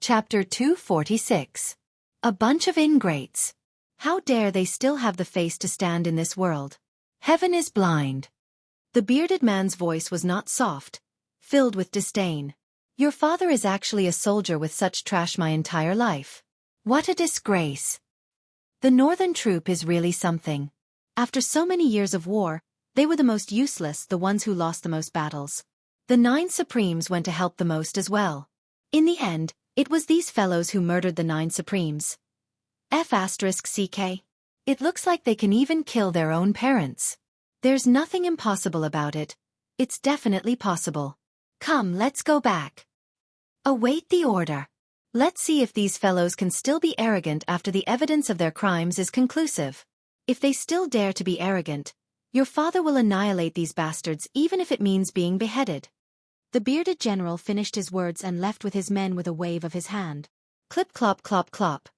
Chapter 246. A bunch of ingrates. How dare they still have the face to stand in this world? Heaven is blind. The bearded man's voice was not soft, filled with disdain. Your father is actually a soldier with such trash my entire life. What a disgrace. The northern troop is really something. After so many years of war, they were the most useless, the ones who lost the most battles. The 9 Supremes went to help the most as well. In the end, it was these fellows who murdered the 9 Supremes. Xueqi. It looks like they can even kill their own parents. There's nothing impossible about it. It's definitely possible. Come, let's go back. Await the order. Let's see if these fellows can still be arrogant after the evidence of their crimes is conclusive. If they still dare to be arrogant, your father will annihilate these bastards even if it means being beheaded. The bearded general finished his words and left with his men with a wave of his hand. Clip clop clop clop.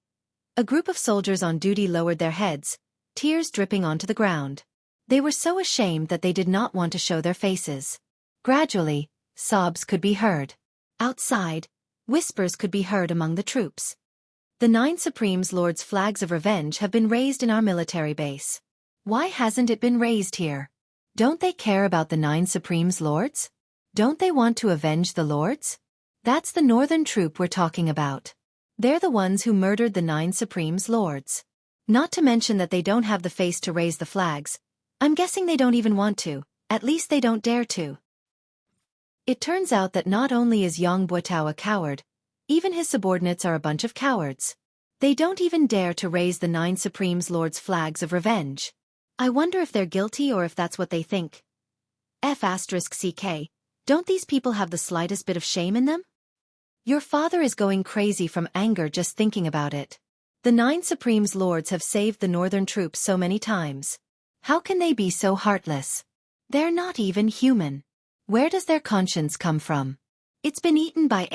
A group of soldiers on duty lowered their heads, tears dripping onto the ground. They were so ashamed that they did not want to show their faces. Gradually, sobs could be heard. Outside, whispers could be heard among the troops. The 9 Supremes Lord's flags of revenge have been raised in our military base. Why hasn't it been raised here? Don't they care about the 9 Supremes Lords? Don't they want to avenge the Lords? That's the northern troop we're talking about. They're the ones who murdered the 9 Supremes Lords. Not to mention that they don't have the face to raise the flags. I'm guessing they don't even want to, at least they don't dare to. It turns out that not only is Yang Buotao a coward, even his subordinates are a bunch of cowards. They don't even dare to raise the 9 Supremes Lords' flags of revenge. I wonder if they're guilty or if that's what they think. Xueqi. Don't these people have the slightest bit of shame in them? Your father is going crazy from anger just thinking about it. The 9 Supremes Lords have saved the northern troops so many times. How can they be so heartless? They're not even human. Where does their conscience come from? It's been eaten by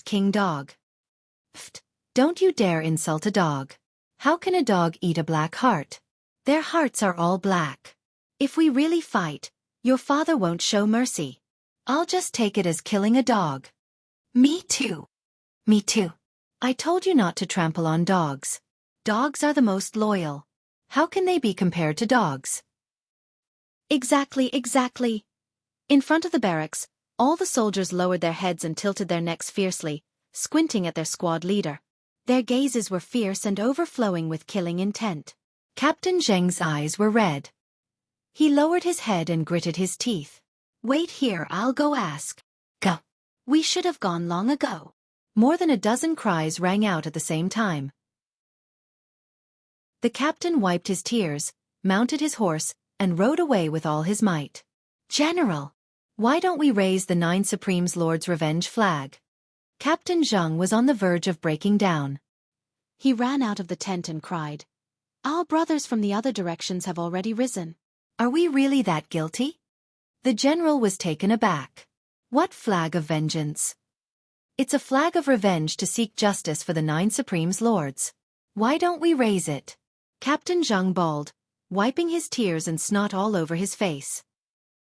King Dog. Pfft, don't you dare insult a dog. How can a dog eat a black heart? Their hearts are all black. If we really fight, your father won't show mercy. I'll just take it as killing a dog. Me too. Me too. I told you not to trample on dogs. Dogs are the most loyal. How can they be compared to dogs? Exactly. In front of the barracks, all the soldiers lowered their heads and tilted their necks fiercely, squinting at their squad leader. Their gazes were fierce and overflowing with killing intent. Captain Zheng's eyes were red. He lowered his head and gritted his teeth. Wait here, I'll go ask. Go. We should have gone long ago. More than a dozen cries rang out at the same time. The captain wiped his tears, mounted his horse, and rode away with all his might. General! Why don't we raise the 9 Supremes Lord's revenge flag? Captain Zheng was on the verge of breaking down. He ran out of the tent and cried. Our brothers from the other directions have already risen. Are we really that guilty? The general was taken aback. What flag of vengeance? It's a flag of revenge to seek justice for the 9 Supremes Lords. Why don't we raise it? Captain Zheng bawled, wiping his tears and snot all over his face.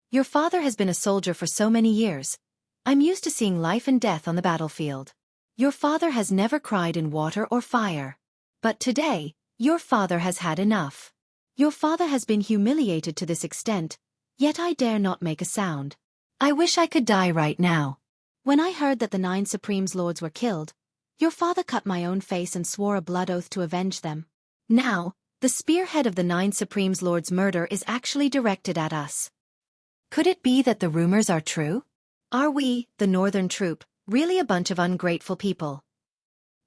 Your father has been a soldier for so many years. I'm used to seeing life and death on the battlefield. Your father has never cried in water or fire. But today, your father has had enough. Your father has been humiliated to this extent, yet I dare not make a sound. I wish I could die right now. When I heard that the 9 Supremes Lords were killed, your father cut my own face and swore a blood oath to avenge them. Now, the spearhead of the 9 Supremes Lords' murder is actually directed at us. Could it be that the rumors are true? Are we, the northern troop, really a bunch of ungrateful people?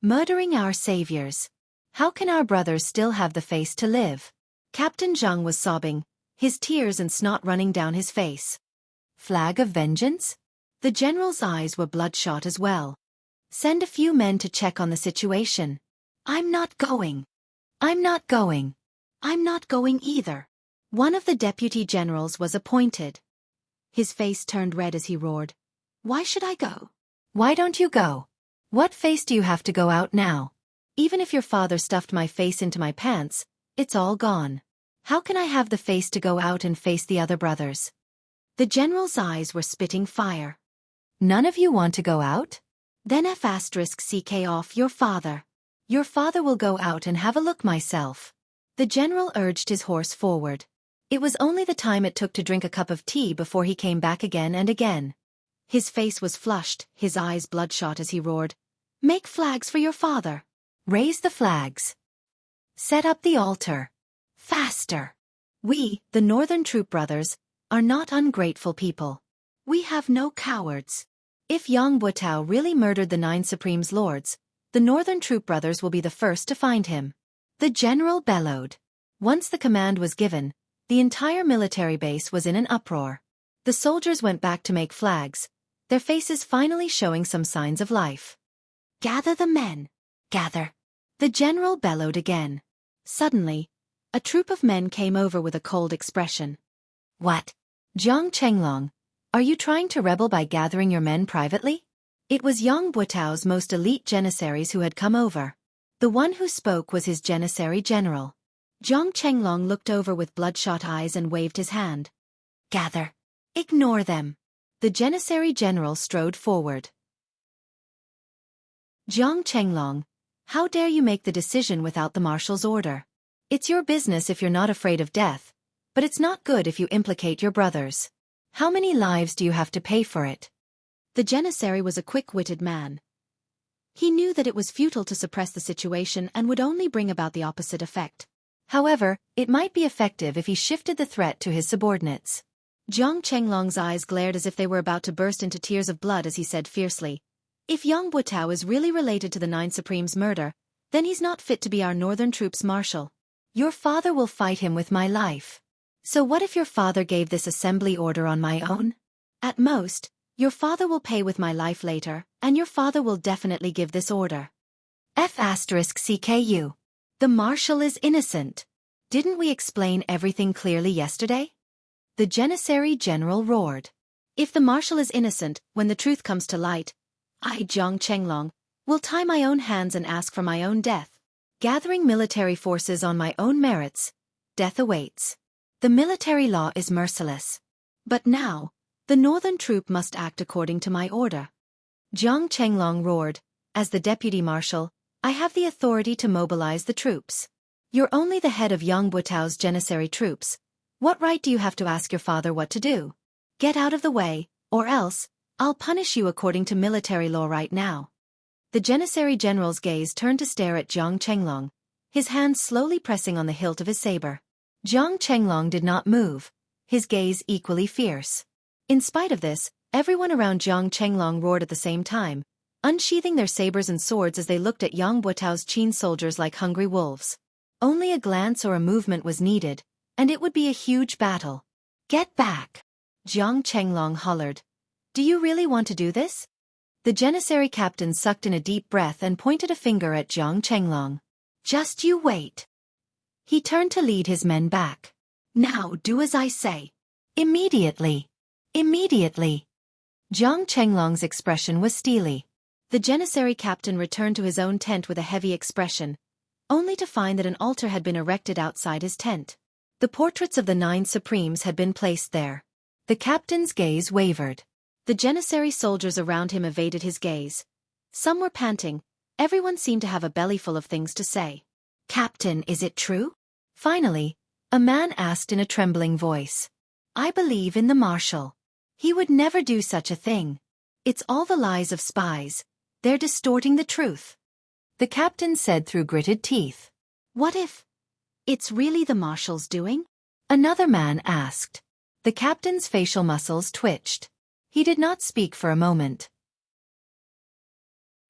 Murdering our saviors. How can our brothers still have the face to live? Captain Zheng was sobbing, his tears and snot running down his face. Flag of vengeance? The general's eyes were bloodshot as well. Send a few men to check on the situation. I'm not going. I'm not going. I'm not going either. One of the deputy generals was appointed. His face turned red as he roared. Why should I go? Why don't you go? What face do you have to go out now? Even if your father stuffed my face into my pants, it's all gone. How can I have the face to go out and face the other brothers? The general's eyes were spitting fire. None of you want to go out? Then F***CK off your father. Your father will go out and have a look myself. The general urged his horse forward. It was only the time it took to drink a cup of tea before he came back again and again. His face was flushed, his eyes bloodshot as he roared, "Make flags for your father. Raise the flags. Set up the altar. Faster. We, the Northern Troop Brothers, are not ungrateful people. We have no cowards. If Yang Buotao really murdered the 9 Supremes Lords, the Northern Troop Brothers will be the first to find him." The general bellowed. Once the command was given, the entire military base was in an uproar. The soldiers went back to make flags, their faces finally showing some signs of life. "Gather the men. Gather." The general bellowed again. Suddenly, a troop of men came over with a cold expression. "What? Jiang Chenglong, are you trying to rebel by gathering your men privately?" It was Yang Buotao's most elite janissaries who had come over. The one who spoke was his janissary general. Jiang Chenglong looked over with bloodshot eyes and waved his hand. "Gather. Ignore them." The janissary general strode forward. "Jiang Chenglong, how dare you make the decision without the marshal's order? It's your business if you're not afraid of death, but it's not good if you implicate your brothers. How many lives do you have to pay for it?" The janissary was a quick-witted man. He knew that it was futile to suppress the situation and would only bring about the opposite effect. However, it might be effective if he shifted the threat to his subordinates. Jiang Chenglong's eyes glared as if they were about to burst into tears of blood as he said fiercely, "If Yang Buotao is really related to the 9 Supremes' murder, then he's not fit to be our Northern Troops' marshal. Your father will fight him with my life. So what if your father gave this assembly order on my own? At most, your father will pay with my life later, and your father will definitely give this order. F***CKU. The marshal is innocent. Didn't we explain everything clearly yesterday?" The janissary general roared. "If the marshal is innocent, when the truth comes to light, I, Jiang Chenglong, will tie my own hands and ask for my own death. Gathering military forces on my own merits, death awaits. The military law is merciless. But now, the Northern Troop must act according to my order." Jiang Chenglong roared, "As the deputy marshal, I have the authority to mobilize the troops. You're only the head of Yang Buotao's janissary troops. What right do you have to ask your father what to do? Get out of the way, or else, I'll punish you according to military law right now." The janissary general's gaze turned to stare at Jiang Chenglong, his hand slowly pressing on the hilt of his saber. Jiang Chenglong did not move, his gaze equally fierce. In spite of this, everyone around Jiang Chenglong roared at the same time, unsheathing their sabers and swords as they looked at Yang Buotao's Qin soldiers like hungry wolves. Only a glance or a movement was needed, and it would be a huge battle. "Get back!" Jiang Chenglong hollered. "Do you really want to do this?" The janissary captain sucked in a deep breath and pointed a finger at Jiang Chenglong. "Just you wait." He turned to lead his men back. "Now do as I say. Immediately. Immediately." Jiang Chenglong's expression was steely. The janissary captain returned to his own tent with a heavy expression, only to find that an altar had been erected outside his tent. The portraits of the 9 Supremes had been placed there. The captain's gaze wavered. The janissary soldiers around him evaded his gaze. Some were panting, everyone seemed to have a bellyful of things to say. "Captain, is it true?" Finally, a man asked in a trembling voice. "I believe in the marshal. He would never do such a thing. It's all the lies of spies. They're distorting the truth." The captain said through gritted teeth. "What if it's really the marshal's doing?" Another man asked. The captain's facial muscles twitched. He did not speak for a moment.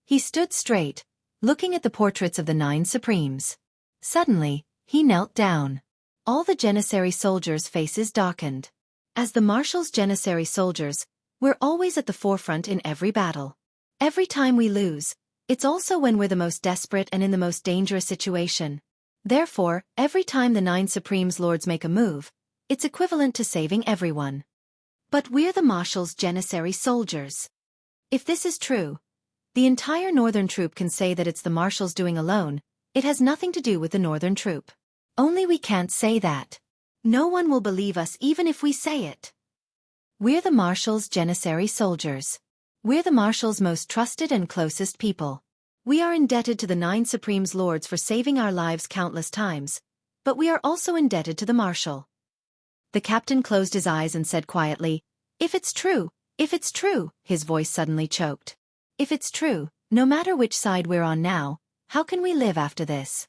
He stood straight, looking at the portraits of the 9 Supremes. Suddenly, he knelt down. All the janissary soldiers' faces darkened. As the marshal's janissary soldiers, we're always at the forefront in every battle. Every time we lose, it's also when we're the most desperate and in the most dangerous situation. Therefore, every time the 9 Supremes Lords make a move, it's equivalent to saving everyone. But we're the marshal's janissary soldiers. If this is true, the entire Northern Troop can say that it's the marshal's doing alone. It has nothing to do with the Northern Troop. Only we can't say that. No one will believe us even if we say it. We're the marshal's janissary soldiers. We're the Marshal's most trusted and closest people. We are indebted to the 9 Supreme's lords for saving our lives countless times, but we are also indebted to the Marshal. The captain closed his eyes and said quietly, if it's true, his voice suddenly choked. If it's true, no matter which side we're on now, how can we live after this?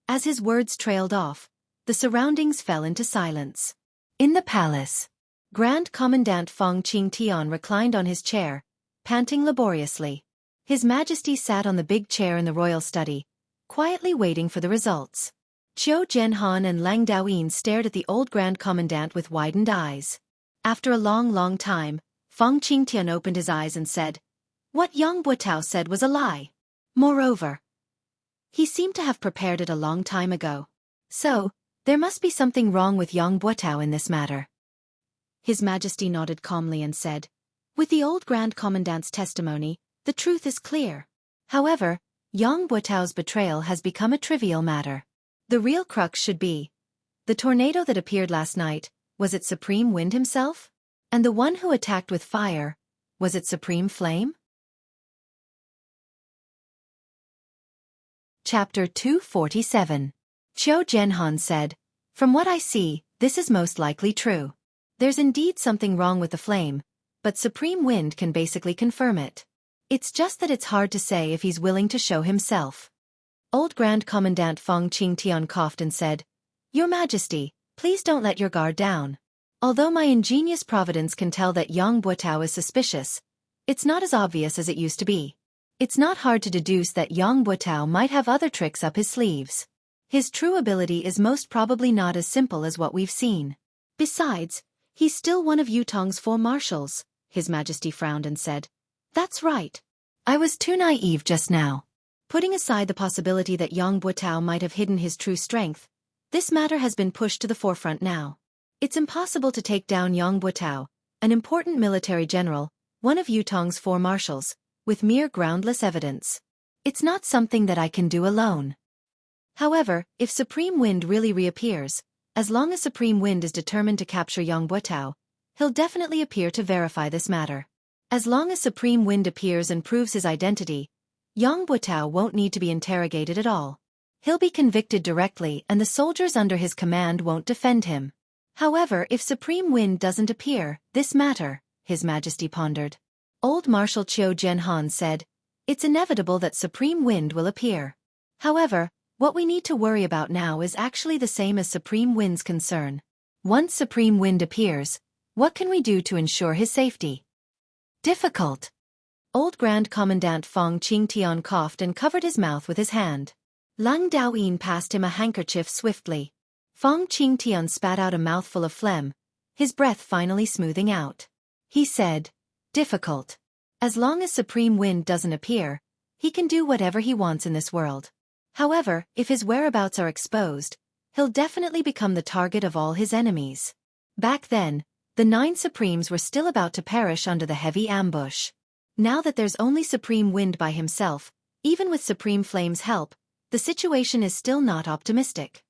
As his words trailed off, the surroundings fell into silence. In the palace, Grand Commandant Feng Qingtian reclined on his chair, panting laboriously. His Majesty sat on the big chair in the royal study, quietly waiting for the results. Qiu Zhenhan and Lang Daoyin stared at the old Grand Commandant with widened eyes. After a long time, Feng Qingtian opened his eyes and said, "What Yang Buotao said was a lie. Moreover, he seemed to have prepared it a long time ago. So, there must be something wrong with Yang Buotao in this matter." His Majesty nodded calmly and said, "With the old Grand Commandant's testimony, the truth is clear. However, Yang Buotao's betrayal has become a trivial matter. The real crux should be, the tornado that appeared last night, was it Supreme Wind himself? And the one who attacked with fire, was it Supreme Flame?" Chapter 247. Qiu Zhenhan said, "From what I see, this is most likely true. There's indeed something wrong with the flame, but Supreme Wind can basically confirm it. It's just that it's hard to say if he's willing to show himself." Old Grand Commandant Feng Qingtian coughed and said, "Your Majesty, please don't let your guard down. Although my ingenious providence can tell that Yang Buotao is suspicious, it's not as obvious as it used to be. It's not hard to deduce that Yang Buotao might have other tricks up his sleeves. His true ability is most probably not as simple as what we've seen. Besides, he's still one of Yutong's 4 marshals," His Majesty frowned and said. "That's right. I was too naive just now. Putting aside the possibility that Yang Buotao might have hidden his true strength, this matter has been pushed to the forefront now. It's impossible to take down Yang Buotao, an important military general, one of Yutong's 4 marshals, with mere groundless evidence. It's not something that I can do alone. However, if Supreme Wind really reappears, as long as Supreme Wind is determined to capture Yang Buotao, he'll definitely appear to verify this matter. As long as Supreme Wind appears and proves his identity, Yang Buotao won't need to be interrogated at all. He'll be convicted directly and the soldiers under his command won't defend him. However, if Supreme Wind doesn't appear, this matter," His Majesty pondered. Old Marshal Qiu Zhenhan said, "It's inevitable that Supreme Wind will appear. However, what we need to worry about now is actually the same as Supreme Wind's concern. Once Supreme Wind appears, what can we do to ensure his safety?" "Difficult." Old Grand Commandant Feng Qingtian coughed and covered his mouth with his hand. Lang Daoyin passed him a handkerchief swiftly. Feng Qingtian spat out a mouthful of phlegm, his breath finally smoothing out. He said, "Difficult. As long as Supreme Wind doesn't appear, he can do whatever he wants in this world. However, if his whereabouts are exposed, he'll definitely become the target of all his enemies." Back then, the 9 Supremes were still about to perish under the heavy ambush. Now that there's only Supreme Wind by himself, even with Supreme Flame's help, the situation is still not optimistic.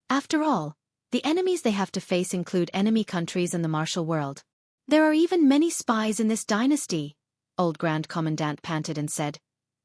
After all, the enemies they have to face include enemy countries and the martial world. "There are even many spies in this dynasty," Old Grand Commandant panted and said.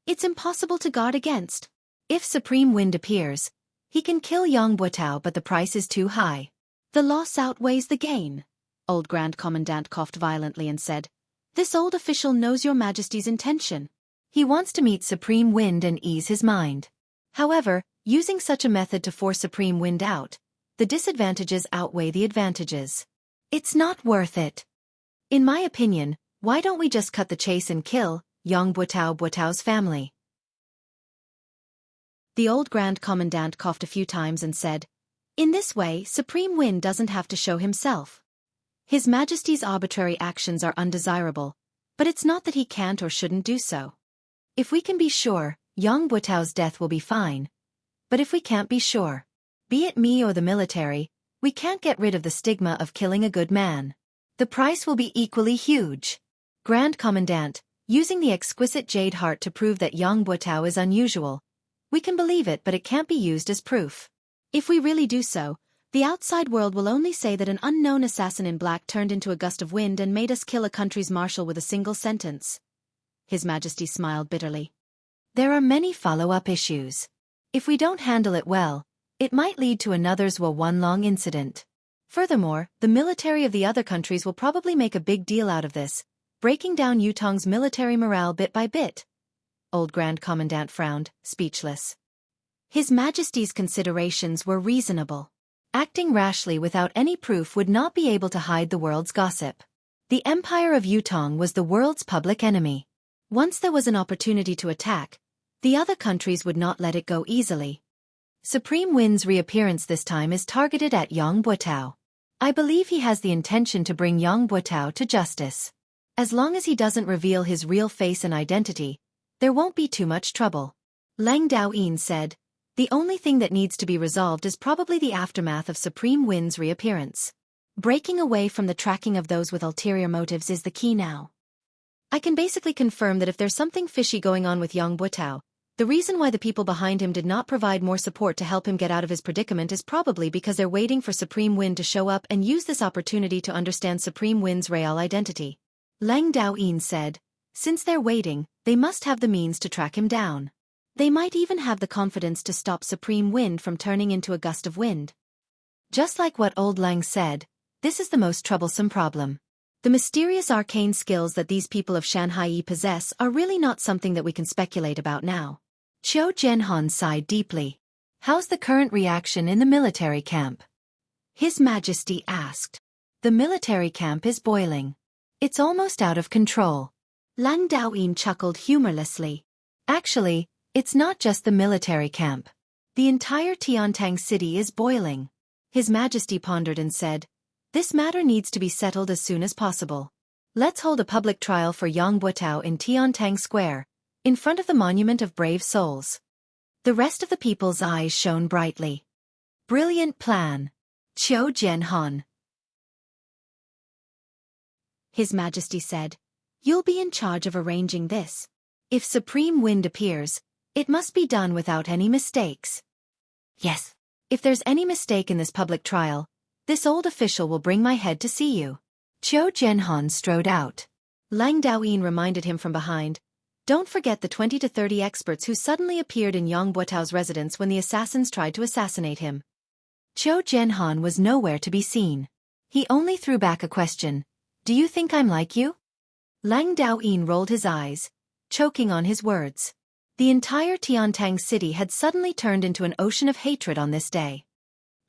"It's impossible to guard against. If Supreme Wind appears, he can kill Yang Buotao, but the price is too high. The loss outweighs the gain." Old Grand Commandant coughed violently and said, "This old official knows Your Majesty's intention. He wants to meet Supreme Wind and ease his mind. However, using such a method to force Supreme Wind out, the disadvantages outweigh the advantages. It's not worth it. In my opinion, why don't we just cut the chase and kill Yang Buotao's family?" The old Grand Commandant coughed a few times and said, "In this way, Supreme Wind doesn't have to show himself. His Majesty's arbitrary actions are undesirable, but it's not that he can't or shouldn't do so. If we can be sure, Yang Buotao's death will be fine. But if we can't be sure, be it me or the military, we can't get rid of the stigma of killing a good man. The price will be equally huge. Grand Commandant, using the exquisite jade heart to prove that Yang Buotao is unusual. We can believe it, but it can't be used as proof. If we really do so, the outside world will only say that an unknown assassin in black turned into a gust of wind and made us kill a country's marshal with a single sentence. His Majesty smiled bitterly. There are many follow-up issues. If we don't handle it well, it might lead to another's one long incident. Furthermore, the military of the other countries will probably make a big deal out of this, breaking down Yutong's military morale bit by bit. Old Grand Commandant frowned, speechless. His Majesty's considerations were reasonable. Acting rashly without any proof would not be able to hide the world's gossip. The Empire of Yutong was the world's public enemy. Once there was an opportunity to attack, the other countries would not let it go easily. Supreme Win's reappearance this time is targeted at Yang Buotao. I believe he has the intention to bring Yang Buotao to justice. As long as he doesn't reveal his real face and identity, there won't be too much trouble. Lang Daoyin said, the only thing that needs to be resolved is probably the aftermath of Supreme Win's reappearance. Breaking away from the tracking of those with ulterior motives is the key now. I can basically confirm that if there's something fishy going on with Yang Buotao, the reason why the people behind him did not provide more support to help him get out of his predicament is probably because they're waiting for Supreme Win to show up and use this opportunity to understand Supreme Win's real identity. Lang Daoyin said, since they're waiting, they must have the means to track him down. They might even have the confidence to stop Supreme Wind from turning into a gust of wind. Just like what old Lang said, this is the most troublesome problem. The mysterious arcane skills that these people of Shanhai possess are really not something that we can speculate about now. Qiu Jianhan sighed deeply. How's the current reaction in the military camp? His Majesty asked. The military camp is boiling. It's almost out of control. Lang Daoyin chuckled humorlessly. Actually, it's not just the military camp. The entire Tiantang city is boiling. His Majesty pondered and said, this matter needs to be settled as soon as possible. Let's hold a public trial for Yang Buotao in Tiantang Square, in front of the Monument of Brave Souls. The rest of the people's eyes shone brightly. Brilliant plan. Qiu Jianhan. His Majesty said, you'll be in charge of arranging this. If Supreme Wind appears, it must be done without any mistakes. Yes. If there's any mistake in this public trial, this old official will bring my head to see you. Qiu Jianhan strode out. Lang Daoyin reminded him from behind, don't forget the 20 to 30 experts who suddenly appeared in Yang Buotao's residence when the assassins tried to assassinate him. Qiu Jianhan was nowhere to be seen. He only threw back a question. Do you think I'm like you? Lang Daoyin rolled his eyes, choking on his words. The entire Tiantang city had suddenly turned into an ocean of hatred on this day.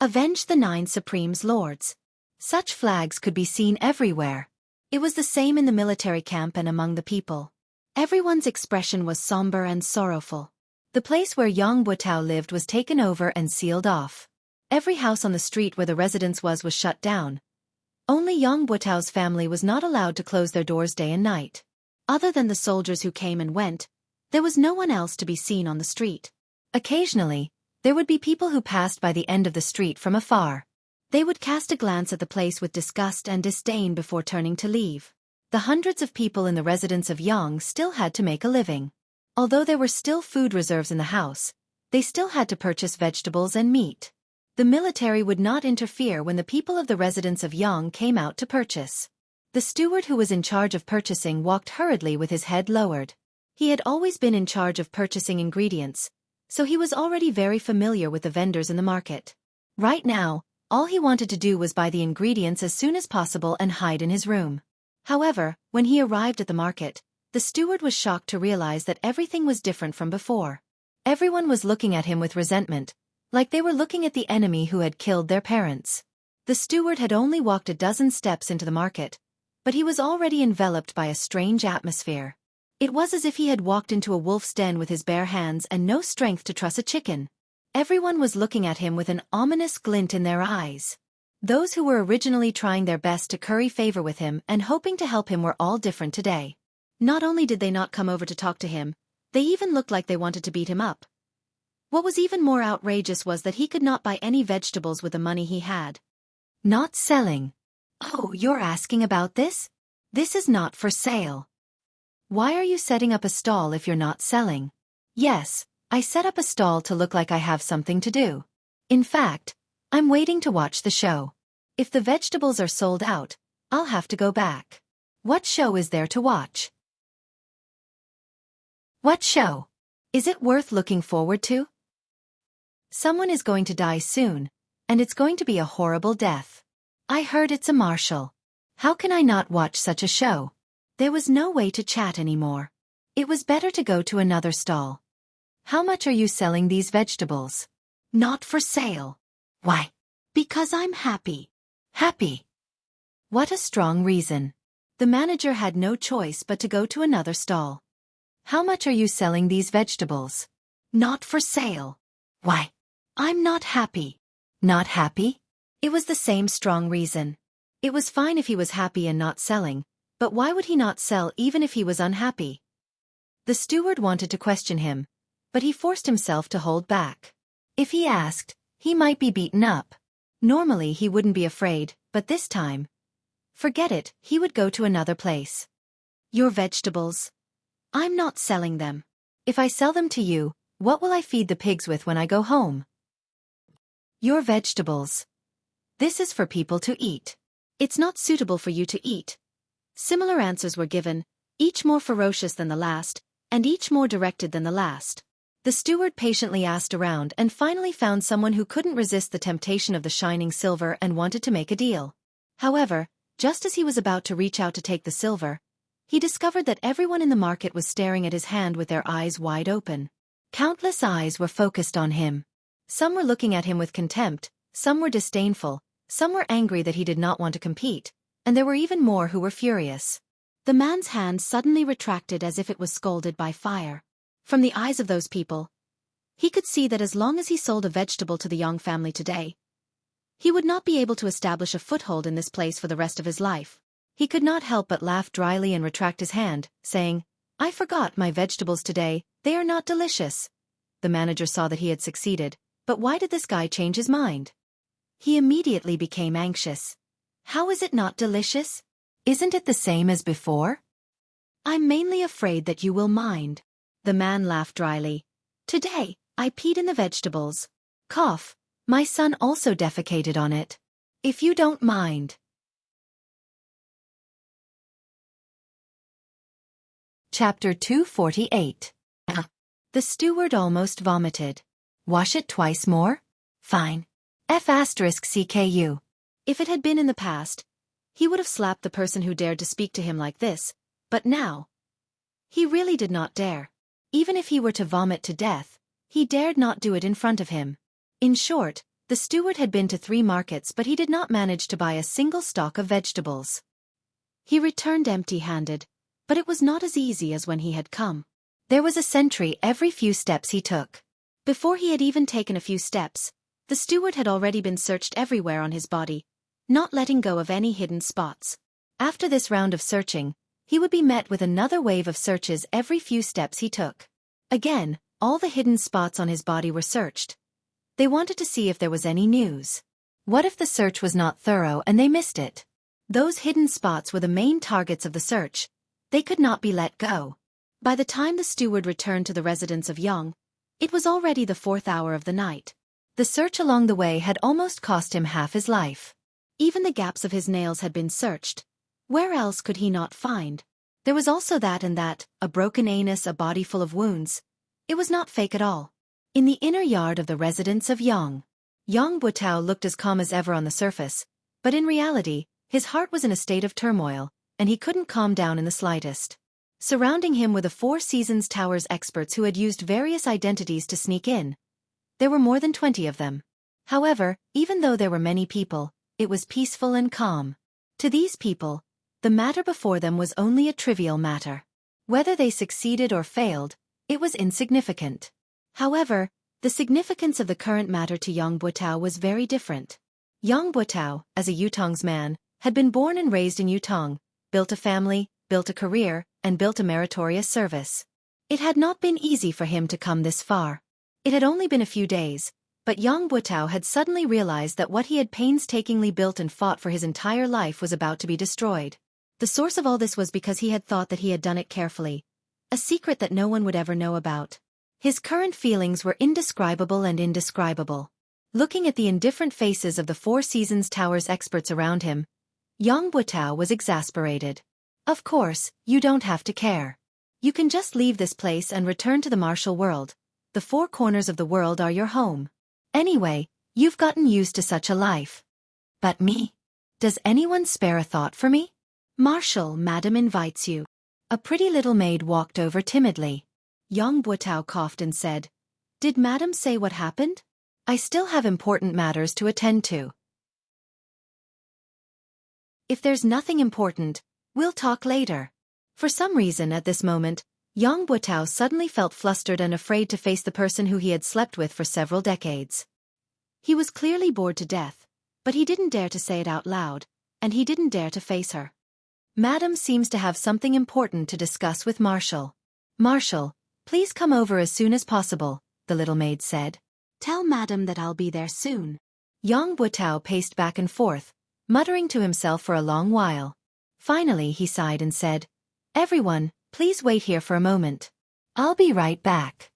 Avenge the 9 Supremes Lords. Such flags could be seen everywhere. It was the same in the military camp and among the people. Everyone's expression was somber and sorrowful. The place where Yang Buotao lived was taken over and sealed off. Every house on the street where the residence was shut down. Only Yang Buotao's family was not allowed to close their doors day and night. Other than the soldiers who came and went, there was no one else to be seen on the street. Occasionally, there would be people who passed by the end of the street from afar. They would cast a glance at the place with disgust and disdain before turning to leave. The hundreds of people in the residence of Yang still had to make a living. Although there were still food reserves in the house, they still had to purchase vegetables and meat. The military would not interfere when the people of the residence of Yang came out to purchase. The steward who was in charge of purchasing walked hurriedly with his head lowered. He had always been in charge of purchasing ingredients, so he was already very familiar with the vendors in the market. Right now, all he wanted to do was buy the ingredients as soon as possible and hide in his room. However, when he arrived at the market, the steward was shocked to realize that everything was different from before. Everyone was looking at him with resentment, like they were looking at the enemy who had killed their parents. The steward had only walked a dozen steps into the market, but he was already enveloped by a strange atmosphere. It was as if he had walked into a wolf's den with his bare hands and no strength to truss a chicken. Everyone was looking at him with an ominous glint in their eyes. Those who were originally trying their best to curry favor with him and hoping to help him were all different today. Not only did they not come over to talk to him, they even looked like they wanted to beat him up. What was even more outrageous was that he could not buy any vegetables with the money he had. Not selling. Oh, you're asking about this? This is not for sale. Why are you setting up a stall if you're not selling? Yes, I set up a stall to look like I have something to do. In fact, I'm waiting to watch the show. If the vegetables are sold out, I'll have to go back. What show is there to watch? What show? Is it worth looking forward to? Someone is going to die soon, and it's going to be a horrible death. I heard it's a martial. How can I not watch such a show? There was no way to chat anymore. It was better to go to another stall. How much are you selling these vegetables? Not for sale. Why? Because I'm happy. Happy? What a strong reason. The manager had no choice but to go to another stall. How much are you selling these vegetables? Not for sale. Why? I'm not happy. Not happy? It was the same strong reason. It was fine if he was happy and not selling, but why would he not sell even if he was unhappy? The steward wanted to question him, but he forced himself to hold back. If he asked, he might be beaten up. Normally he wouldn't be afraid, but this time, forget it, he would go to another place. Your vegetables? I'm not selling them. If I sell them to you, what will I feed the pigs with when I go home? Your vegetables. This is for people to eat. It's not suitable for you to eat. Similar answers were given, each more ferocious than the last, and each more directed than the last. The steward patiently asked around and finally found someone who couldn't resist the temptation of the shining silver and wanted to make a deal. However, just as he was about to reach out to take the silver, he discovered that everyone in the market was staring at his hand with their eyes wide open. Countless eyes were focused on him. Some were looking at him with contempt, some were disdainful, some were angry that he did not want to compete, and there were even more who were furious. The man's hand suddenly retracted as if it was scalded by fire. From the eyes of those people, he could see that as long as he sold a vegetable to the Young family today, he would not be able to establish a foothold in this place for the rest of his life. He could not help but laugh dryly and retract his hand, saying, I forgot my vegetables today, they are not delicious. The manager saw that he had succeeded, but why did this guy change his mind? He immediately became anxious. How is it not delicious? Isn't it the same as before? I'm mainly afraid that you will mind. The man laughed dryly. Today, I peed in the vegetables. Cough. My son also defecated on it. If you don't mind. Chapter 248. The steward almost vomited. Wash it twice more? Fine. F***CKU. If it had been in the past, he would have slapped the person who dared to speak to him like this, but now, he really did not dare. Even if he were to vomit to death, he dared not do it in front of him. In short, the steward had been to 3 markets but he did not manage to buy a single stalk of vegetables. He returned empty-handed, but it was not as easy as when he had come. There was a sentry every few steps he took. Before he had even taken a few steps, the steward had already been searched everywhere on his body, not letting go of any hidden spots. After this round of searching, he would be met with another wave of searches every few steps he took. Again, all the hidden spots on his body were searched. They wanted to see if there was any news. What if the search was not thorough and they missed it? Those hidden spots were the main targets of the search. They could not be let go. By the time the steward returned to the residence of Young, it was already the 4th hour of the night. The search along the way had almost cost him half his life. Even the gaps of his nails had been searched. Where else could he not find? There was also that and that, a broken anus, a body full of wounds. It was not fake at all. In the inner yard of the residence of Yang Buetao looked as calm as ever on the surface, but in reality, his heart was in a state of turmoil, and he couldn't calm down in the slightest. Surrounding him were the Four Seasons Tower's experts who had used various identities to sneak in. There were more than 20 of them. However, even though there were many people, it was peaceful and calm. To these people, the matter before them was only a trivial matter. Whether they succeeded or failed, it was insignificant. However, the significance of the current matter to Yang Buetao was very different. Yang Buetao, as a Yutong's man, had been born and raised in Yutong, built a family, built a career, and built a meritorious service. It had not been easy for him to come this far. It had only been a few days, but Yang Buetao had suddenly realized that what he had painstakingly built and fought for his entire life was about to be destroyed. The source of all this was because he had thought that he had done it carefully, a secret that no one would ever know about. His current feelings were indescribable and indescribable. Looking at the indifferent faces of the Four Seasons Tower's experts around him, Yang Buetao was exasperated. Of course, you don't have to care. You can just leave this place and return to the martial world. The four corners of the world are your home. Anyway, you've gotten used to such a life. But me? Does anyone spare a thought for me? Marshal, Madam invites you. A pretty little maid walked over timidly. Yang Buotao coughed and said, Did Madam say what happened? I still have important matters to attend to. If there's nothing important, we'll talk later. For some reason at this moment, Yang Buotao suddenly felt flustered and afraid to face the person who he had slept with for several decades. He was clearly bored to death, but he didn't dare to say it out loud, and he didn't dare to face her. Madam seems to have something important to discuss with Marshal. Marshal, please come over as soon as possible, the little maid said. Tell Madam that I'll be there soon. Yang Buotao paced back and forth, muttering to himself for a long while. Finally he sighed and said, Everyone, please wait here for a moment. I'll be right back.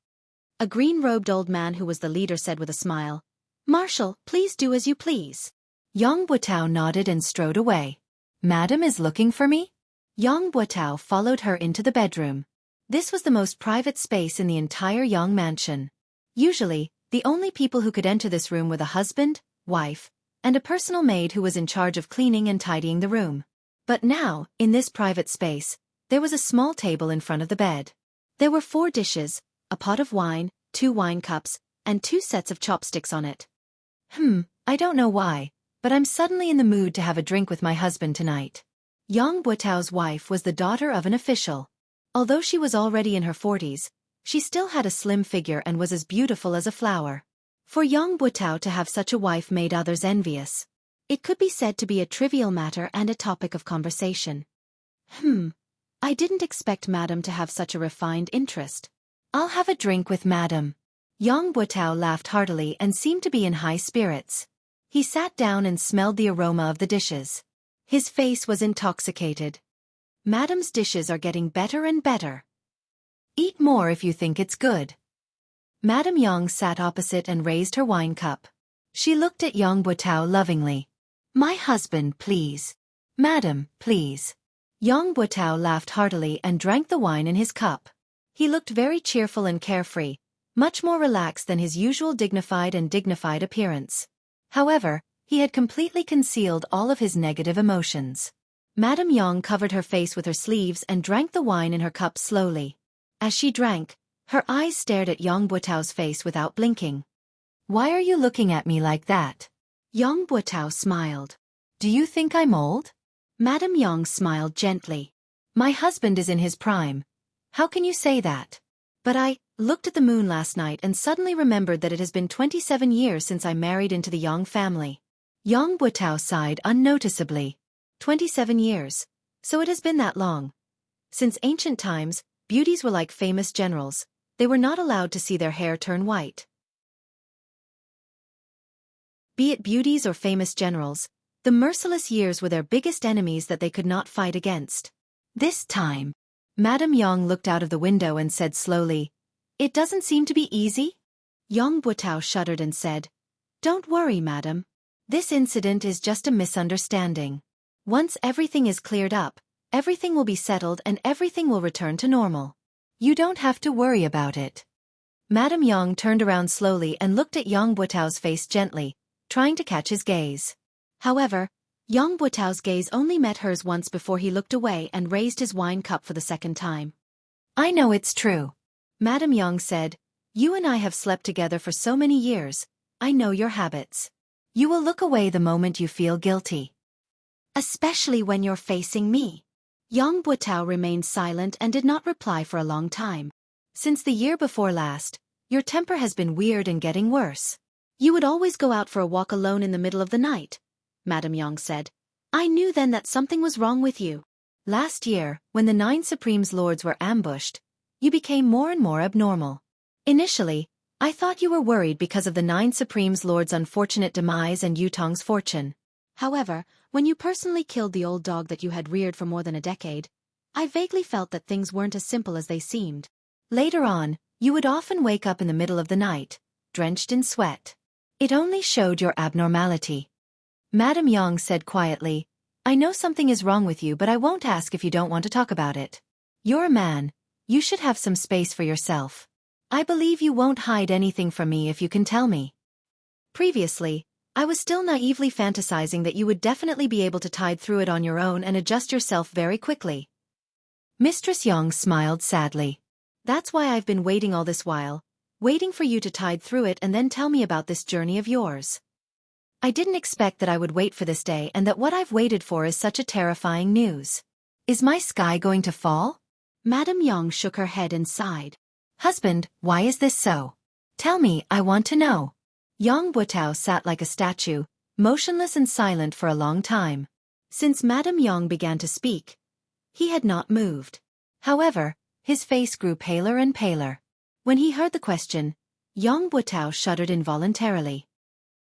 A green-robed old man who was the leader said with a smile, Marshal, please do as you please. Yang Buotao nodded and strode away. Madam is looking for me? Yang Buotao followed her into the bedroom. This was the most private space in the entire Yang mansion. Usually, the only people who could enter this room were the husband, wife, and a personal maid who was in charge of cleaning and tidying the room. But now, in this private space, there was a small table in front of the bed. There were 4 dishes, a pot of wine, 2 wine cups, and 2 sets of chopsticks on it. I don't know why, but I'm suddenly in the mood to have a drink with my husband tonight. Yang Buotao's wife was the daughter of an official. Although she was already in her 40s, she still had a slim figure and was as beautiful as a flower. For Yang Buotao to have such a wife made others envious. It could be said to be a trivial matter and a topic of conversation. I didn't expect Madam to have such a refined interest. I'll have a drink with Madam. Yang Buotao laughed heartily and seemed to be in high spirits. He sat down and smelled the aroma of the dishes. His face was intoxicated. Madam's dishes are getting better and better. Eat more if you think it's good. Madame Yang sat opposite and raised her wine cup. She looked at Yang Buotao lovingly. My husband, please. Madam, please. Yang Buotao laughed heartily and drank the wine in his cup. He looked very cheerful and carefree, much more relaxed than his usual dignified appearance. However, he had completely concealed all of his negative emotions. Madame Yang covered her face with her sleeves and drank the wine in her cup slowly. As she drank, her eyes stared at Yang Buotao's face without blinking. Why are you looking at me like that? Yang Buotao smiled. Do you think I'm old? Madame Yang smiled gently. My husband is in his prime. How can you say that? But I looked at the moon last night and suddenly remembered that it has been 27 years since I married into the Yang family. Yang Buotao sighed unnoticeably. 27 years. So it has been that long. Since ancient times, beauties were like famous generals. They were not allowed to see their hair turn white. Be it beauties or famous generals, the merciless years were their biggest enemies that they could not fight against. This time, Madame Yang looked out of the window and said slowly, It doesn't seem to be easy? Yang Buotao shuddered and said, Don't worry, madam. This incident is just a misunderstanding. Once everything is cleared up, everything will be settled and everything will return to normal. You don't have to worry about it. Madame Yang turned around slowly and looked at Yang Buotao's face gently, trying to catch his gaze. However, Yang Buotao's gaze only met hers once before he looked away and raised his wine cup for the second time. I know it's true. Madame Yang said, You and I have slept together for so many years. I know your habits. You will look away the moment you feel guilty. Especially when you're facing me. Yang Buotao remained silent and did not reply for a long time. Since the year before last, your temper has been weird and getting worse. You would always go out for a walk alone in the middle of the night, Madame Yang said. I knew then that something was wrong with you. Last year, when the 9 Supremes Lords were ambushed, you became more and more abnormal. Initially, I thought you were worried because of the 9 Supremes Lords' unfortunate demise and Yutong's fortune. However, when you personally killed the old dog that you had reared for more than a decade, I vaguely felt that things weren't as simple as they seemed. Later on, you would often wake up in the middle of the night, drenched in sweat. It only showed your abnormality. Madame Yang said quietly, I know something is wrong with you, but I won't ask if you don't want to talk about it. You're a man. You should have some space for yourself. I believe you won't hide anything from me if you can tell me. Previously, I was still naively fantasizing that you would definitely be able to tide through it on your own and adjust yourself very quickly. Mistress Yang smiled sadly. That's why I've been waiting all this while, waiting for you to tide through it and then tell me about this journey of yours. I didn't expect that I would wait for this day and that what I've waited for is such a terrifying news. Is my sky going to fall? Madame Yang shook her head and sighed. Husband, why is this so? Tell me, I want to know. Yang Butao sat like a statue, motionless and silent for a long time. Since Madame Yang began to speak, he had not moved. However, his face grew paler and paler. When he heard the question, Yang Butao shuddered involuntarily.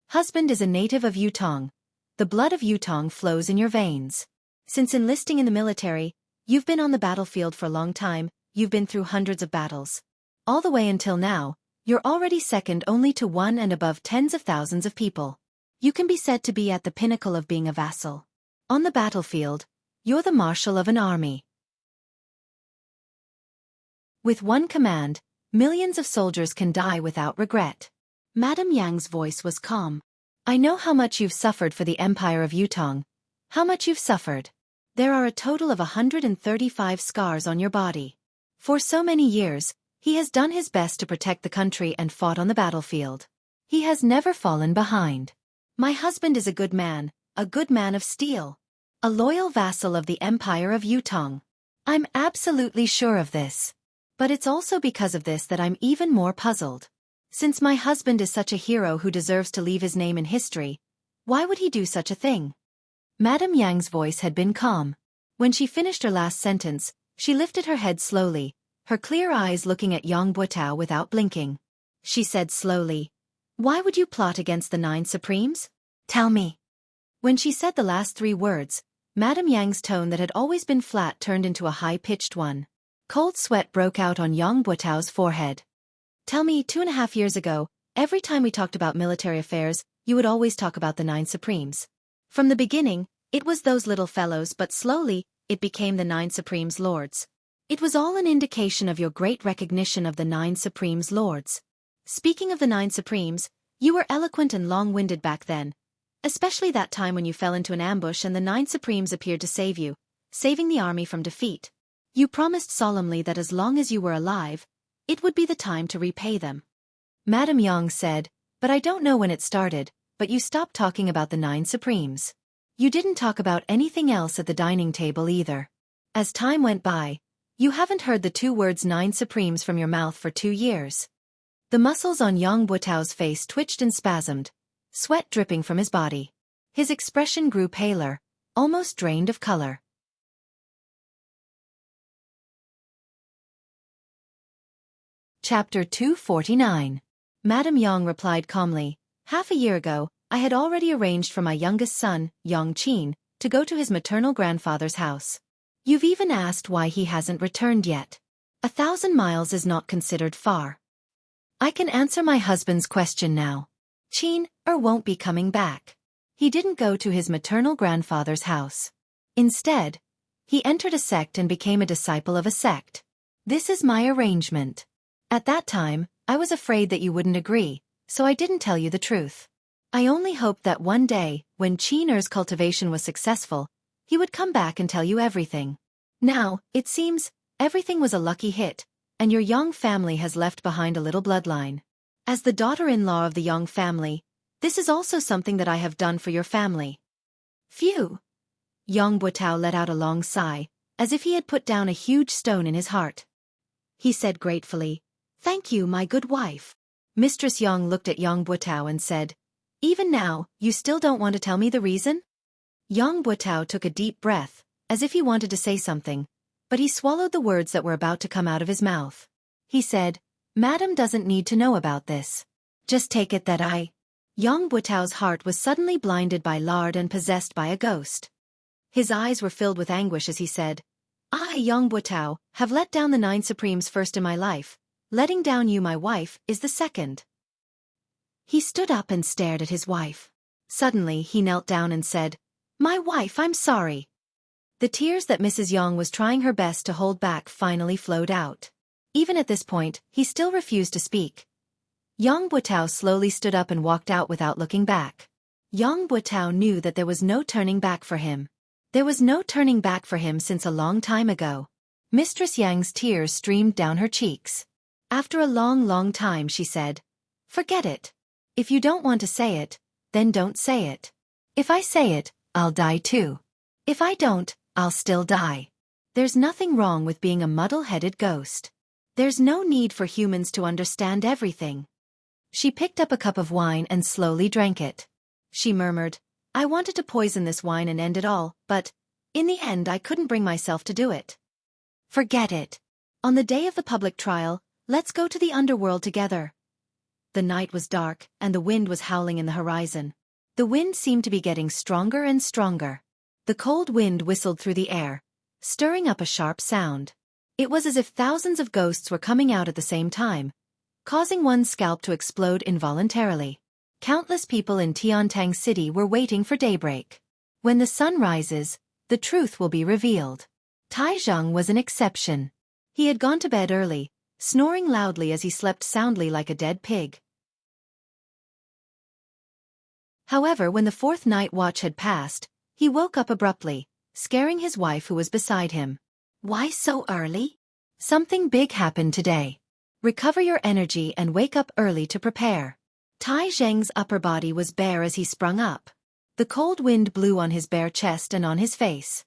Husband is a native of Yutong. The blood of Yutong flows in your veins. Since enlisting in the military, you've been on the battlefield for a long time, you've been through hundreds of battles. All the way until now, you're already second only to one and above tens of thousands of people. You can be said to be at the pinnacle of being a vassal. On the battlefield, you're the marshal of an army. With one command, millions of soldiers can die without regret. Madame Yang's voice was calm. I know how much you've suffered for the Empire of Yutong. How much you've suffered. There are a total of 135 scars on your body. For so many years, he has done his best to protect the country and fought on the battlefield. He has never fallen behind. My husband is a good man of steel. A loyal vassal of the Empire of Yutong. I'm absolutely sure of this. But it's also because of this that I'm even more puzzled. Since my husband is such a hero who deserves to leave his name in history, why would he do such a thing? Madame Yang's voice had been calm. When she finished her last sentence, she lifted her head slowly, her clear eyes looking at Yang Butao without blinking. She said slowly, Why would you plot against the 9 Supremes? Tell me. When she said the last 3 words, Madame Yang's tone that had always been flat turned into a high-pitched one. Cold sweat broke out on Yang Butao's forehead. Tell me, 2.5 years ago, every time we talked about military affairs, you would always talk about the 9 Supremes. From the beginning, it was those little fellows, but slowly, it became the 9 Supremes Lords. It was all an indication of your great recognition of the 9 Supremes Lords. Speaking of the 9 Supremes, you were eloquent and long-winded back then. Especially that time when you fell into an ambush and the 9 Supremes appeared to save you, saving the army from defeat. You promised solemnly that as long as you were alive, it would be the time to repay them. Madame Yang said, But I don't know when it started, but you stopped talking about the 9 Supremes. You didn't talk about anything else at the dining table either. As time went by, you haven't heard the 2 words 9 Supremes from your mouth for 2 years. The muscles on Yang Butao's face twitched and spasmed, sweat dripping from his body. His expression grew paler, almost drained of color. Chapter 249. Madame Yang replied calmly, Half a year ago, I had already arranged for my youngest son, Yang Qin, to go to his maternal grandfather's house. You've even asked why he hasn't returned yet. 1,000 miles is not considered far. I can answer my husband's question now. Qin won't be coming back. He didn't go to his maternal grandfather's house. Instead, he entered a sect and became a disciple of a sect. This is my arrangement. At that time, I was afraid that you wouldn't agree, so I didn't tell you the truth. I only hoped that one day, when Qin's cultivation was successful, he would come back and tell you everything. Now, it seems, everything was a lucky hit, and your Yang family has left behind a little bloodline. As the daughter-in-law of the Yang family, this is also something that I have done for your family. Phew! Yang Butao let out a long sigh, as if he had put down a huge stone in his heart. He said gratefully, Thank you, my good wife. Mistress Yang looked at Yang Butao and said, Even now, you still don't want to tell me the reason? Yang Butao took a deep breath, as if he wanted to say something, but he swallowed the words that were about to come out of his mouth. He said, Madam doesn't need to know about this. Just take it that I... Yang Butao's heart was suddenly blinded by lard and possessed by a ghost. His eyes were filled with anguish as he said, I, Yang Butao, have let down the 9 Supremes first in my life. Letting down you, my wife, is the second. He stood up and stared at his wife. Suddenly, he knelt down and said, My wife, I'm sorry. The tears that Mrs. Yang was trying her best to hold back finally flowed out. Even at this point, he still refused to speak. Yang Buitao slowly stood up and walked out without looking back. Yang Buitao knew that there was no turning back for him. There was no turning back for him since a long time ago. Mistress Yang's tears streamed down her cheeks. After a long time she said, "Forget it. If you don't want to say it, then don't say it. If I say it, I'll die too. If I don't, I'll still die. There's nothing wrong with being a muddle-headed ghost. There's no need for humans to understand everything." She picked up a cup of wine and slowly drank it. She murmured, "I wanted to poison this wine and end it all, but, in the end I couldn't bring myself to do it. Forget it. On the day of the public trial, let's go to the underworld together." The night was dark, and the wind was howling in the horizon. The wind seemed to be getting stronger and stronger. The cold wind whistled through the air, stirring up a sharp sound. It was as if thousands of ghosts were coming out at the same time, causing one's scalp to explode involuntarily. Countless people in Tiantang City were waiting for daybreak. When the sun rises, the truth will be revealed. Tai Zhang was an exception. He had gone to bed early, snoring loudly as he slept soundly like a dead pig. However, when the fourth night watch had passed, he woke up abruptly, scaring his wife who was beside him. "Why so early? Something big happened today. Recover your energy and wake up early to prepare." Tai Zheng's upper body was bare as he sprung up. The cold wind blew on his bare chest and on his face.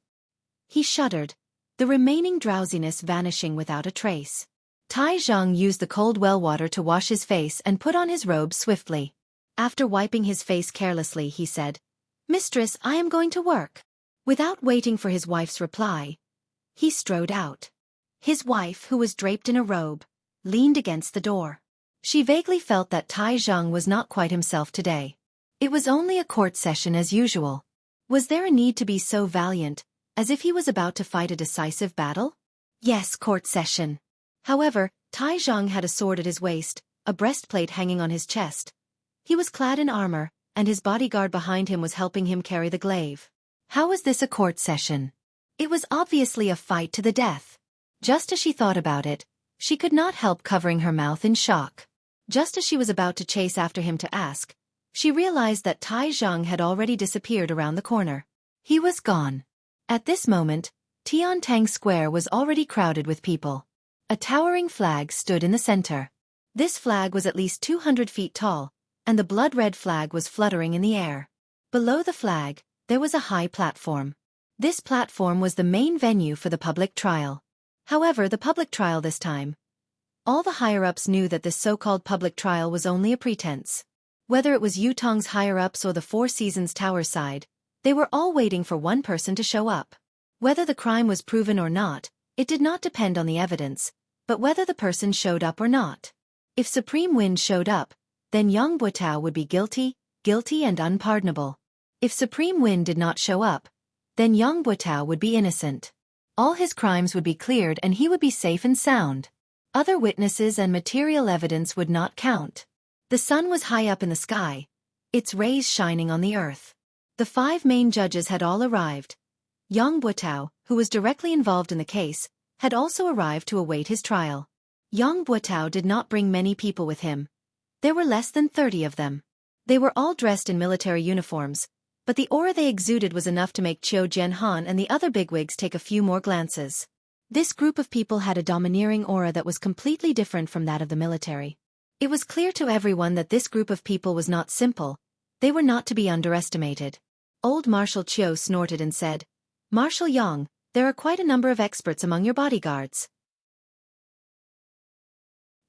He shuddered, the remaining drowsiness vanishing without a trace. Tai Zhang used the cold well water to wash his face and put on his robe swiftly. After wiping his face carelessly, he said, "Mistress, I am going to work." Without waiting for his wife's reply, he strode out. His wife, who was draped in a robe, leaned against the door. She vaguely felt that Tai Zhang was not quite himself today. It was only a court session as usual. Was there a need to be so valiant, as if he was about to fight a decisive battle? Yes, court session. However, Tai Zhang had a sword at his waist, a breastplate hanging on his chest. He was clad in armor, and his bodyguard behind him was helping him carry the glaive. How was this a court session? It was obviously a fight to the death. Just as she thought about it, she could not help covering her mouth in shock. Just as she was about to chase after him to ask, she realized that Tai Zhang had already disappeared around the corner. He was gone. At this moment, Tiantang Square was already crowded with people. A towering flag stood in the center. This flag was at least 200 feet tall, and the blood-red flag was fluttering in the air. Below the flag, there was a high platform. This platform was the main venue for the public trial. However, the public trial this time, all the higher-ups knew that this so-called public trial was only a pretense. Whether it was Yutong's higher-ups or the Four Seasons Tower side, they were all waiting for one person to show up. Whether the crime was proven or not, it did not depend on the evidence, but whether the person showed up or not. If Supreme Wind showed up, then Yang Buitao would be guilty and unpardonable. If Supreme Wind did not show up, then Yang Buitao would be innocent. All his crimes would be cleared and he would be safe and sound. Other witnesses and material evidence would not count. The sun was high up in the sky, its rays shining on the earth. The 5 main judges had all arrived. Yang Buitao, who was directly involved in the case, had also arrived to await his trial. Yang Buitao did not bring many people with him. There were less than 30 of them. They were all dressed in military uniforms, but the aura they exuded was enough to make Qiu Jianhan and the other bigwigs take a few more glances. This group of people had a domineering aura that was completely different from that of the military. It was clear to everyone that this group of people was not simple. They were not to be underestimated. Old Marshal Qiu snorted and said, "Marshal Yang, there are quite a number of experts among your bodyguards.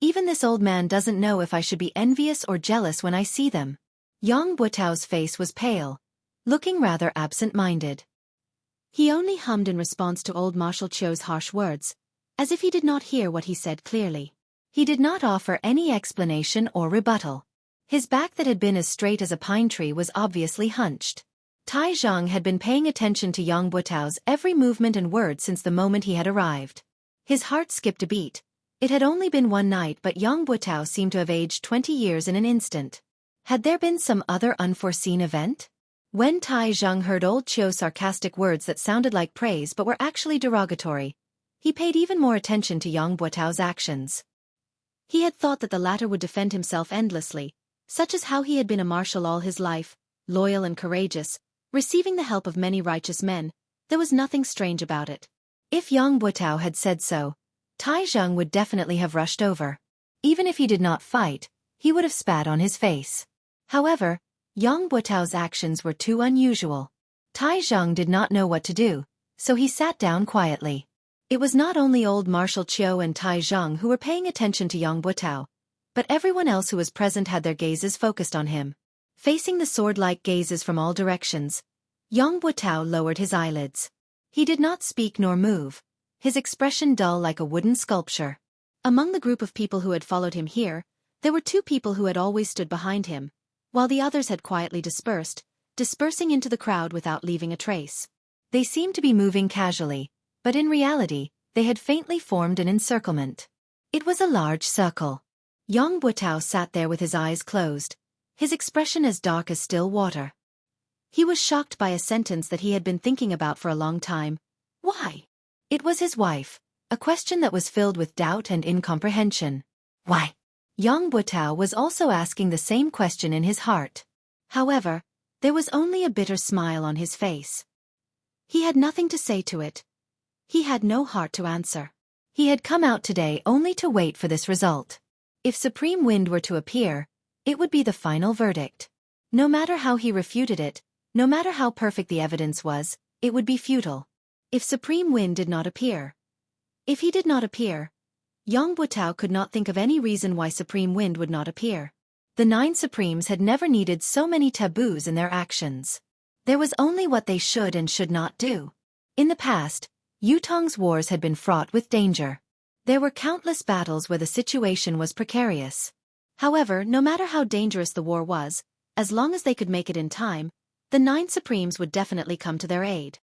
Even this old man doesn't know if I should be envious or jealous when I see them." Yang Buitao's face was pale, looking rather absent-minded. He only hummed in response to old Marshal Qiu's harsh words, as if he did not hear what he said clearly. He did not offer any explanation or rebuttal. His back that had been as straight as a pine tree was obviously hunched. Tai Zhang had been paying attention to Yang Buitao's every movement and word since the moment he had arrived. His heart skipped a beat. It had only been one night, but Yang Buitao seemed to have aged 20 years in an instant. Had there been some other unforeseen event? When Tai Zhang heard old Qiu's sarcastic words that sounded like praise but were actually derogatory, He paid even more attention to Yang Buotao's actions. He had thought that the latter would defend himself endlessly, such as how he had been a marshal all his life, loyal and courageous, receiving the help of many righteous men. There was nothing strange about it. If Yang Buotao had said so, Tai Zheng would definitely have rushed over. Even if he did not fight, he would have spat on his face. However, Yang Buotao's actions were too unusual. Tai Zheng did not know what to do, so he sat down quietly. It was not only old Marshal Qiu and Tai Zheng who were paying attention to Yang Buotao, but everyone else who was present had their gazes focused on him. Facing the sword-like gazes from all directions, Yang Buotao lowered his eyelids. He did not speak nor move, his expression dull like a wooden sculpture. Among the group of people who had followed him here, there were two people who had always stood behind him, while the others had quietly dispersing into the crowd without leaving a trace. They seemed to be moving casually, but in reality, they had faintly formed an encirclement. It was a large circle. Yang Buotao sat there with his eyes closed, his expression as dark as still water. He was shocked by a sentence that he had been thinking about for a long time. Why? It was his wife, a question that was filled with doubt and incomprehension. Why? Yang Buotao was also asking the same question in his heart. However, there was only a bitter smile on his face. He had nothing to say to it. He had no heart to answer. He had come out today only to wait for this result. If Supreme Wind were to appear, it would be the final verdict. No matter how he refuted it, no matter how perfect the evidence was, it would be futile. If Supreme Wind did not appear. If he did not appear, Yang Buotao could not think of any reason why Supreme Wind would not appear. The 9 Supremes had never needed so many taboos in their actions. There was only what they should and should not do. In the past, Yutong's wars had been fraught with danger. There were countless battles where the situation was precarious. However, no matter how dangerous the war was, as long as they could make it in time, the 9 Supremes would definitely come to their aid.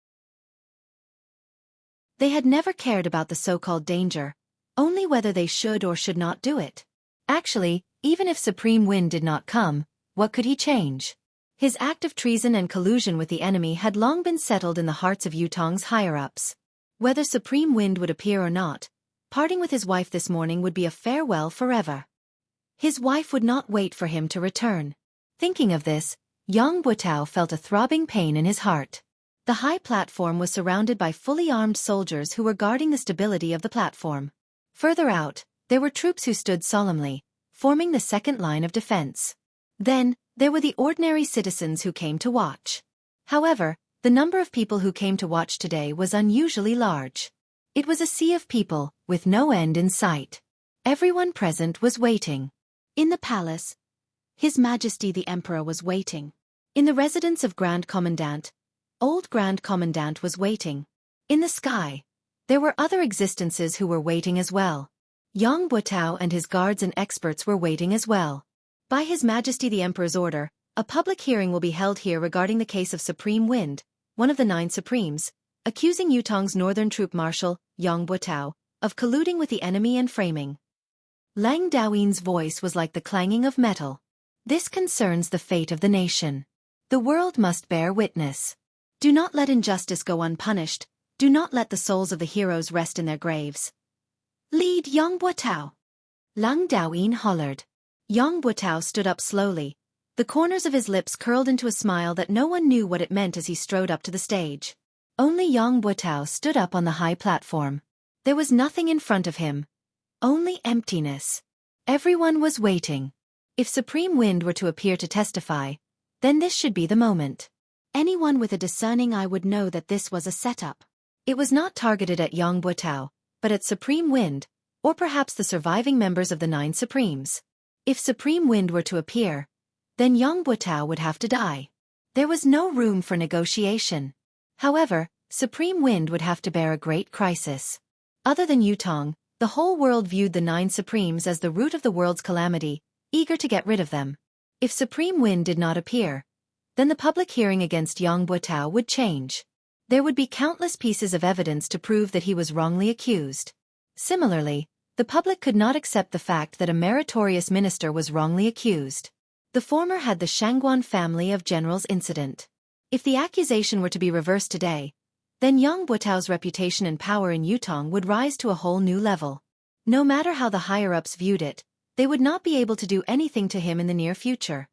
They had never cared about the so-called danger, only whether they should or should not do it. Actually, even if Supreme Wind did not come, what could he change? His act of treason and collusion with the enemy had long been settled in the hearts of Yutong's higher-ups. Whether Supreme Wind would appear or not, parting with his wife this morning would be a farewell forever. His wife would not wait for him to return. Thinking of this, Yang Buotao felt a throbbing pain in his heart. The high platform was surrounded by fully armed soldiers who were guarding the stability of the platform. Further out, there were troops who stood solemnly, forming the second line of defense. Then, there were the ordinary citizens who came to watch. However, the number of people who came to watch today was unusually large. It was a sea of people, with no end in sight. Everyone present was waiting. In the palace, His Majesty the Emperor was waiting. In the residence of Grand Commandant, Old Grand Commandant was waiting. In the sky, there were other existences who were waiting as well. Yang Buotao and his guards and experts were waiting as well. By His Majesty the Emperor's order, a public hearing will be held here regarding the case of Supreme Wind, one of the 9 Supremes, accusing Yutong's northern troop marshal, Yang Buotao, of colluding with the enemy and framing. Lang Daoyin's voice was like the clanging of metal. This concerns the fate of the nation. The world must bear witness. Do not let injustice go unpunished. Do not let the souls of the heroes rest in their graves. Lead Yang Buotao. Lang Daoyin hollered. Yang Buotao stood up slowly. The corners of his lips curled into a smile that no one knew what it meant as he strode up to the stage. Only Yang Buotao stood up on the high platform. There was nothing in front of him. Only emptiness. Everyone was waiting. If Supreme Wind were to appear to testify, then this should be the moment. Anyone with a discerning eye would know that this was a setup. It was not targeted at Yang Buotao, but at Supreme Wind, or perhaps the surviving members of the 9 Supremes. If Supreme Wind were to appear, then Yang Buotao would have to die. There was no room for negotiation. However, Supreme Wind would have to bear a great crisis. Other than Yutong, the whole world viewed the 9 Supremes as the root of the world's calamity, eager to get rid of them. If Supreme Wind did not appear, then the public hearing against Yang Buotao would change. There would be countless pieces of evidence to prove that he was wrongly accused. Similarly, the public could not accept the fact that a meritorious minister was wrongly accused. The former had the Shangguan family of generals incident. If the accusation were to be reversed today, then Yang Buotao's reputation and power in Yutong would rise to a whole new level. No matter how the higher-ups viewed it, they would not be able to do anything to him in the near future.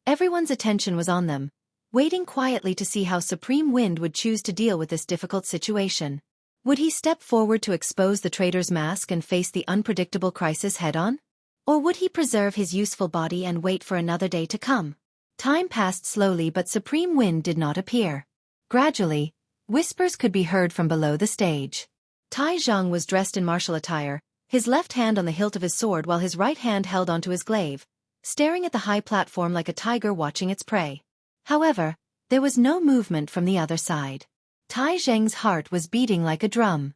Everyone's attention was on them, waiting quietly to see how Supreme Wind would choose to deal with this difficult situation. Would he step forward to expose the traitor's mask and face the unpredictable crisis head-on? Or would he preserve his useful body and wait for another day to come? Time passed slowly, but Supreme Wind did not appear. Gradually, whispers could be heard from below the stage. Tai Zhang was dressed in martial attire, his left hand on the hilt of his sword while his right hand held onto his glaive, staring at the high platform like a tiger watching its prey. However, there was no movement from the other side. Tai Zheng's heart was beating like a drum.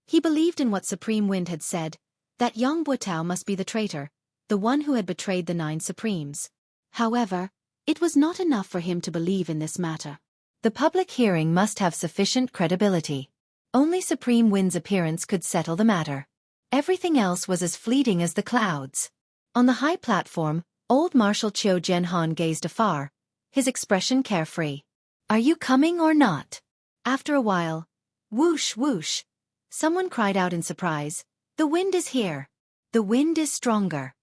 He believed in what Supreme Wind had said, that Yang Buotao must be the traitor, the one who had betrayed the 9 Supremes. However, it was not enough for him to believe in this matter. The public hearing must have sufficient credibility. Only Supreme Wind's appearance could settle the matter. Everything else was as fleeting as the clouds. On the high platform, old Marshal Qiu Jianhan gazed afar, his expression carefree. "Are you coming or not?" After a while, whoosh whoosh, someone cried out in surprise, "The wind is here. The wind is stronger."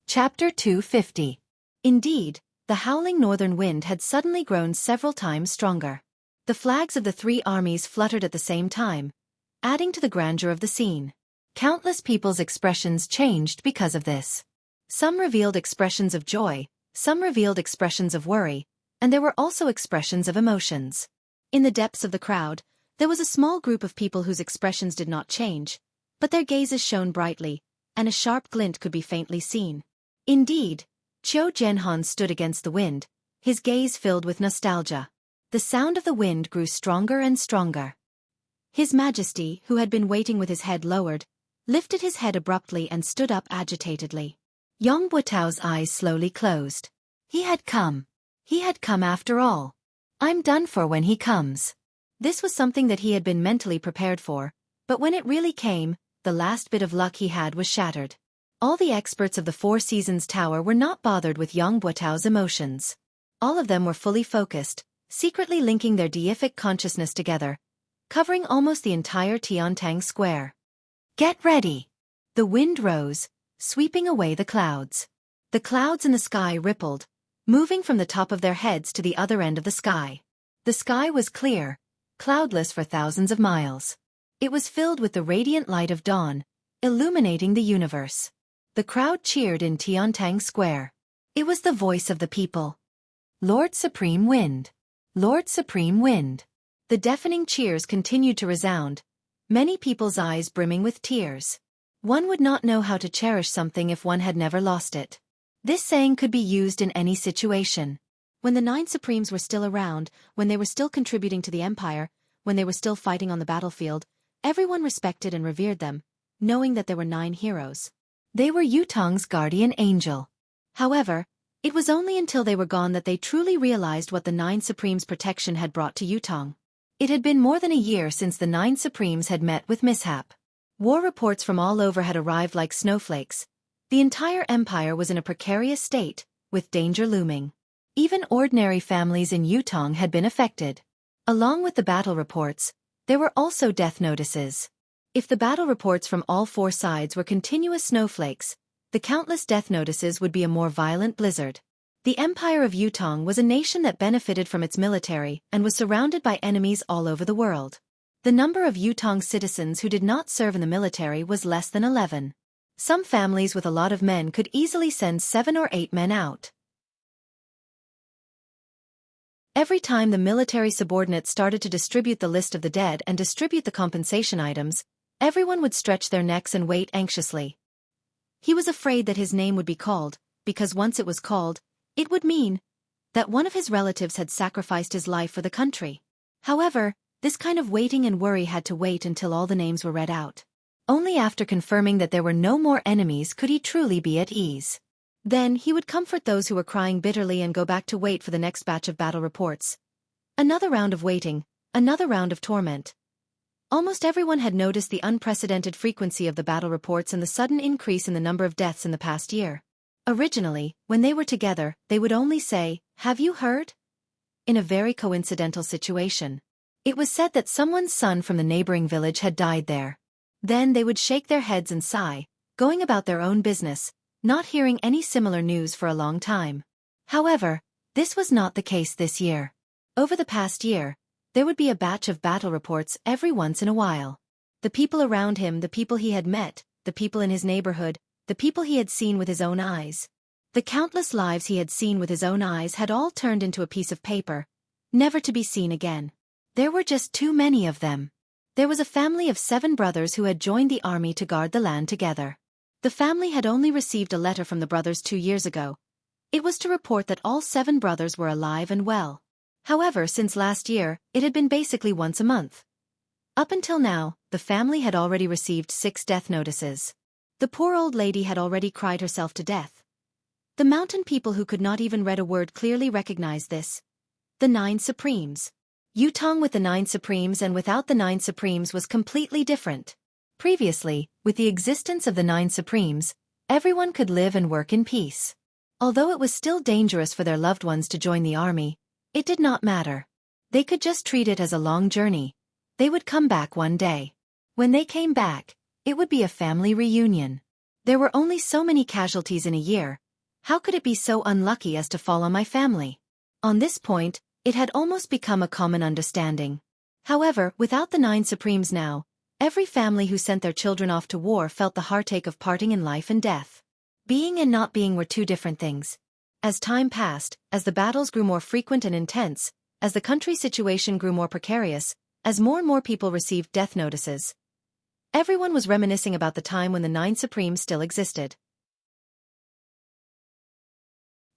Chapter 250. Indeed, the howling northern wind had suddenly grown several times stronger. The flags of the 3 armies fluttered at the same time, adding to the grandeur of the scene. Countless people's expressions changed because of this. Some revealed expressions of joy, some revealed expressions of worry, and there were also expressions of emotions. In the depths of the crowd, there was a small group of people whose expressions did not change, but their gazes shone brightly, and a sharp glint could be faintly seen. Indeed, Qiu Jianhan stood against the wind, his gaze filled with nostalgia. The sound of the wind grew stronger and stronger. His Majesty, who had been waiting with his head lowered, lifted his head abruptly and stood up agitatedly. Yang Buotao's eyes slowly closed. He had come. He had come after all. I'm done for when he comes. This was something that he had been mentally prepared for, but when it really came, the last bit of luck he had was shattered. All the experts of the 4 Seasons Tower were not bothered with Yang Buotao's emotions. All of them were fully focused, secretly linking their deific consciousness together, covering almost the entire Tiantang Square. Get ready! The wind rose, sweeping away the clouds. The clouds in the sky rippled, moving from the top of their heads to the other end of the sky. The sky was clear, cloudless for thousands of miles. It was filled with the radiant light of dawn, illuminating the universe. The crowd cheered in Tiantang Square. It was the voice of the people. Lord Supreme Wind! Lord Supreme Wind! The deafening cheers continued to resound, many people's eyes brimming with tears. One would not know how to cherish something if one had never lost it. This saying could be used in any situation. When the 9 Supremes were still around, when they were still contributing to the Empire, when they were still fighting on the battlefield, everyone respected and revered them, knowing that there were 9 heroes. They were Yutong's guardian angel. However, it was only until they were gone that they truly realized what the 9 Supremes' protection had brought to Yutong. It had been more than a year since the 9 Supremes had met with mishap. War reports from all over had arrived like snowflakes. The entire empire was in a precarious state, with danger looming. Even ordinary families in Yutong had been affected. Along with the battle reports, there were also death notices. If the battle reports from all 4 sides were continuous snowflakes, the countless death notices would be a more violent blizzard. The Empire of Yutong was a nation that benefited from its military and was surrounded by enemies all over the world. The number of Yutong citizens who did not serve in the military was less than 11. Some families with a lot of men could easily send 7 or 8 men out. Every time the military subordinates started to distribute the list of the dead and distribute the compensation items, everyone would stretch their necks and wait anxiously. He was afraid that his name would be called, because once it was called, it would mean that one of his relatives had sacrificed his life for the country. However, this kind of waiting and worry had to wait until all the names were read out. Only after confirming that there were no more enemies could he truly be at ease. Then he would comfort those who were crying bitterly and go back to wait for the next batch of battle reports. Another round of waiting, another round of torment. Almost everyone had noticed the unprecedented frequency of the battle reports and the sudden increase in the number of deaths in the past year. Originally, when they were together, they would only say, "Have you heard?" In a very coincidental situation. It was said that someone's son from the neighboring village had died there. Then they would shake their heads and sigh, going about their own business, not hearing any similar news for a long time. However, this was not the case this year. Over the past year, there would be a batch of battle reports every once in a while. The people around him, the people he had met, the people in his neighborhood, the people he had seen with his own eyes. The countless lives he had seen with his own eyes had all turned into a piece of paper, never to be seen again. There were just too many of them. There was a family of 7 brothers who had joined the army to guard the land together. The family had only received a letter from the brothers 2 years ago. It was to report that all 7 brothers were alive and well. However, since last year, it had been basically once a month. Up until now, the family had already received 6 death notices. The poor old lady had already cried herself to death. The mountain people who could not even read a word clearly recognized this. The 9 Supremes. Yutong with the 9 Supremes and without the 9 Supremes was completely different. Previously, with the existence of the 9 Supremes, everyone could live and work in peace. Although it was still dangerous for their loved ones to join the army, it did not matter. They could just treat it as a long journey. They would come back one day. When they came back, it would be a family reunion. There were only so many casualties in a year. How could it be so unlucky as to fall on my family? On this point, it had almost become a common understanding. However, without the 9 Supremes now, every family who sent their children off to war felt the heartache of parting in life and death. Being and not being were 2 different things. As time passed, as the battles grew more frequent and intense, as the country's situation grew more precarious, as more and more people received death notices, everyone was reminiscing about the time when the 9 Supremes still existed.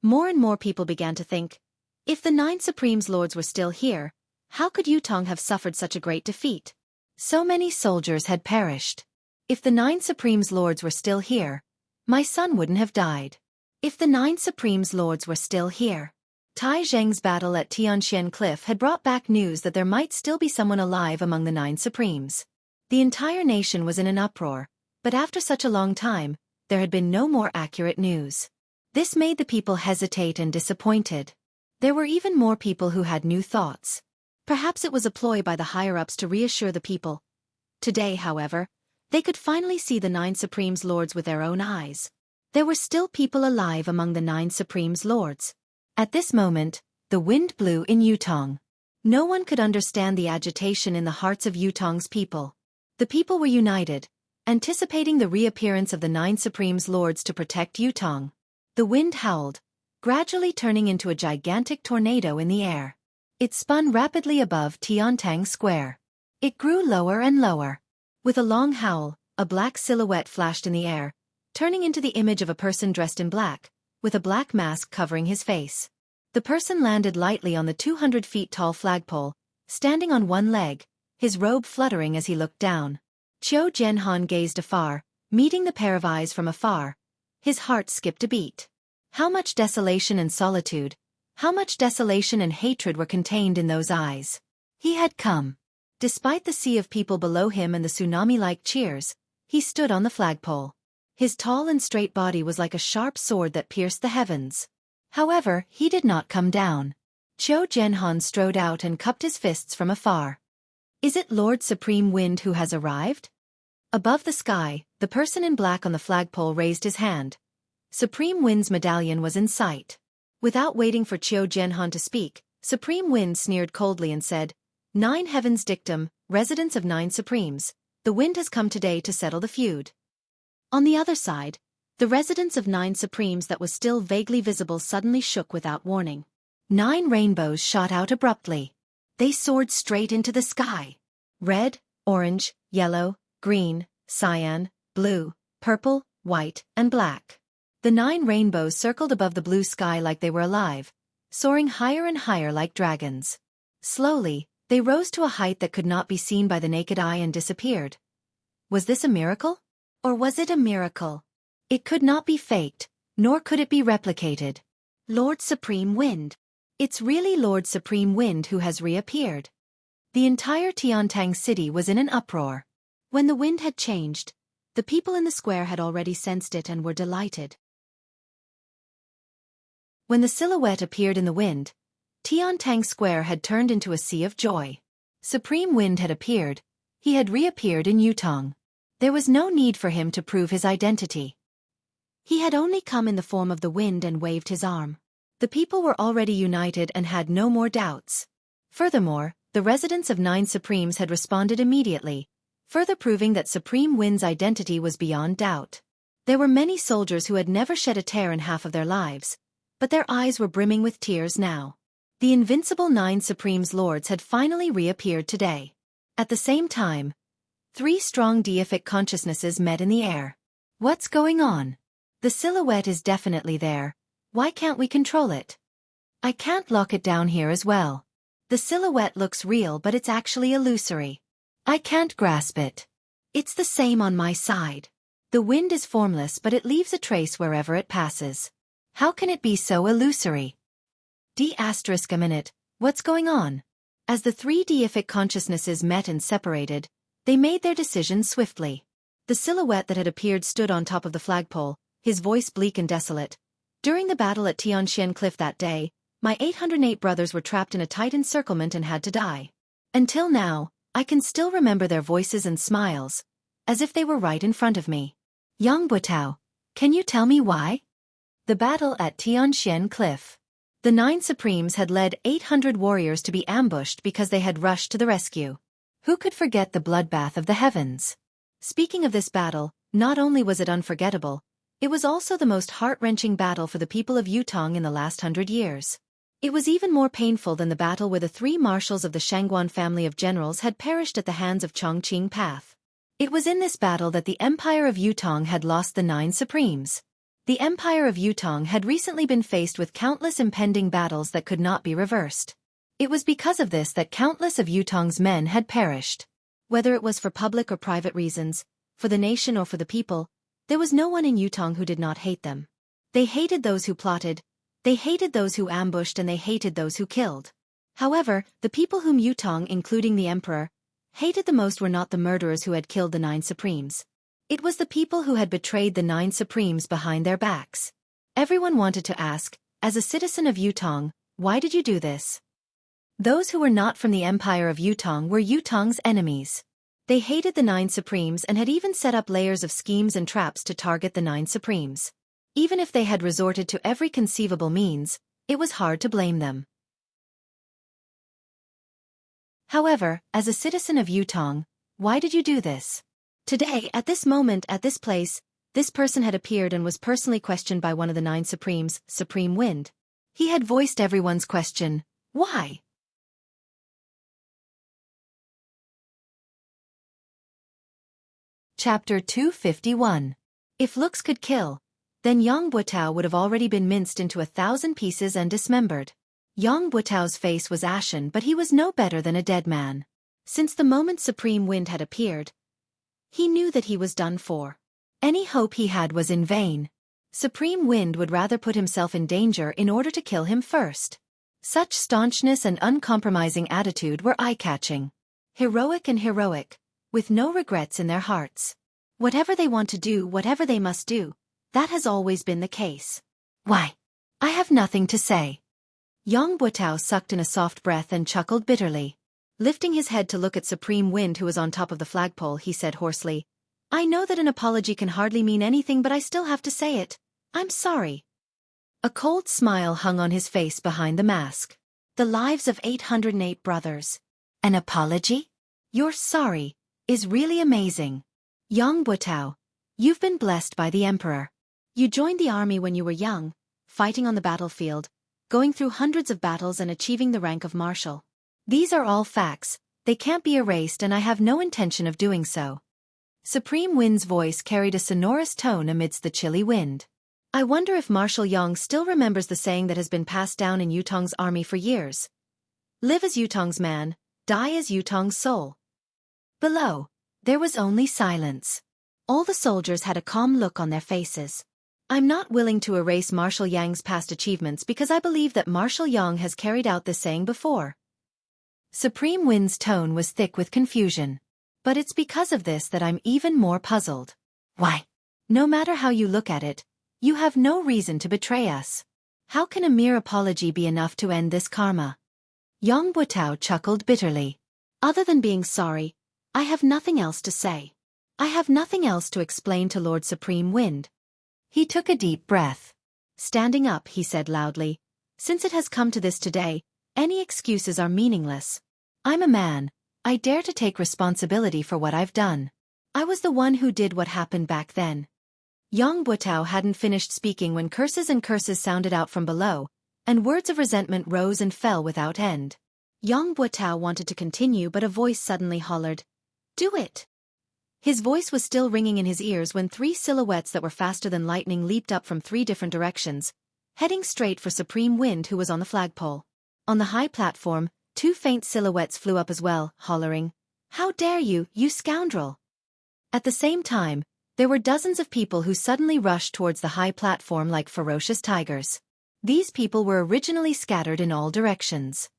More and more people began to think, if the 9 Supremes Lords were still here, how could Yutong have suffered such a great defeat? So many soldiers had perished. If the 9 Supremes Lords were still here, my son wouldn't have died. If the 9 Supremes Lords were still here. Tai Zheng's battle at Tianxian Cliff had brought back news that there might still be someone alive among the 9 Supremes. The entire nation was in an uproar, but after such a long time, there had been no more accurate news. This made the people hesitate and disappointed. There were even more people who had new thoughts. Perhaps it was a ploy by the higher-ups to reassure the people. Today, however, they could finally see the 9 Supremes Lords with their own eyes. There were still people alive among the 9 Supremes Lords. At this moment, the wind blew in Yutong. No one could understand the agitation in the hearts of Yutong's people. The people were united, anticipating the reappearance of the 9 Supremes Lords to protect Yutong. The wind howled, gradually turning into a gigantic tornado in the air. It spun rapidly above Tiantang Square. It grew lower and lower. With a long howl, a black silhouette flashed in the air, turning into the image of a person dressed in black, with a black mask covering his face. The person landed lightly on the 200 feet tall flagpole, standing on one leg, his robe fluttering as he looked down. Qiu Jianhan gazed afar, meeting the pair of eyes from afar. His heart skipped a beat. How much desolation and solitude, how much desolation and hatred were contained in those eyes. He had come. Despite the sea of people below him and the tsunami-like cheers, he stood on the flagpole. His tall and straight body was like a sharp sword that pierced the heavens. However, he did not come down. Qiu Jianhan strode out and cupped his fists from afar. Is it Lord Supreme Wind who has arrived? Above the sky, the person in black on the flagpole raised his hand. Supreme Wind's medallion was in sight. Without waiting for Qiu Jianhan to speak, Supreme Wind sneered coldly and said, 9 Heavens Dictum, residents of 9 Supremes, the wind has come today to settle the feud. On the other side, the residents of 9 Supremes that was still vaguely visible suddenly shook without warning. 9 rainbows shot out abruptly. They soared straight into the sky. Red, orange, yellow, green, cyan, blue, purple, white, and black. The 9 rainbows circled above the blue sky like they were alive, soaring higher and higher like dragons. Slowly, they rose to a height that could not be seen by the naked eye and disappeared. Was this a miracle? Or was it a miracle? It could not be faked, nor could it be replicated. Lord Supreme Wind. It's really Lord Supreme Wind who has reappeared. The entire Tiantang city was in an uproar. When the wind had changed, the people in the square had already sensed it and were delighted. When the silhouette appeared in the wind, Tiantang Square had turned into a sea of joy. Supreme Wind had appeared. He had reappeared in Yutong. There was no need for him to prove his identity. He had only come in the form of the wind and waved his arm. The people were already united and had no more doubts. Furthermore, the residents of 9 Supremes had responded immediately, further proving that Supreme Wind's identity was beyond doubt. There were many soldiers who had never shed a tear in half of their lives, but their eyes were brimming with tears now. The invincible 9 Supremes Lords had finally reappeared today. At the same time, 3 strong deific consciousnesses met in the air. What's going on? The silhouette is definitely there. Why can't we control it? I can't lock it down here as well. The silhouette looks real, but it's actually illusory. I can't grasp it. It's the same on my side. The wind is formless, but it leaves a trace wherever it passes. How can it be so illusory? A minute, what's going on? As the 3 deific consciousnesses met and separated, they made their decision swiftly. The silhouette that had appeared stood on top of the flagpole, his voice bleak and desolate. During the battle at Tianxian Cliff that day, my 808 brothers were trapped in a tight encirclement and had to die. Until now, I can still remember their voices and smiles, as if they were right in front of me. Yang Butao, can you tell me why? The battle at Tianxian Cliff. The 9 Supremes had led 800 warriors to be ambushed because they had rushed to the rescue. Who could forget the bloodbath of the heavens? Speaking of this battle, not only was it unforgettable, it was also the most heart-wrenching battle for the people of Yutong in the last 100 years. It was even more painful than the battle where the 3 marshals of the Shangguan family of generals had perished at the hands of Chongqing Path. It was in this battle that the Empire of Yutong had lost the 9 Supremes. The Empire of Yutong had recently been faced with countless impending battles that could not be reversed. It was because of this that countless of Yutong's men had perished. Whether it was for public or private reasons, for the nation or for the people, there was no one in Yutong who did not hate them. They hated those who plotted, they hated those who ambushed, and they hated those who killed. However, the people whom Yutong, including the Emperor, hated the most were not the murderers who had killed the 9 Supremes. It was the people who had betrayed the 9 Supremes behind their backs. Everyone wanted to ask, as a citizen of Yutong, why did you do this? Those who were not from the Empire of Yutong were Yutong's enemies. They hated the 9 Supremes and had even set up layers of schemes and traps to target the 9 Supremes. Even if they had resorted to every conceivable means, it was hard to blame them. However, as a citizen of Yutong, why did you do this? Today, at this moment, at this place, this person had appeared and was personally questioned by one of the 9 Supremes, Supreme Wind. He had voiced everyone's question, why? Chapter 251. If looks could kill, then Yang Butao would have already been minced into 1,000 pieces and dismembered. Yang Butao's face was ashen, but he was no better than a dead man. Since the moment Supreme Wind had appeared, he knew that he was done for. Any hope he had was in vain. Supreme Wind would rather put himself in danger in order to kill him first. Such staunchness and uncompromising attitude were eye-catching. Heroic and heroic, with no regrets in their hearts. Whatever they want to do, whatever they must do, that has always been the case. Why? I have nothing to say. Yang Butao sucked in a soft breath and chuckled bitterly. Lifting his head to look at Supreme Wind, who was on top of the flagpole, he said hoarsely, I know that an apology can hardly mean anything, but I still have to say it. I'm sorry. A cold smile hung on his face behind the mask. The lives of 808 brothers. An apology? You're sorry is really amazing. Yang Butao, you've been blessed by the Emperor. You joined the army when you were young, fighting on the battlefield, going through hundreds of battles and achieving the rank of marshal. These are all facts, they can't be erased, and I have no intention of doing so. Supreme Wind's voice carried a sonorous tone amidst the chilly wind. I wonder if Marshal Yang still remembers the saying that has been passed down in Yutong's army for years. Live as Yutong's man, die as Yutong's soul. Below, there was only silence. All the soldiers had a calm look on their faces. I'm not willing to erase Marshal Yang's past achievements because I believe that Marshal Yang has carried out this saying before. Supreme Wind's tone was thick with confusion. But it's because of this that I'm even more puzzled. Why? No matter how you look at it, you have no reason to betray us. How can a mere apology be enough to end this karma? Yang Butao chuckled bitterly. Other than being sorry, I have nothing else to say. I have nothing else to explain to Lord Supreme Wind. He took a deep breath. Standing up, he said loudly, since it has come to this today, any excuses are meaningless. I'm a man. I dare to take responsibility for what I've done. I was the one who did what happened back then. Yang Butao hadn't finished speaking when curses and curses sounded out from below, and words of resentment rose and fell without end. Yang Butao wanted to continue, but a voice suddenly hollered, "Do it!" His voice was still ringing in his ears when 3 silhouettes that were faster than lightning leaped up from 3 different directions, heading straight for Supreme Wind, who was on the flagpole. On the high platform, 2 faint silhouettes flew up as well, hollering, "How dare you, you scoundrel!" At the same time, there were dozens of people who suddenly rushed towards the high platform like ferocious tigers. These people were originally scattered in all directions.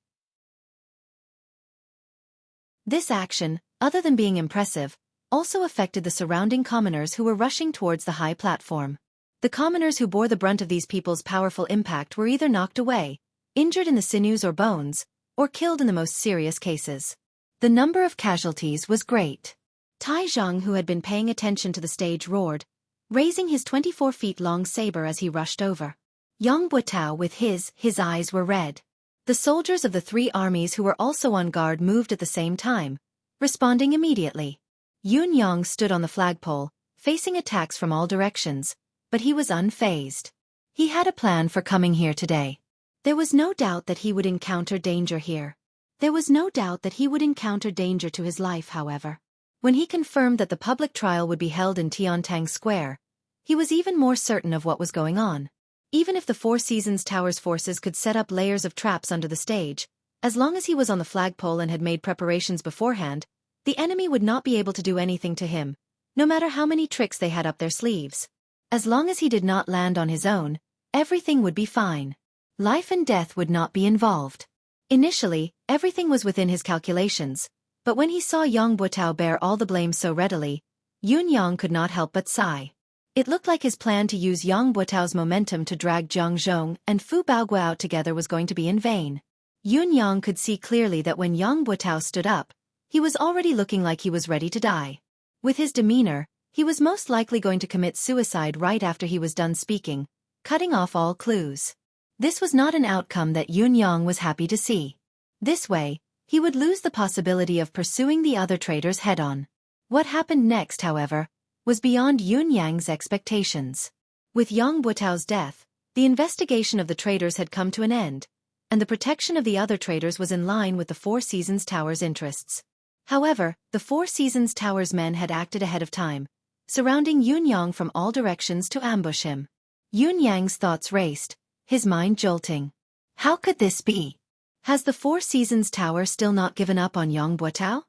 This action, other than being impressive, also affected the surrounding commoners who were rushing towards the high platform. The commoners who bore the brunt of these people's powerful impact were either knocked away, injured in the sinews or bones, or killed in the most serious cases. The number of casualties was great. Tai Zhang, who had been paying attention to the stage, roared, raising his 24-feet-long saber as he rushed over. Yang Butao, with his eyes were red. The soldiers of the 3 armies who were also on guard moved at the same time, responding immediately. Yun Yang stood on the flagpole, facing attacks from all directions, but he was unfazed. He had a plan for coming here today. There was no doubt that he would encounter danger here. There was no doubt that he would encounter danger to his life, however. When he confirmed that the public trial would be held in Tiantang Square, he was even more certain of what was going on. Even if the Four Seasons Tower's forces could set up layers of traps under the stage, as long as he was on the flagpole and had made preparations beforehand, the enemy would not be able to do anything to him, no matter how many tricks they had up their sleeves. As long as he did not land on his own, everything would be fine. Life and death would not be involved. Initially, everything was within his calculations, but when he saw Yang Butao bear all the blame so readily, Yun Yang could not help but sigh. It looked like his plan to use Yang Butao's momentum to drag Jiang Zhong and Fu Baogua out together was going to be in vain. Yun Yang could see clearly that when Yang Butao stood up, he was already looking like he was ready to die. With his demeanor, he was most likely going to commit suicide right after he was done speaking, cutting off all clues. This was not an outcome that Yun Yang was happy to see. This way, he would lose the possibility of pursuing the other traitors head-on. What happened next, however, was beyond Yun Yang's expectations. With Yang Butao's death, the investigation of the traitors had come to an end, and the protection of the other traitors was in line with the Four Seasons Tower's interests. However, the Four Seasons Tower's men had acted ahead of time, surrounding Yun Yang from all directions to ambush him. Yun Yang's thoughts raced, his mind jolting. How could this be? Has the Four Seasons Tower still not given up on Yang Butao?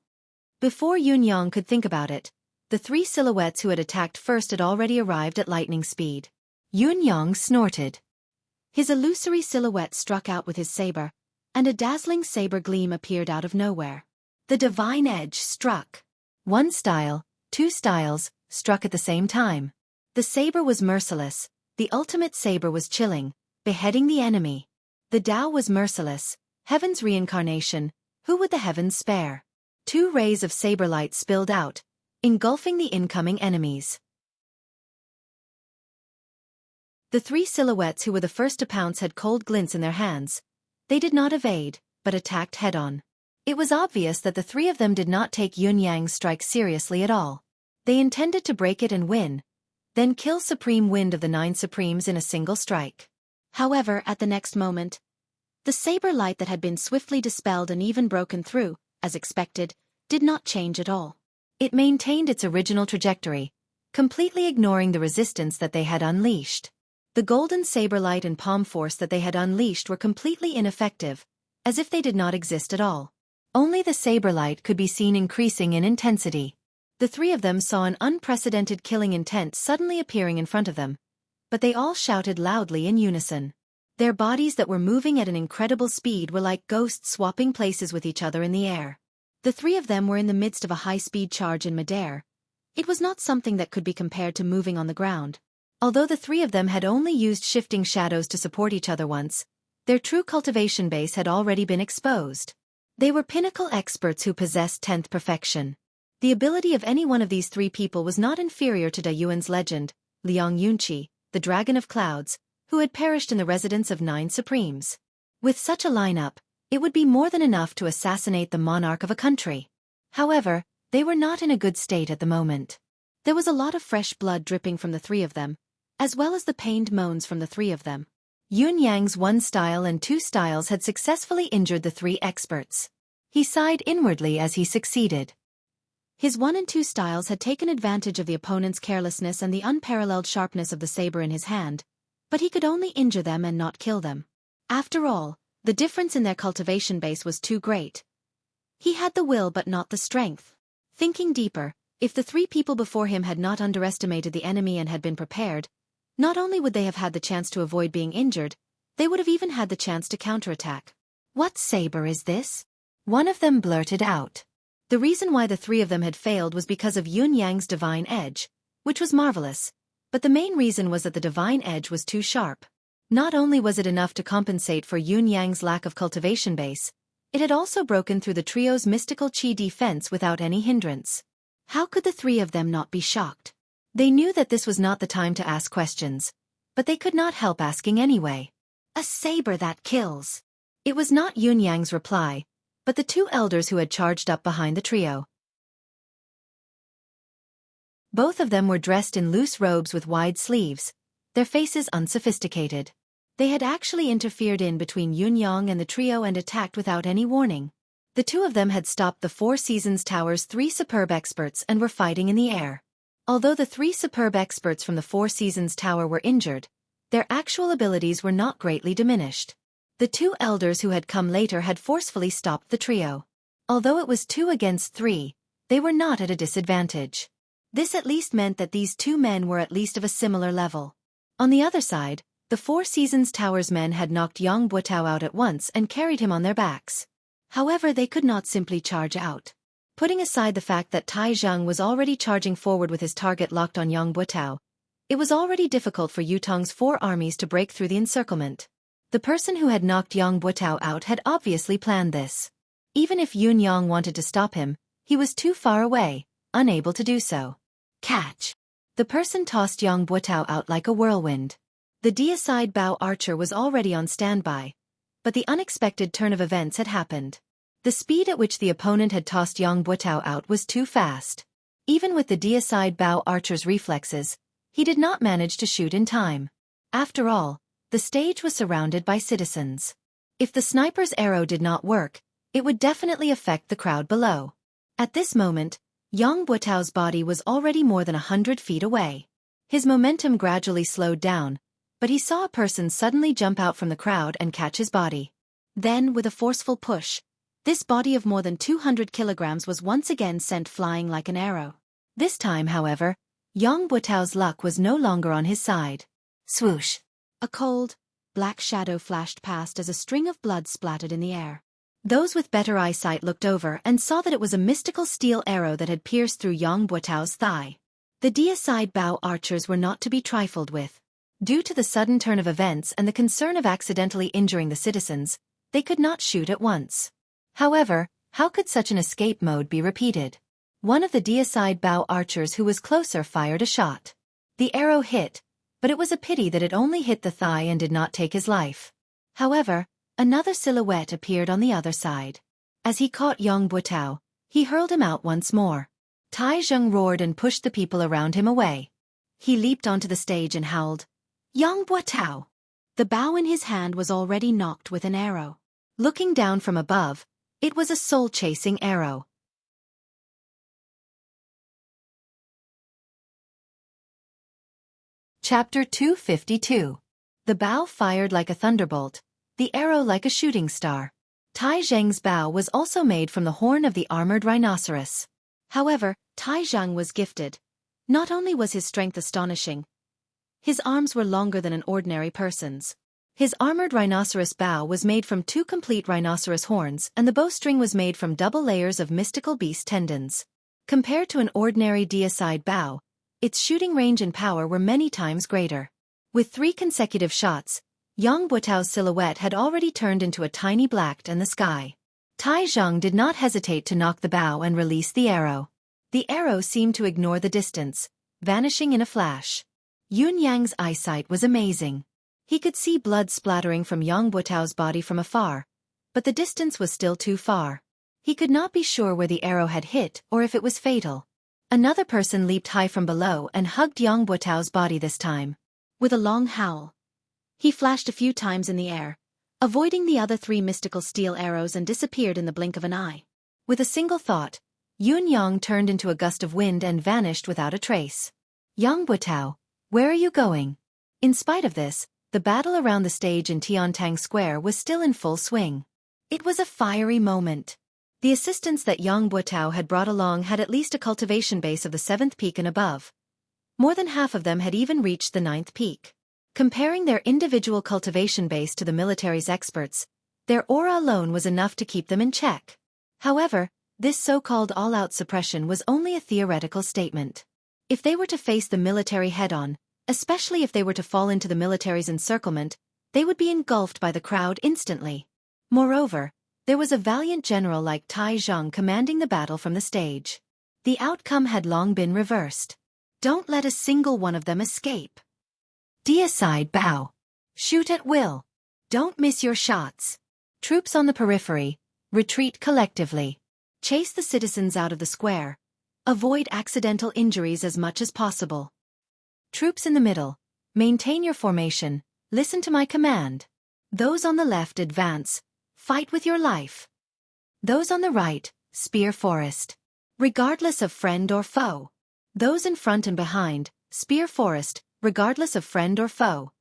Before Yun Yang could think about it, the 3 silhouettes who had attacked first had already arrived at lightning speed. Yun Yang snorted. His illusory silhouette struck out with his saber, and a dazzling saber gleam appeared out of nowhere. The divine edge struck. 1 style, 2 styles, struck at the same time. The saber was merciless, the ultimate saber was chilling, beheading the enemy. The Tao was merciless, heaven's reincarnation, who would the heavens spare? 2 rays of saber light spilled out, engulfing the incoming enemies. The 3 silhouettes who were the first to pounce had cold glints in their hands. They did not evade, but attacked head-on. It was obvious that the 3 of them did not take Yun Yang's strike seriously at all. They intended to break it and win, then kill Supreme Wind of the 9 Supremes in a single strike. However, at the next moment, the saber light that had been swiftly dispelled and even broken through, as expected, did not change at all. It maintained its original trajectory, completely ignoring the resistance that they had unleashed. The golden saber light and palm force that they had unleashed were completely ineffective, as if they did not exist at all. Only the saber light could be seen increasing in intensity. The 3 of them saw an unprecedented killing intent suddenly appearing in front of them, but they all shouted loudly in unison. Their bodies that were moving at an incredible speed were like ghosts swapping places with each other in the air. The 3 of them were in the midst of a high-speed charge in midair. It was not something that could be compared to moving on the ground. Although the three of them had only used shifting shadows to support each other once, their true cultivation base had already been exposed. They were pinnacle experts who possessed 10th perfection. The ability of any one of these three people was not inferior to Da Yuan's legend, Liang Yunqi, the Dragon of Clouds, who had perished in the residence of 9 Supremes. With such a lineup, it would be more than enough to assassinate the monarch of a country. However, they were not in a good state at the moment. There was a lot of fresh blood dripping from the three of them, as well as the pained moans from the three of them. Yun Yang's 1 style and 2 styles had successfully injured the 3 experts. He sighed inwardly as he succeeded. His 1 and 2 styles had taken advantage of the opponent's carelessness and the unparalleled sharpness of the saber in his hand, but he could only injure them and not kill them. After all, the difference in their cultivation base was too great. He had the will but not the strength. Thinking deeper, if the 3 people before him had not underestimated the enemy and had been prepared, not only would they have had the chance to avoid being injured, they would have even had the chance to counterattack. "What saber is this?" one of them blurted out. The reason why the 3 of them had failed was because of Yun Yang's divine edge, which was marvelous, but the main reason was that the divine edge was too sharp. Not only was it enough to compensate for Yun Yang's lack of cultivation base, it had also broken through the trio's mystical qi defense without any hindrance. How could the 3 of them not be shocked? They knew that this was not the time to ask questions, but they could not help asking anyway. "A saber that kills." It was not Yun Yang's reply, but the 2 elders who had charged up behind the trio. Both of them were dressed in loose robes with wide sleeves, their faces unsophisticated. They had actually interfered in between Yun Yang and the trio and attacked without any warning. The 2 of them had stopped the 4 Seasons Tower's 3 superb experts and were fighting in the air. Although the 3 superb experts from the 4 Seasons Tower were injured, their actual abilities were not greatly diminished. The 2 elders who had come later had forcefully stopped the trio. Although it was 2 against 3, they were not at a disadvantage. This at least meant that these 2 men were at least of a similar level. On the other side, the 4 Seasons Tower's men had knocked Yang Buotao out at once and carried him on their backs. However, they could not simply charge out. Putting aside the fact that Tai Zheng was already charging forward with his target locked on Yang Buotao, it was already difficult for Yutong's 4 armies to break through the encirclement. The person who had knocked Yang Buotao out had obviously planned this. Even if Yun Yang wanted to stop him, he was too far away, unable to do so. Catch! The person tossed Yang Buotao out like a whirlwind. The deicide bow archer was already on standby, but the unexpected turn of events had happened. The speed at which the opponent had tossed Yang Buotao out was too fast. Even with the deicide bow archer's reflexes, he did not manage to shoot in time. After all, the stage was surrounded by citizens. If the sniper's arrow did not work, it would definitely affect the crowd below. At this moment, Yang Buotao's body was already more than 100 feet away. His momentum gradually slowed down, but he saw a person suddenly jump out from the crowd and catch his body. Then, with a forceful push, this body of more than 200 kilograms was once again sent flying like an arrow. This time, however, Yang Buotao's luck was no longer on his side. Swoosh! A cold, black shadow flashed past as a string of blood splattered in the air. Those with better eyesight looked over and saw that it was a mystical steel arrow that had pierced through Yang Buotao's thigh. The deicide bow archers were not to be trifled with. Due to the sudden turn of events and the concern of accidentally injuring the citizens, they could not shoot at once. However, how could such an escape mode be repeated? One of the deicide bow archers who was closer fired a shot. The arrow hit, but it was a pity that it only hit the thigh and did not take his life. However, another silhouette appeared on the other side. As he caught Yang Buotao, he hurled him out once more. Tai Zheng roared and pushed the people around him away. He leaped onto the stage and howled, "Yang Buotao!" The bow in his hand was already knocked with an arrow. Looking down from above, it was a soul-chasing arrow. Chapter 252. The bow fired like a thunderbolt, the arrow like a shooting star. Tai Zheng's bow was also made from the horn of the armored rhinoceros. However, Tai Zheng was gifted. Not only was his strength astonishing, his arms were longer than an ordinary person's. His armored rhinoceros bow was made from 2 complete rhinoceros horns and the bowstring was made from double layers of mystical beast tendons. Compared to an ordinary deicide bow, Its shooting range and power were many times greater. With 3 consecutive shots, Yang Buotao's silhouette had already turned into a tiny black in the sky. Tai Zhang did not hesitate to knock the bow and release the arrow. The arrow seemed to ignore the distance, vanishing in a flash. Yun Yang's eyesight was amazing. He could see blood splattering from Yang Buotao's body from afar, but the distance was still too far. He could not be sure where the arrow had hit or if it was fatal. Another person leaped high from below and hugged Yang Buotao's body this time. With a long howl, he flashed a few times in the air, avoiding the other 3 mystical steel arrows, and disappeared in the blink of an eye. With a single thought, Yun Yang turned into a gust of wind and vanished without a trace. Yang Buotao, where are you going? In spite of this, the battle around the stage in Tiantang Square was still in full swing. It was a fiery moment. The assistants that Yang Buotao had brought along had at least a cultivation base of the 7th peak and above. More than half of them had even reached the 9th peak. Comparing their individual cultivation base to the military's experts, their aura alone was enough to keep them in check. However, this so-called all-out suppression was only a theoretical statement. If they were to face the military head-on, especially if they were to fall into the military's encirclement, they would be engulfed by the crowd instantly. Moreover, there was a valiant general like Tai Zhang commanding the battle from the stage. The outcome had long been reversed. Don't let a single one of them escape. Deicide bow. Shoot at will. Don't miss your shots. Troops on the periphery, retreat collectively. Chase the citizens out of the square. Avoid accidental injuries as much as possible. Troops in the middle, maintain your formation, listen to my command. Those on the left advance, fight with your life. Those on the right, spear forest. Regardless of friend or foe. Those in front and behind, spear forest, regardless of friend or foe.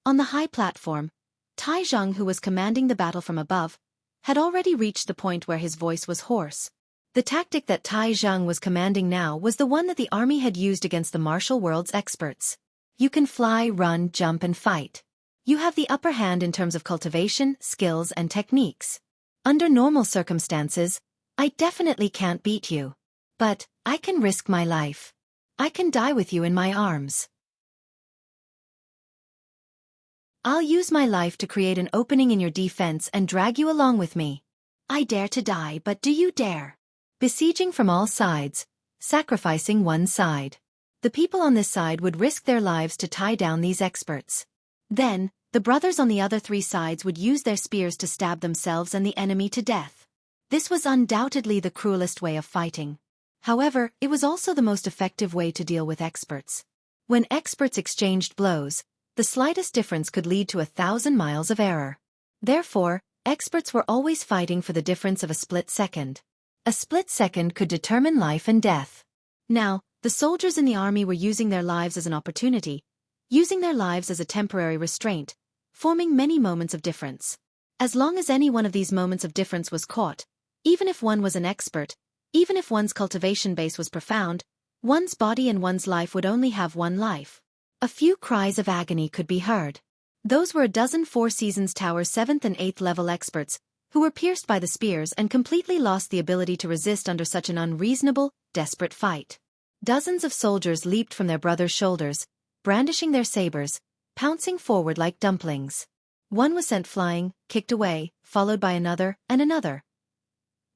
On the high platform, Tai Zhang, who was commanding the battle from above, had already reached the point where his voice was hoarse. The tactic that Tai Zhang was commanding now was the one that the army had used against the martial world's experts. You can fly, run, jump, and fight. You have the upper hand in terms of cultivation, skills, and techniques. Under normal circumstances, I definitely can't beat you. But I can risk my life. I can die with you in my arms. I'll use my life to create an opening in your defense and drag you along with me. I dare to die, but do you dare? Besieging from all sides, sacrificing one side. The people on this side would risk their lives to tie down these experts. Then, the brothers on the other 3 sides would use their spears to stab themselves and the enemy to death. This was undoubtedly the cruelest way of fighting. However, it was also the most effective way to deal with experts. When experts exchanged blows, the slightest difference could lead to 1,000 miles of error. Therefore, experts were always fighting for the difference of a split second. A split second could determine life and death. Now, the soldiers in the army were using their lives as an opportunity, using their lives as a temporary restraint, forming many moments of difference. As long as any one of these moments of difference was caught, even if one was an expert, even if one's cultivation base was profound, one's body and one's life would only have one life. A few cries of agony could be heard. Those were a dozen Four Seasons Tower 7th and 8th level experts, who were pierced by the spears and completely lost the ability to resist under such an unreasonable, desperate fight. Dozens of soldiers leaped from their brothers' shoulders, brandishing their sabers, pouncing forward like dumplings. One was sent flying, kicked away, followed by another, and another.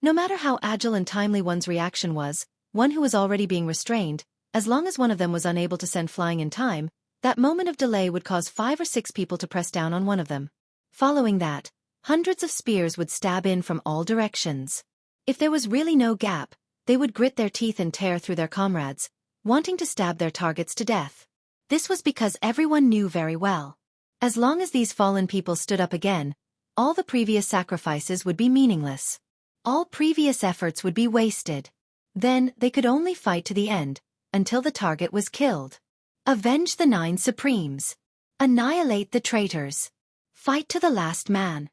No matter how agile and timely one's reaction was, one who was already being restrained, as long as one of them was unable to send flying in time, that moment of delay would cause 5 or 6 people to press down on one of them. Following that, hundreds of spears would stab in from all directions. If there was really no gap, they would grit their teeth and tear through their comrades, wanting to stab their targets to death. This was because everyone knew very well. As long as these fallen people stood up again, all the previous sacrifices would be meaningless. All previous efforts would be wasted. Then they could only fight to the end, until the target was killed. Avenge the 9 Supremes. Annihilate the traitors. Fight to the last man.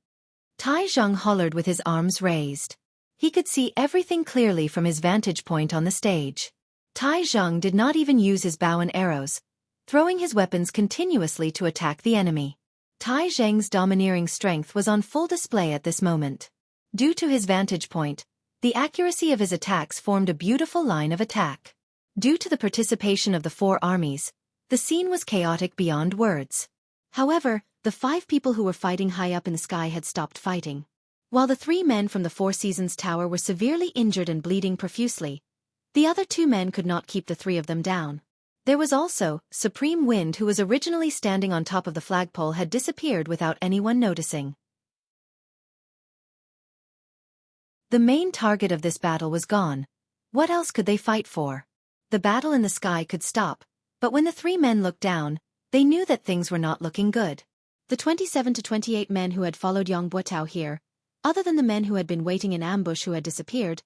Tai Zhang hollered with his arms raised. He could see everything clearly from his vantage point on the stage. Tai Zhang did not even use his bow and arrows, throwing his weapons continuously to attack the enemy. Tai Zhang's domineering strength was on full display at this moment. Due to his vantage point, the accuracy of his attacks formed a beautiful line of attack. Due to the participation of the 4 armies, the scene was chaotic beyond words. However, the 5 people who were fighting high up in the sky had stopped fighting. While the 3 men from the 4 Seasons Tower were severely injured and bleeding profusely, the other 2 men could not keep the 3 of them down. There was also Supreme Wind, who was originally standing on top of the flagpole, had disappeared without anyone noticing. The main target of this battle was gone. What else could they fight for? The battle in the sky could stop, but when the 3 men looked down, they knew that things were not looking good. The 27 to 28 men who had followed Yang Buotao here, other than the men who had been waiting in ambush who had disappeared,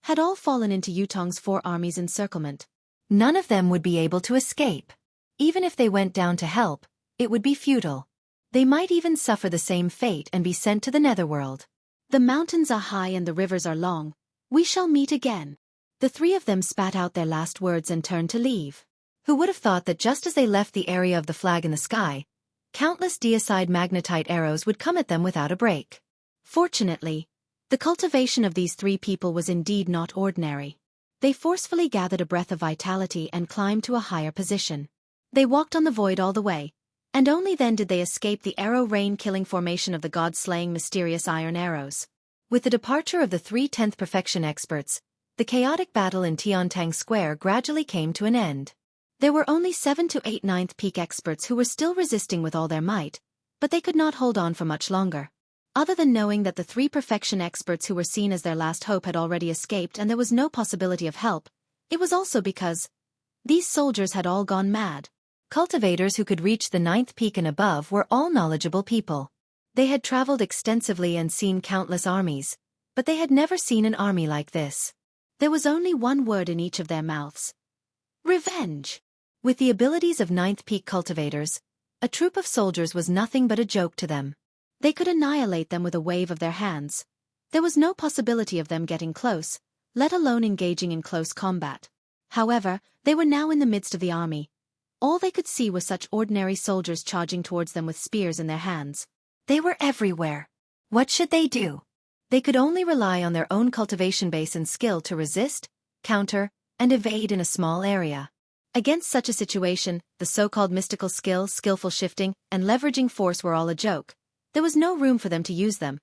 had all fallen into Yutong's 4 armies' encirclement. None of them would be able to escape. Even if they went down to help, it would be futile. They might even suffer the same fate and be sent to the netherworld. The mountains are high and the rivers are long. We shall meet again. The 3 of them spat out their last words and turned to leave. Who would have thought that just as they left the area of the flag in the sky, countless deicide magnetite arrows would come at them without a break. Fortunately, the cultivation of these 3 people was indeed not ordinary. They forcefully gathered a breath of vitality and climbed to a higher position. They walked on the void all the way, and only then did they escape the arrow rain-killing formation of the god-slaying mysterious iron arrows. With the departure of the 3 10th perfection experts, the chaotic battle in Tiantang Square gradually came to an end. There were only 7 to 8 9th peak experts who were still resisting with all their might, but they could not hold on for much longer. Other than knowing that the 3 perfection experts who were seen as their last hope had already escaped and there was no possibility of help, it was also because these soldiers had all gone mad. Cultivators who could reach the 9th peak and above were all knowledgeable people. They had traveled extensively and seen countless armies, but they had never seen an army like this. There was only one word in each of their mouths: revenge. With the abilities of 9th peak cultivators, a troop of soldiers was nothing but a joke to them. They could annihilate them with a wave of their hands. There was no possibility of them getting close, let alone engaging in close combat. However, they were now in the midst of the army. All they could see was such ordinary soldiers charging towards them with spears in their hands. They were everywhere. What should they do? They could only rely on their own cultivation base and skill to resist, counter, and evade in a small area. Against such a situation, the so-called mystical skill, skillful shifting, and leveraging force were all a joke. There was no room for them to use them.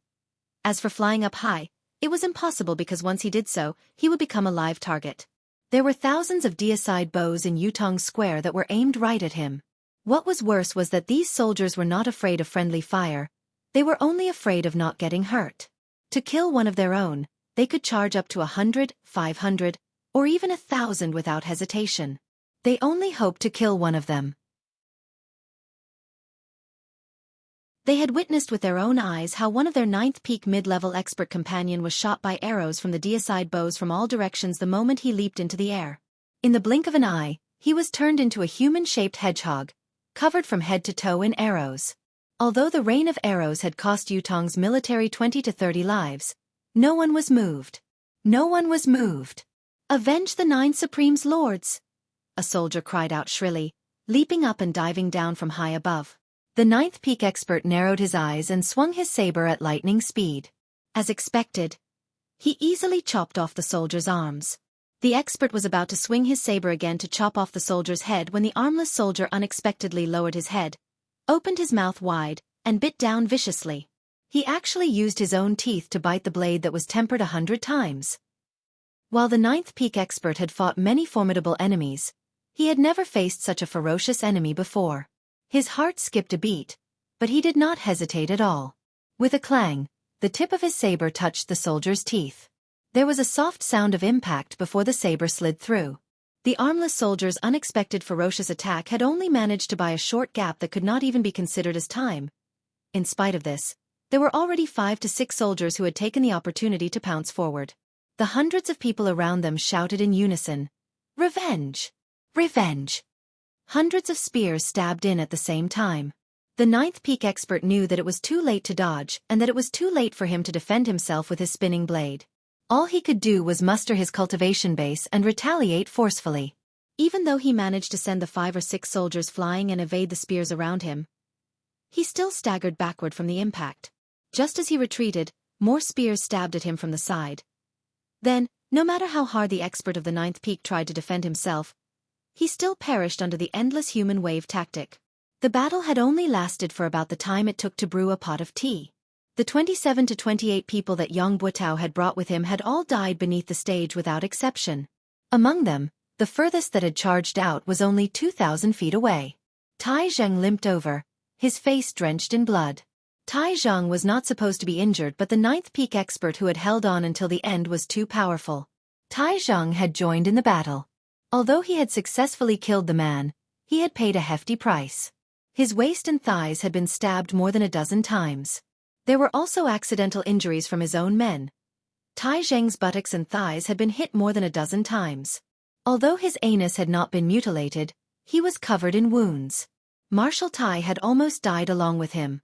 As for flying up high, it was impossible because once he did so, he would become a live target. There were thousands of deicide bows in Yutong Square that were aimed right at him. What was worse was that these soldiers were not afraid of friendly fire. They were only afraid of not getting hurt. To kill one of their own, they could charge up to 100, 500, or even 1,000 without hesitation. They only hoped to kill one of them. They had witnessed with their own eyes how one of their 9th peak mid-level expert companion was shot by arrows from the deicide bows from all directions the moment he leaped into the air. In the blink of an eye, he was turned into a human-shaped hedgehog, covered from head to toe in arrows. Although the rain of arrows had cost Yutong's military 20 to 30 lives, no one was moved. No one was moved. "Avenge the 9 Supreme's lords!" a soldier cried out shrilly, leaping up and diving down from high above. The 9th peak expert narrowed his eyes and swung his saber at lightning speed. As expected, he easily chopped off the soldier's arms. The expert was about to swing his saber again to chop off the soldier's head when the armless soldier unexpectedly lowered his head, opened his mouth wide, and bit down viciously. He actually used his own teeth to bite the blade that was tempered 100 times. While the 9th peak expert had fought many formidable enemies, he had never faced such a ferocious enemy before. His heart skipped a beat, but he did not hesitate at all. With a clang, the tip of his saber touched the soldier's teeth. There was a soft sound of impact before the saber slid through. The armless soldier's unexpected ferocious attack had only managed to buy a short gap that could not even be considered as time. In spite of this, there were already 5 to 6 soldiers who had taken the opportunity to pounce forward. The hundreds of people around them shouted in unison, "Revenge! Revenge!" Hundreds of spears stabbed in at the same time. The 9th peak expert knew that it was too late to dodge and that it was too late for him to defend himself with his spinning blade. All he could do was muster his cultivation base and retaliate forcefully. Even though he managed to send the 5 or 6 soldiers flying and evade the spears around him, he still staggered backward from the impact. Just as he retreated, more spears stabbed at him from the side. Then, No matter how hard the expert of the ninth peak tried to defend himself, he still perished under the endless human wave tactic. The battle had only lasted for about the time it took to brew a pot of tea. The 27 to 28 people that Yang Buotao had brought with him had all died beneath the stage without exception. Among them, the furthest that had charged out was only 2,000 feet away. Tai Zheng limped over, his face drenched in blood. Tai Zheng was not supposed to be injured, but the ninth peak expert who had held on until the end was too powerful. Tai Zheng had joined in the battle. Although he had successfully killed the man, he had paid a hefty price. His waist and thighs had been stabbed more than a dozen times. There were also accidental injuries from his own men. Tai Zheng's buttocks and thighs had been hit more than a dozen times. Although his anus had not been mutilated, he was covered in wounds. Marshal Tai had almost died along with him.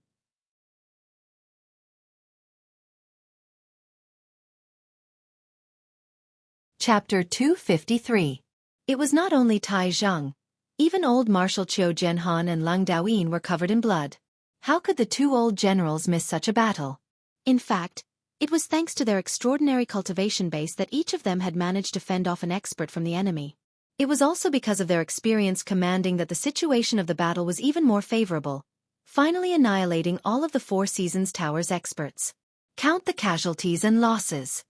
Chapter 253. It was not only Tai Zheng. Even old Marshal Qiu Jianhan and Leng Daoyin were covered in blood. How could the two old generals miss such a battle? In fact, it was thanks to their extraordinary cultivation base that each of them had managed to fend off an expert from the enemy. It was also because of their experience commanding that the situation of the battle was even more favorable, finally annihilating all of the Four Seasons Tower's experts. Count the casualties and losses.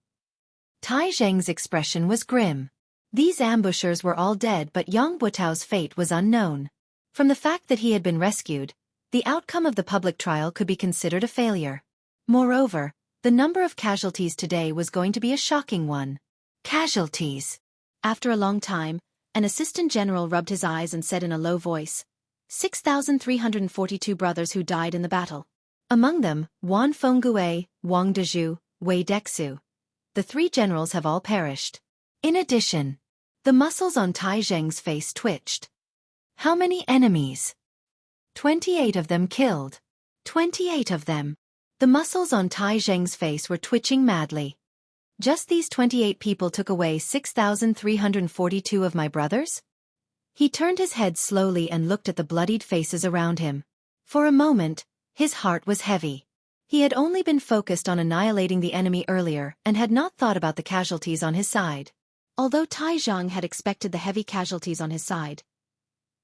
Tai Zheng's expression was grim. These ambushers were all dead, but Yang Buotao's fate was unknown. From the fact that he had been rescued, the outcome of the public trial could be considered a failure. Moreover, the number of casualties today was going to be a shocking one. Casualties. After a long time, an assistant general rubbed his eyes and said in a low voice, 6,342 brothers who died in the battle. Among them, Wan Fenggue, Wang Dezhu, Wei Dexu. The three generals have all perished. In addition, the muscles on Tai Zheng's face twitched. How many enemies? 28 of them killed. 28 of them. The muscles on Tai Zheng's face were twitching madly. Just these 28 people took away 6,342 of my brothers? He turned his head slowly and looked at the bloodied faces around him. For a moment, his heart was heavy. He had only been focused on annihilating the enemy earlier and had not thought about the casualties on his side. Although Tai Zheng had expected the heavy casualties on his side,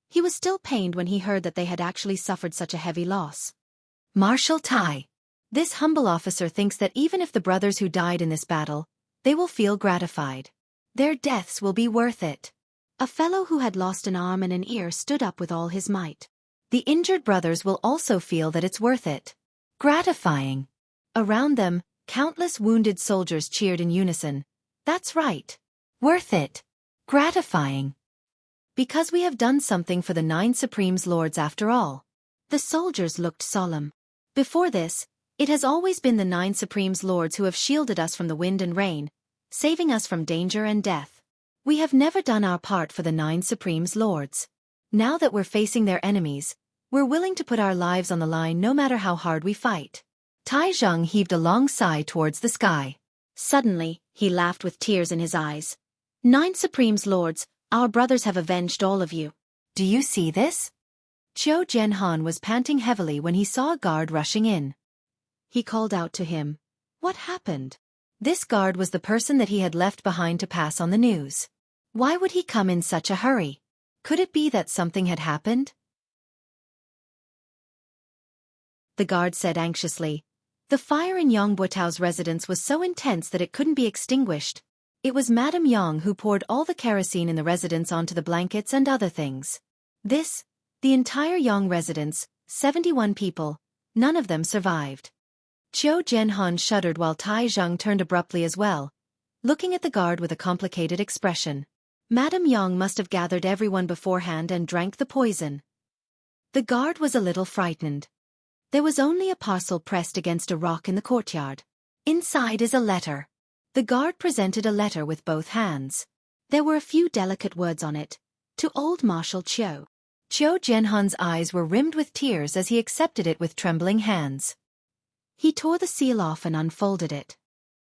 he was still pained when he heard that they had actually suffered such a heavy loss. Marshal Tai. This humble officer thinks that even if the brothers who died in this battle, they will feel gratified. Their deaths will be worth it. A fellow who had lost an arm and an ear stood up with all his might. The injured brothers will also feel that it's worth it. Gratifying. Around them, countless wounded soldiers cheered in unison. That's right. Worth it. Gratifying. Because we have done something for the 9 Supremes Lords after all. The soldiers looked solemn. Before this, it has always been the 9 Supremes Lords who have shielded us from the wind and rain, saving us from danger and death. We have never done our part for the 9 Supremes Lords. Now that we're facing their enemies, we're willing to put our lives on the line no matter how hard we fight. Tai Zheng heaved a long sigh towards the sky. Suddenly, he laughed with tears in his eyes. 9 Supremes Lords, our brothers have avenged all of you. Do you see this? Qiu Jianhan was panting heavily when he saw a guard rushing in. He called out to him. What happened? This guard was the person that he had left behind to pass on the news. Why would he come in such a hurry? Could it be that something had happened? The guard said anxiously. The fire in Yang Buotao's residence was so intense that it couldn't be extinguished. It was Madame Yang who poured all the kerosene in the residence onto the blankets and other things. The entire Yang residence, 71 people, none of them survived. Qiu Jianhan shuddered while Tai Zheng turned abruptly as well, looking at the guard with a complicated expression. Madame Yang must have gathered everyone beforehand and drank the poison. The guard was a little frightened. There was only a parcel pressed against a rock in the courtyard. Inside is a letter. The guard presented a letter with both hands. There were a few delicate words on it. To old Marshal Qiu. Qiu Jianhan's eyes were rimmed with tears as he accepted it with trembling hands. He tore the seal off and unfolded it.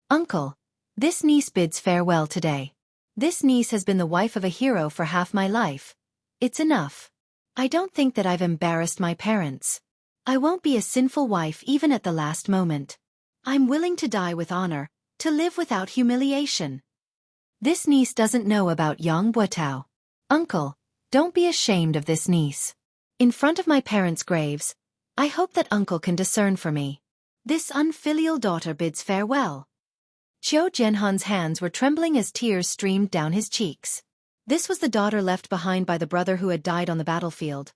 Uncle, this niece bids farewell today. This niece has been the wife of a hero for half my life. It's enough. I don't think that I've embarrassed my parents. I won't be a sinful wife even at the last moment. I'm willing to die with honor, to live without humiliation. This niece doesn't know about Yang Buetao. Uncle, don't be ashamed of this niece. In front of my parents' graves, I hope that uncle can discern for me. This unfilial daughter bids farewell. Qiu Jianhan's hands were trembling as tears streamed down his cheeks. This was the daughter left behind by the brother who had died on the battlefield.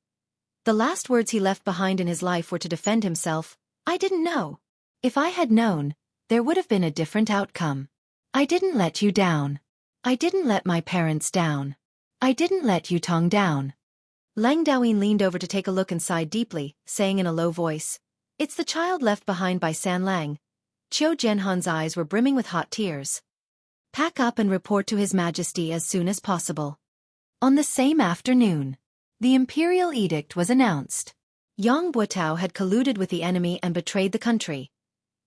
The last words he left behind in his life were to defend himself. I didn't know. If I had known, there would have been a different outcome. I didn't let you down. I didn't let my parents down. I didn't let Yutong down. Lang Daoyin leaned over to take a look and sighed deeply, saying in a low voice, "It's the child left behind by San Lang." Qiu Jianhan's eyes were brimming with hot tears. "Pack up and report to His Majesty as soon as possible." On the same afternoon, the imperial edict was announced. Yang Buetao had colluded with the enemy and betrayed the country.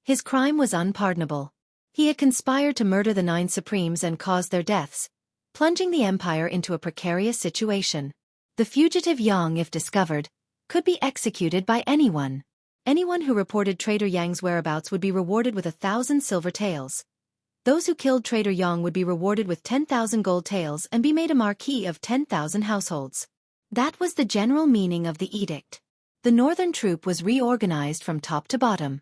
His crime was unpardonable. He had conspired to murder the 9 supremes and cause their deaths, plunging the empire into a precarious situation. The fugitive Yang, if discovered, could be executed by anyone. Anyone who reported traitor Yang's whereabouts would be rewarded with 1,000 silver taels. Those who killed traitor Yang would be rewarded with 10,000 gold taels and be made a marquis of 10,000 households. That was the general meaning of the edict. The northern troop was reorganized from top to bottom.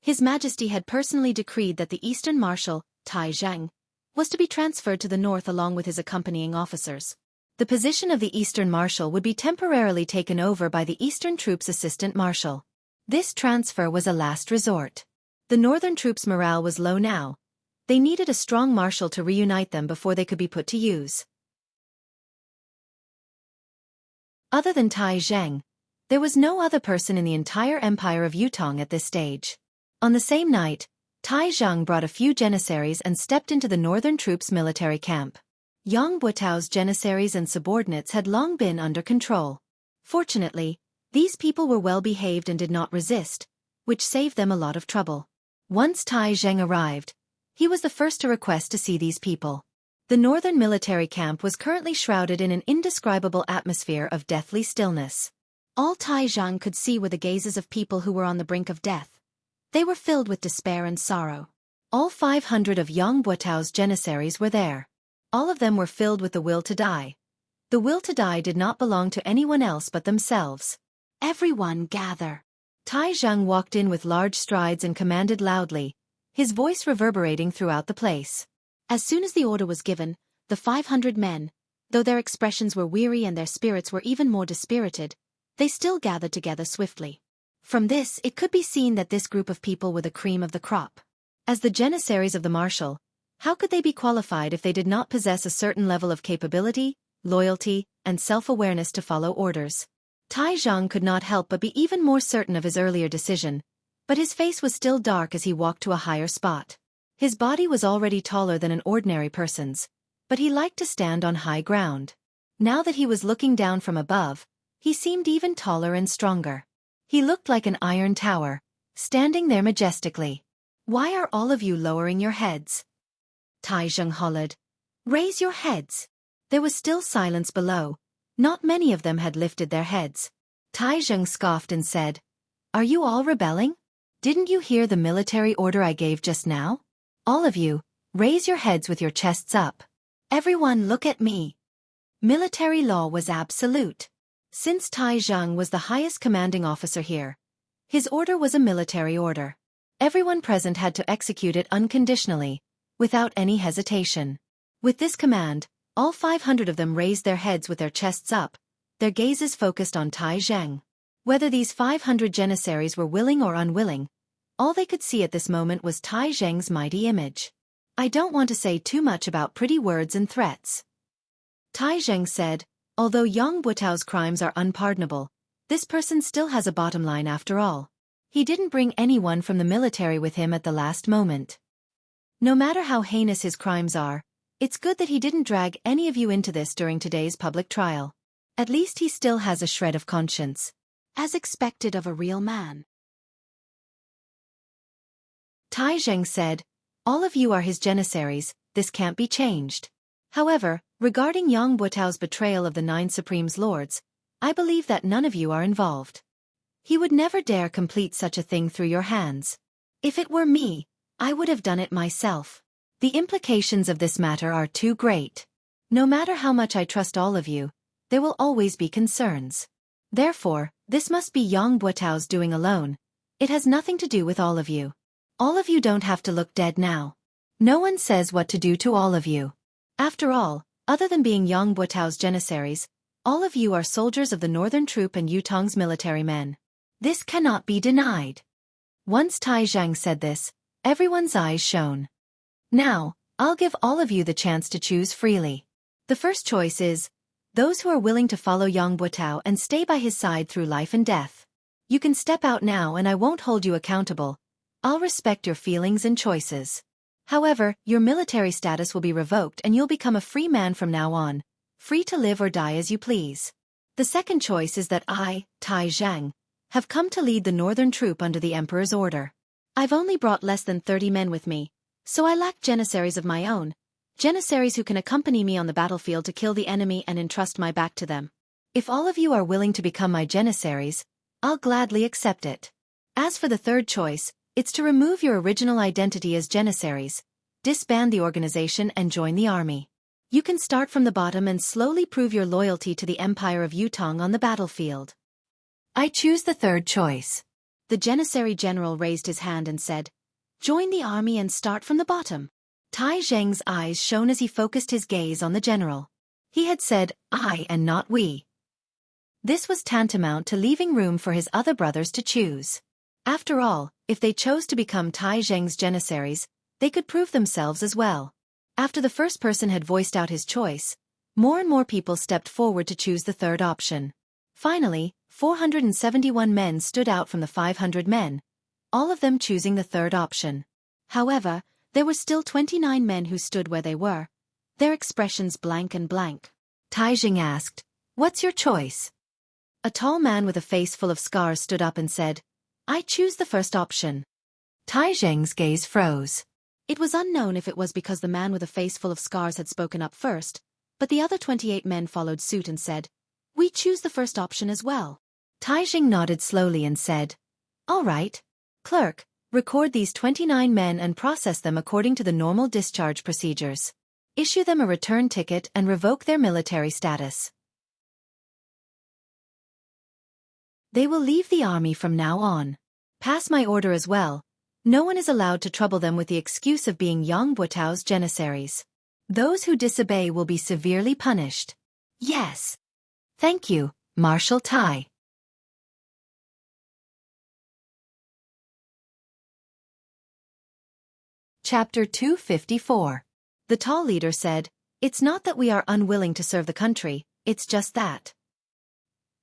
His Majesty had personally decreed that the eastern marshal, Tai Zhang, was to be transferred to the north along with his accompanying officers. The position of the eastern marshal would be temporarily taken over by the eastern troops' assistant marshal. This transfer was a last resort. The northern troops' morale was low now. They needed a strong marshal to reunite them before they could be put to use. Other than Tai Zhang, there was no other person in the entire empire of Yutong at this stage. On the same night, Tai Zhang brought a few janissaries and stepped into the northern troops' military camp. Yang Buetao's janissaries and subordinates had long been under control. Fortunately, these people were well behaved and did not resist, which saved them a lot of trouble. Once Tai Zhang arrived, he was the first to request to see these people. The northern military camp was currently shrouded in an indescribable atmosphere of deathly stillness. All Tai Zhang could see were the gazes of people who were on the brink of death. They were filled with despair and sorrow. All 500 of Yang Buetao's janissaries were there. All of them were filled with the will to die. The will to die did not belong to anyone else but themselves. "Everyone gather." Tai Zhang walked in with large strides and commanded loudly, his voice reverberating throughout the place. As soon as the order was given, the 500 men, though their expressions were weary and their spirits were even more dispirited, they still gathered together swiftly. From this, it could be seen that this group of people were the cream of the crop. As the janissaries of the marshal, how could they be qualified if they did not possess a certain level of capability, loyalty, and self-awareness to follow orders? Tai Zhang could not help but be even more certain of his earlier decision, but his face was still dark as he walked to a higher spot. His body was already taller than an ordinary person's, but he liked to stand on high ground. Now that he was looking down from above, he seemed even taller and stronger. He looked like an iron tower, standing there majestically. "Why are all of you lowering your heads?" Tai Zhang hollered. "Raise your heads." There was still silence below. Not many of them had lifted their heads. Tai Zhang scoffed and said, "Are you all rebelling? Didn't you hear the military order I gave just now? All of you, raise your heads with your chests up. Everyone look at me." Military law was absolute. Since Tai Zhang was the highest commanding officer here, his order was a military order. Everyone present had to execute it unconditionally, without any hesitation. With this command, all 500 of them raised their heads with their chests up, their gazes focused on Tai Zhang. Whether these 500 janissaries were willing or unwilling, all they could see at this moment was Tai Zhang's mighty image. "I don't want to say too much about pretty words and threats," Tai Zhang said. "Although Yang Buetao's crimes are unpardonable, this person still has a bottom line after all. He didn't bring anyone from the military with him at the last moment. No matter how heinous his crimes are, it's good that he didn't drag any of you into this during today's public trial. At least he still has a shred of conscience, as expected of a real man." Tai Zhang said, "All of you are his janissaries, this can't be changed. However, regarding Yang Buetao's betrayal of the 9 Supremes Lords, I believe that none of you are involved. He would never dare complete such a thing through your hands. If it were me, I would have done it myself. The implications of this matter are too great. No matter how much I trust all of you, there will always be concerns. Therefore, this must be Yang Buotao's doing alone. It has nothing to do with all of you. All of you don't have to look dead now. No one says what to do to all of you. After all, other than being Yang Buotao's janissaries, all of you are soldiers of the Northern Troop and Yutong's military men. This cannot be denied. Once Tai Zhang said this, everyone's eyes shone. Now, I'll give all of you the chance to choose freely. The first choice is those who are willing to follow Yang Buotao and stay by his side through life and death. You can step out now and I won't hold you accountable. I'll respect your feelings and choices. However, your military status will be revoked and you'll become a free man from now on, free to live or die as you please. The second choice is that I, Tai Zhang, have come to lead the Northern Troop under the Emperor's order. I've only brought less than 30 men with me, so I lack janissaries of my own, janissaries who can accompany me on the battlefield to kill the enemy and entrust my back to them. If all of you are willing to become my janissaries, I'll gladly accept it. As for the third choice, it's to remove your original identity as janissaries, disband the organization and join the army. You can start from the bottom and slowly prove your loyalty to the Empire of Yutong on the battlefield. I choose the third choice. The janissary general raised his hand and said, "Join the army and start from the bottom." Tai Zheng's eyes shone as he focused his gaze on the general. He had said, "I" and not "we." This was tantamount to leaving room for his other brothers to choose. After all, if they chose to become Tai Zheng's janissaries, they could prove themselves as well. After the first person had voiced out his choice, more and more people stepped forward to choose the third option. Finally, 471 men stood out from the 500 men, all of them choosing the third option. However, there were still 29 men who stood where they were, their expressions blank and blank. Tai Zheng asked, "What's your choice?" A tall man with a face full of scars stood up and said, "I choose the first option." Tai Zheng's gaze froze. It was unknown if it was because the man with a face full of scars had spoken up first, but the other 28 men followed suit and said, "We choose the first option as well." Tai Zheng nodded slowly and said, "All right. Clerk, record these 29 men and process them according to the normal discharge procedures. Issue them a return ticket and revoke their military status. They will leave the army from now on. Pass my order as well. No one is allowed to trouble them with the excuse of being Yang Buotao's janissaries. Those who disobey will be severely punished." "Yes. Thank you, Marshal Tai." Chapter 254. The tall leader said, "It's not that we are unwilling to serve the country, it's just that."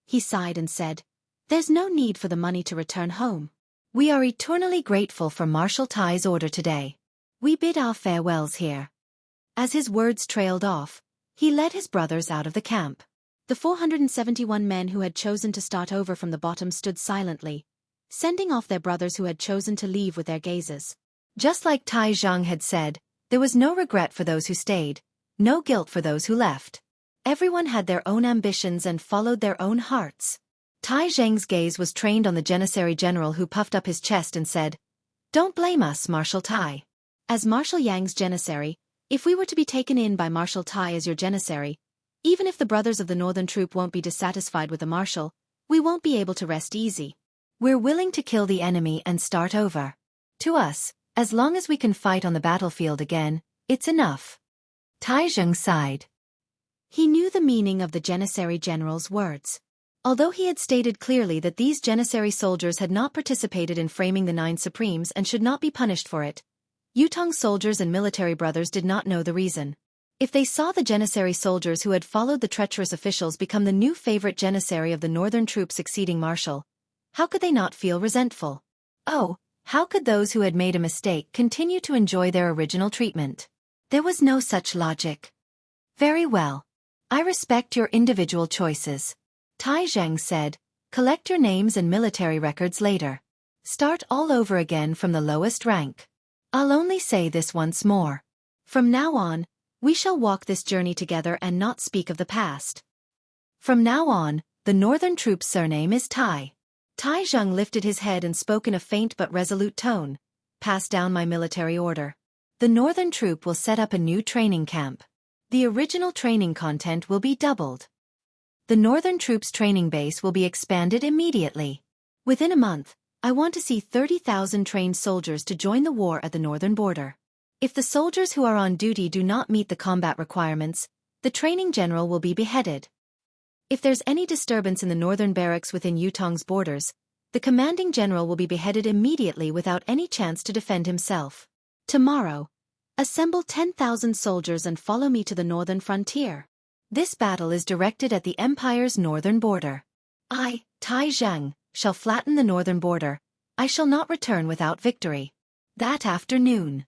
He sighed and said, "There's no need for the money to return home. We are eternally grateful for Marshal Tai's order today. We bid our farewells here." As his words trailed off, he led his brothers out of the camp. The 471 men who had chosen to start over from the bottom stood silently, sending off their brothers who had chosen to leave with their gazes. Just like Tai Zhang had said, there was no regret for those who stayed, no guilt for those who left. Everyone had their own ambitions and followed their own hearts. Tai Zheng's gaze was trained on the janissary general who puffed up his chest and said, "Don't blame us, Marshal Tai. As Marshal Yang's janissary, if we were to be taken in by Marshal Tai as your janissary, even if the brothers of the Northern Troop won't be dissatisfied with the Marshal, we won't be able to rest easy. We're willing to kill the enemy and start over. To us, as long as we can fight on the battlefield again, it's enough." Tai Zheng sighed. He knew the meaning of the janissary general's words. Although he had stated clearly that these janissary soldiers had not participated in framing the Nine Supremes and should not be punished for it, Yutong's soldiers and military brothers did not know the reason. If they saw the janissary soldiers who had followed the treacherous officials become the new favorite janissary of the Northern Troop succeeding Marshal, how could they not feel resentful? Oh, how could those who had made a mistake continue to enjoy their original treatment? There was no such logic. "Very well. I respect your individual choices," Tai Zheng said. "Collect your names and military records later. Start all over again from the lowest rank. I'll only say this once more. From now on, we shall walk this journey together and not speak of the past. From now on, the Northern Troop's surname is Tai." Tai Zheng lifted his head and spoke in a faint but resolute tone, "Pass down my military order." The northern troop will set up a new training camp. The original training content will be doubled. The northern troops' training base will be expanded immediately. Within a month, I want to see 30,000 trained soldiers to join the war at the northern border. If the soldiers who are on duty do not meet the combat requirements, the training general will be beheaded. If there's any disturbance in the northern barracks within Yutong's borders, the commanding general will be beheaded immediately without any chance to defend himself. Tomorrow, assemble 10,000 soldiers and follow me to the northern frontier. This battle is directed at the empire's northern border. I, Tai Zhang, shall flatten the northern border. I shall not return without victory. That afternoon,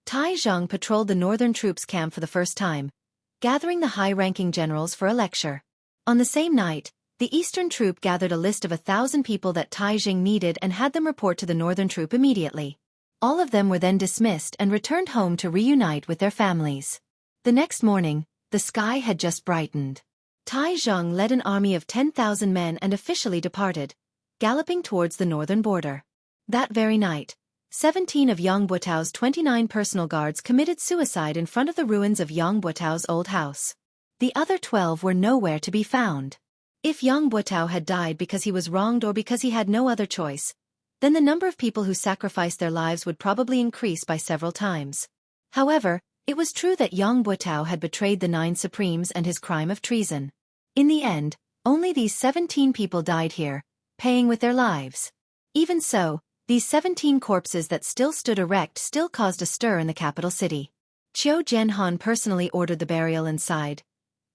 Tai Zhang patrolled the northern troops' camp for the first time, gathering the high-ranking generals for a lecture. On the same night, the eastern troop gathered a list of 1,000 people that Tai Zhang needed and had them report to the northern troop immediately. All of them were then dismissed and returned home to reunite with their families. The next morning, the sky had just brightened. Tai Zhang led an army of 10,000 men and officially departed, galloping towards the northern border. That very night, 17 of Yang Buotao's 29 personal guards committed suicide in front of the ruins of Yang Buotao's old house. The other 12 were nowhere to be found. If Yang Buotao had died because he was wronged or because he had no other choice, then the number of people who sacrificed their lives would probably increase by several times. However, it was true that Yang Buotao had betrayed the 9 Supremes and his crime of treason. In the end, only these 17 people died here, paying with their lives. Even so, these 17 corpses that still stood erect still caused a stir in the capital city. Qiu Jianhan personally ordered the burial and sighed.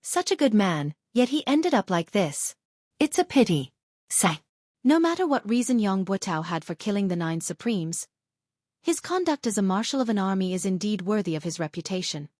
Such a good man, yet he ended up like this. It's a pity. Sigh. No matter what reason Yang Buotao had for killing the 9 Supremes, his conduct as a marshal of an army is indeed worthy of his reputation.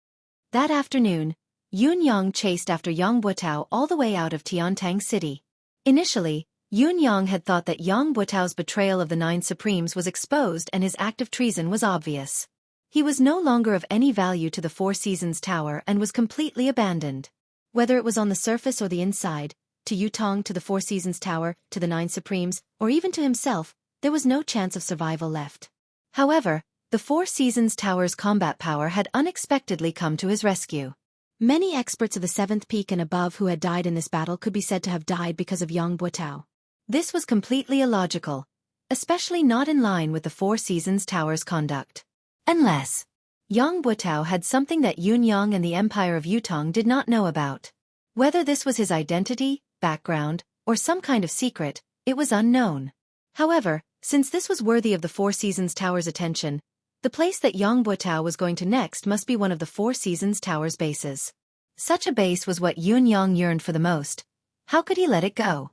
That afternoon, Yun Yang chased after Yang Buotao all the way out of Tiantang City. Initially, Yun Yang had thought that Yang Buotao's betrayal of the 9 Supremes was exposed and his act of treason was obvious. He was no longer of any value to the Four Seasons Tower and was completely abandoned. Whether it was on the surface or the inside, to Yutong, to the Four Seasons Tower, to the 9 Supremes, or even to himself, there was no chance of survival left. However, the Four Seasons Tower's combat power had unexpectedly come to his rescue. Many experts of the 7th peak and above who had died in this battle could be said to have died because of Yang Buotao. This was completely illogical, especially not in line with the Four Seasons Tower's conduct. Unless Yang Buotao had something that Yun Yang and the Empire of Yutong did not know about. Whether this was his identity, background, or some kind of secret, it was unknown. However, since this was worthy of the Four Seasons Tower's attention, the place that Yang Buotao was going to next must be one of the Four Seasons Tower's bases. Such a base was what Yun Yang yearned for the most. How could he let it go?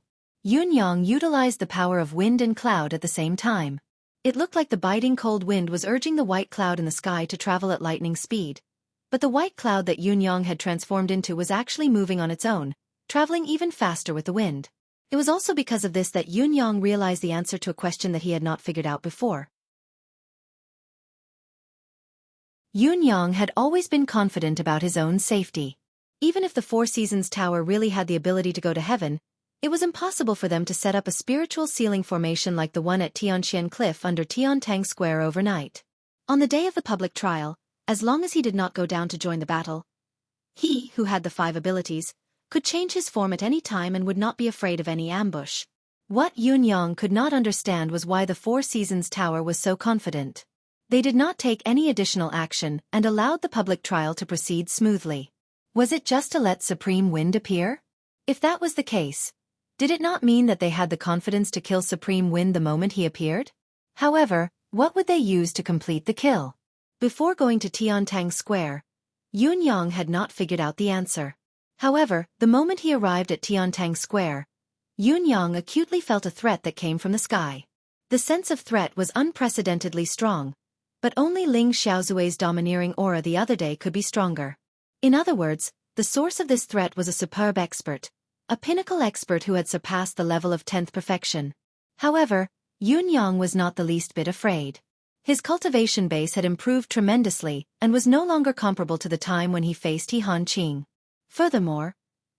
Yun Yang utilized the power of wind and cloud at the same time. It looked like the biting cold wind was urging the white cloud in the sky to travel at lightning speed. But the white cloud that Yun Yang had transformed into was actually moving on its own, traveling even faster with the wind. It was also because of this that Yun Yang realized the answer to a question that he had not figured out before. Yun Yang had always been confident about his own safety. Even if the Four Seasons Tower really had the ability to go to heaven, it was impossible for them to set up a spiritual ceiling formation like the one at Tianxian Cliff under Tiantang Square overnight. On the day of the public trial, as long as he did not go down to join the battle, he, who had the 5 abilities, could change his form at any time and would not be afraid of any ambush. What Yun Yang could not understand was why the Four Seasons Tower was so confident. They did not take any additional action and allowed the public trial to proceed smoothly. Was it just to let Supreme Wind appear? If that was the case, did it not mean that they had the confidence to kill Supreme Wind the moment he appeared? However, what would they use to complete the kill? Before going to Tiantang Square, Yun Yang had not figured out the answer. However, the moment he arrived at Tiantang Square, Yun Yang acutely felt a threat that came from the sky. The sense of threat was unprecedentedly strong, but only Ling Xiaozui's domineering aura the other day could be stronger. In other words, the source of this threat was a superb expert, a pinnacle expert who had surpassed the level of 10th perfection. However, Yun Yang was not the least bit afraid. His cultivation base had improved tremendously and was no longer comparable to the time when he faced He Han Qing. Furthermore,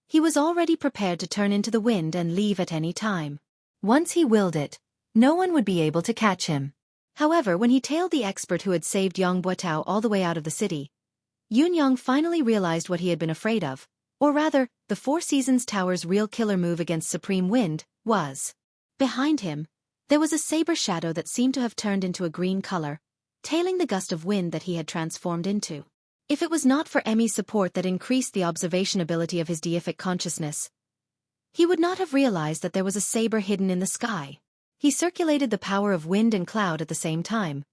he was already prepared to turn into the wind and leave at any time. Once he willed it, no one would be able to catch him. However, when he tailed the expert who had saved Yang Buotao all the way out of the city, Yun Yang finally realized what he had been afraid of, or rather, the Four Seasons Tower's real killer move against Supreme Wind was. Behind him, there was a saber shadow that seemed to have turned into a green color, tailing the gust of wind that he had transformed into. If it was not for Emmy's support that increased the observation ability of his deific consciousness, he would not have realized that there was a saber hidden in the sky. He circulated the power of wind and cloud at the same time.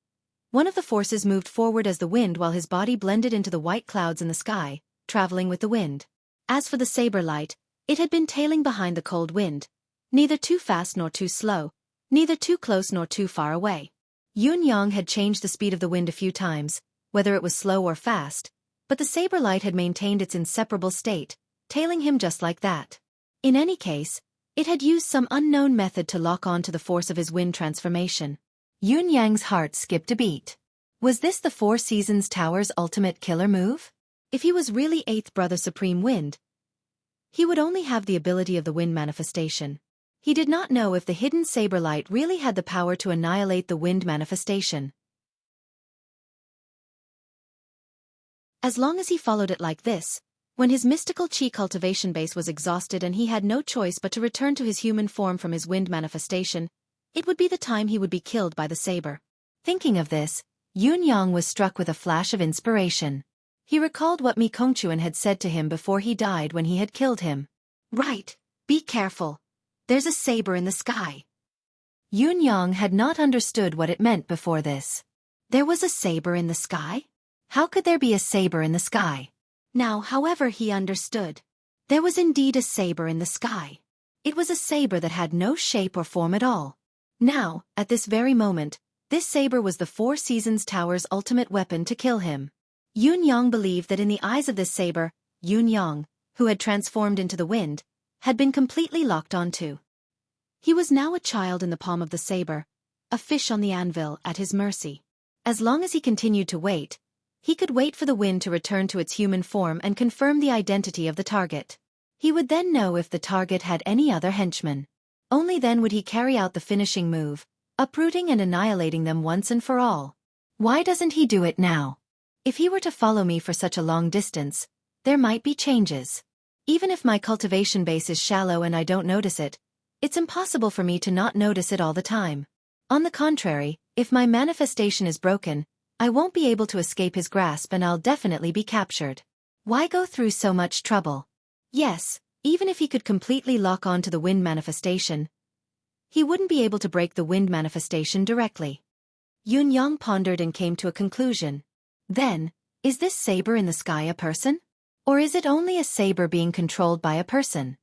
One of the forces moved forward as the wind while his body blended into the white clouds in the sky, traveling with the wind. As for the saber light, it had been tailing behind the cold wind, neither too fast nor too slow, neither too close nor too far away. Yun Yang had changed the speed of the wind a few times, whether it was slow or fast, but the saber light had maintained its inseparable state, tailing him just like that. In any case, it had used some unknown method to lock on to the force of his wind transformation. Yun Yang's heart skipped a beat. Was this the Four Seasons Tower's ultimate killer move? If he was really Eighth Brother Supreme Wind, he would only have the ability of the wind manifestation. He did not know if the hidden saber light really had the power to annihilate the wind manifestation. As long as he followed it like this, when his mystical chi cultivation base was exhausted and he had no choice but to return to his human form from his wind manifestation, it would be the time he would be killed by the saber. Thinking of this, Yun Yang was struck with a flash of inspiration. He recalled what Mi Kongchuan had said to him before he died when he had killed him. Right, be careful. There's a saber in the sky. Yun Yang had not understood what it meant before this. There was a saber in the sky? How could there be a saber in the sky? Now, however, he understood. There was indeed a saber in the sky. It was a saber that had no shape or form at all. Now, at this very moment, this saber was the Four Seasons Tower's ultimate weapon to kill him. Yun Yang believed that in the eyes of this saber, Yun Yang, who had transformed into the wind, had been completely locked onto. He was now a child in the palm of the saber, a fish on the anvil at his mercy. As long as he continued to wait, he could wait for the wind to return to its human form and confirm the identity of the target. He would then know if the target had any other henchmen. Only then would he carry out the finishing move, uprooting and annihilating them once and for all. Why doesn't he do it now? If he were to follow me for such a long distance, there might be changes. Even if my cultivation base is shallow and I don't notice it, it's impossible for me to not notice it all the time. On the contrary, if my manifestation is broken, I won't be able to escape his grasp and I'll definitely be captured. Why go through so much trouble? Yes, even if he could completely lock on to the wind manifestation, he wouldn't be able to break the wind manifestation directly. Yun Yang pondered and came to a conclusion. Then, is this saber in the sky a person? Or is it only a saber being controlled by a person?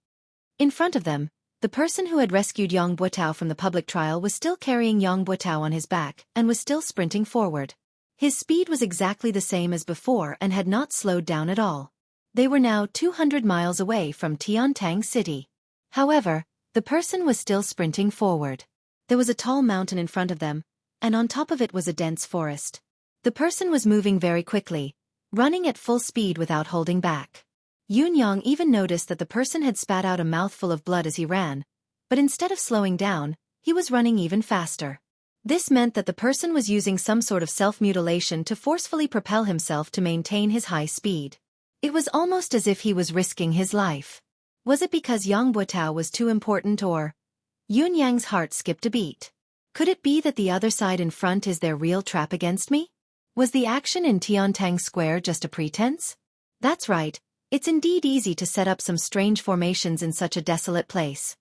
In front of them, the person who had rescued Yang Buotao from the public trial was still carrying Yang Buotao on his back and was still sprinting forward. His speed was exactly the same as before and had not slowed down at all. They were now 200 miles away from Tiantang City. However, the person was still sprinting forward. There was a tall mountain in front of them, and on top of it was a dense forest. The person was moving very quickly, running at full speed without holding back. Yun Yang even noticed that the person had spat out a mouthful of blood as he ran, but instead of slowing down, he was running even faster. This meant that the person was using some sort of self-mutilation to forcefully propel himself to maintain his high speed. It was almost as if he was risking his life. Was it because Yang Buotao was too important or? Yun Yang's heart skipped a beat. Could it be that the other side in front is their real trap against me? Was the action in Tiantang Square just a pretense? That's right, it's indeed easy to set up some strange formations in such a desolate place.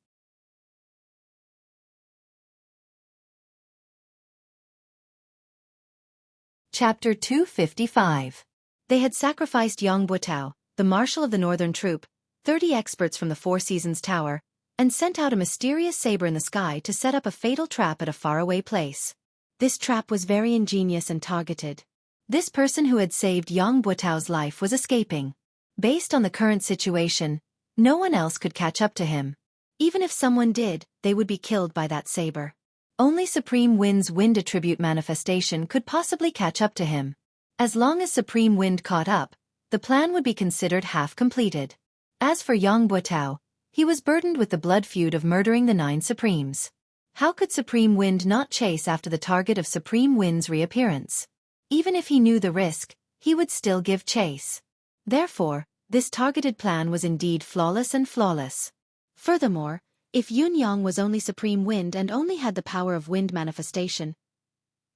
Chapter 255. They had sacrificed Yang Buotao, the marshal of the northern troop, 30 experts from the Four Seasons Tower, and sent out a mysterious saber in the sky to set up a fatal trap at a faraway place. This trap was very ingenious and targeted. This person who had saved Yang Buotao's life was escaping. Based on the current situation, no one else could catch up to him. Even if someone did, they would be killed by that saber. Only Supreme Wind's wind attribute manifestation could possibly catch up to him. As long as Supreme Wind caught up, the plan would be considered half completed. As for Yang Buotao, he was burdened with the blood feud of murdering the 9 Supremes. How could Supreme Wind not chase after the target of Supreme Wind's reappearance? Even if he knew the risk, he would still give chase. Therefore, this targeted plan was indeed flawless and flawless. Furthermore, if Yun Yang was only Supreme Wind and only had the power of wind manifestation,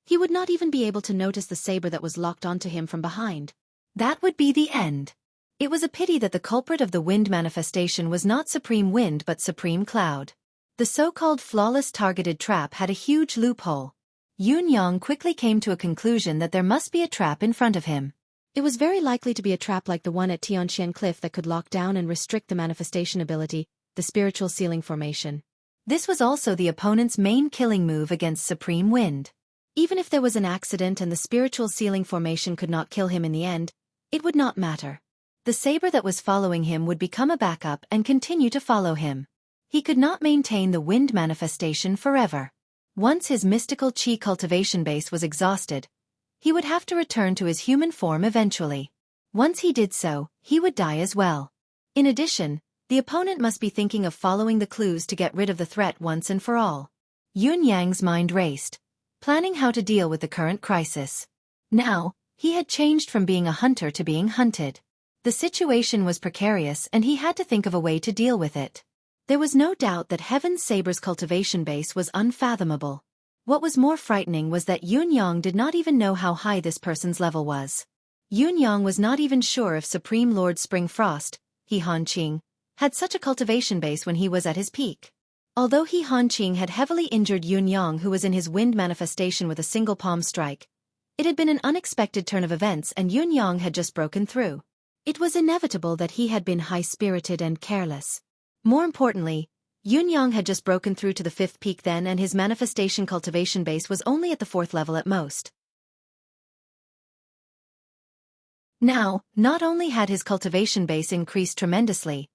he would not even be able to notice the saber that was locked onto him from behind. That would be the end. It was a pity that the culprit of the wind manifestation was not Supreme Wind but Supreme Cloud. The so-called flawless targeted trap had a huge loophole. Yun Yang quickly came to a conclusion that there must be a trap in front of him. It was very likely to be a trap like the one at Tianxian Cliff that could lock down and restrict the manifestation ability, the spiritual ceiling formation. This was also the opponent's main killing move against Supreme Wind. Even if there was an accident and the spiritual ceiling formation could not kill him in the end, it would not matter. The saber that was following him would become a backup and continue to follow him. He could not maintain the wind manifestation forever. Once his mystical chi cultivation base was exhausted, he would have to return to his human form eventually. Once he did so, he would die as well. In addition, the opponent must be thinking of following the clues to get rid of the threat once and for all. Yun Yang's mind raced, planning how to deal with the current crisis. Now, he had changed from being a hunter to being hunted. The situation was precarious and he had to think of a way to deal with it. There was no doubt that Heaven's Saber's cultivation base was unfathomable. What was more frightening was that Yun Yang did not even know how high this person's level was. Yun Yang was not even sure if Supreme Lord Spring Frost, He Hanqing, had such a cultivation base when he was at his peak. Although He Hanqing had heavily injured Yun Yang who was in his wind manifestation with a single palm strike, it had been an unexpected turn of events and Yun Yang had just broken through. It was inevitable that he had been high-spirited and careless. More importantly, Yun Yang had just broken through to the 5th peak then and his manifestation cultivation base was only at the 4th level at most. Now, not only had his cultivation base increased tremendously,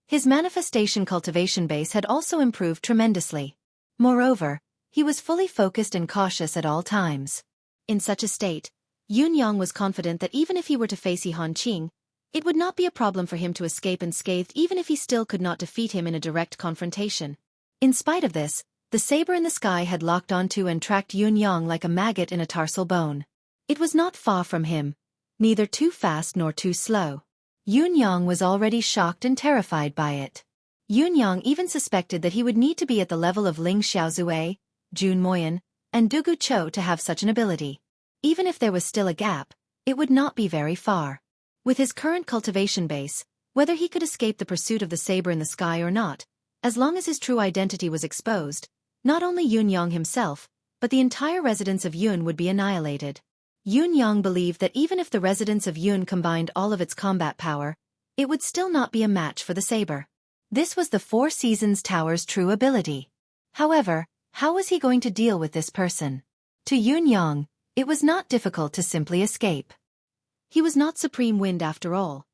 his manifestation cultivation base had also improved tremendously. Moreover, he was fully focused and cautious at all times. In such a state, Yun Yang was confident that even if he were to face He Hanqing, it would not be a problem for him to escape unscathed even if he still could not defeat him in a direct confrontation. In spite of this, the saber in the sky had locked onto and tracked Yun Yang like a maggot in a tarsal bone. It was not far from him, neither too fast nor too slow. Yun Yang was already shocked and terrified by it. Yun Yang even suspected that he would need to be at the level of Ling Xiaozue, Jun Moyan, and Dugu Chou to have such an ability. Even if there was still a gap, it would not be very far. With his current cultivation base, whether he could escape the pursuit of the saber in the sky or not, as long as his true identity was exposed, not only Yun Yang himself, but the entire residence of Yun would be annihilated. Yun Yang believed that even if the residence of Yun combined all of its combat power, it would still not be a match for the saber. This was the Four Seasons Tower's true ability. However, how was he going to deal with this person? To Yun Yang, it was not difficult to simply escape. He was not Supreme Wind after all.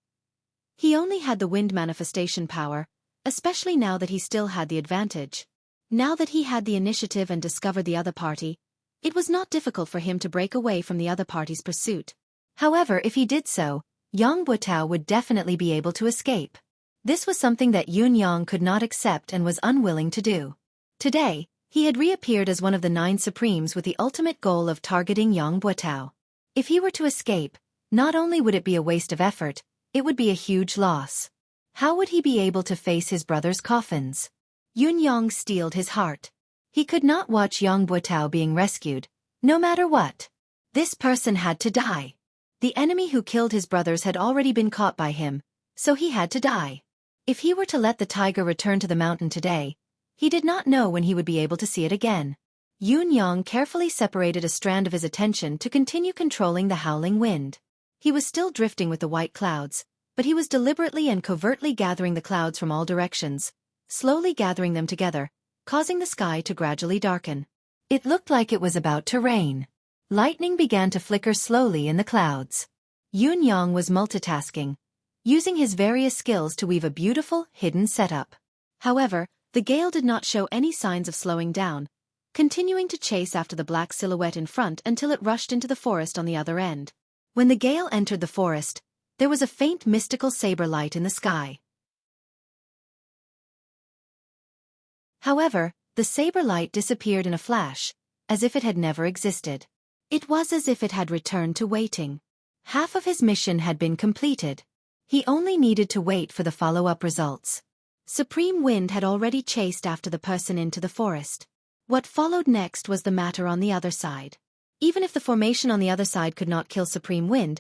He only had the wind manifestation power, especially now that he still had the advantage. Now that he had the initiative and discovered the other party, it was not difficult for him to break away from the other party's pursuit. However, if he did so, Yang Buotao would definitely be able to escape. This was something that Yun Yang could not accept and was unwilling to do. Today, he had reappeared as one of the 9 Supremes with the ultimate goal of targeting Yang Buotao. If he were to escape, not only would it be a waste of effort, it would be a huge loss. How would he be able to face his brother's coffins? Yun Yang steeled his heart. He could not watch Yang Buotao being rescued, no matter what. This person had to die. The enemy who killed his brothers had already been caught by him, so he had to die. If he were to let the tiger return to the mountain today, he did not know when he would be able to see it again. Yun Yang carefully separated a strand of his attention to continue controlling the howling wind. He was still drifting with the white clouds, but he was deliberately and covertly gathering the clouds from all directions, slowly gathering them together, causing the sky to gradually darken. It looked like it was about to rain. Lightning began to flicker slowly in the clouds. Yun Yang was multitasking, using his various skills to weave a beautiful, hidden setup. However, the gale did not show any signs of slowing down, continuing to chase after the black silhouette in front until it rushed into the forest on the other end. When the gale entered the forest, there was a faint mystical saber light in the sky. However, The saber light disappeared in a flash, as if it had never existed. It was as if it had returned to waiting. Half of his mission had been completed. He only needed to wait for the follow-up results. Supreme Wind had already chased after the person into the forest. What followed next was the matter on the other side. Even if the formation on the other side could not kill Supreme Wind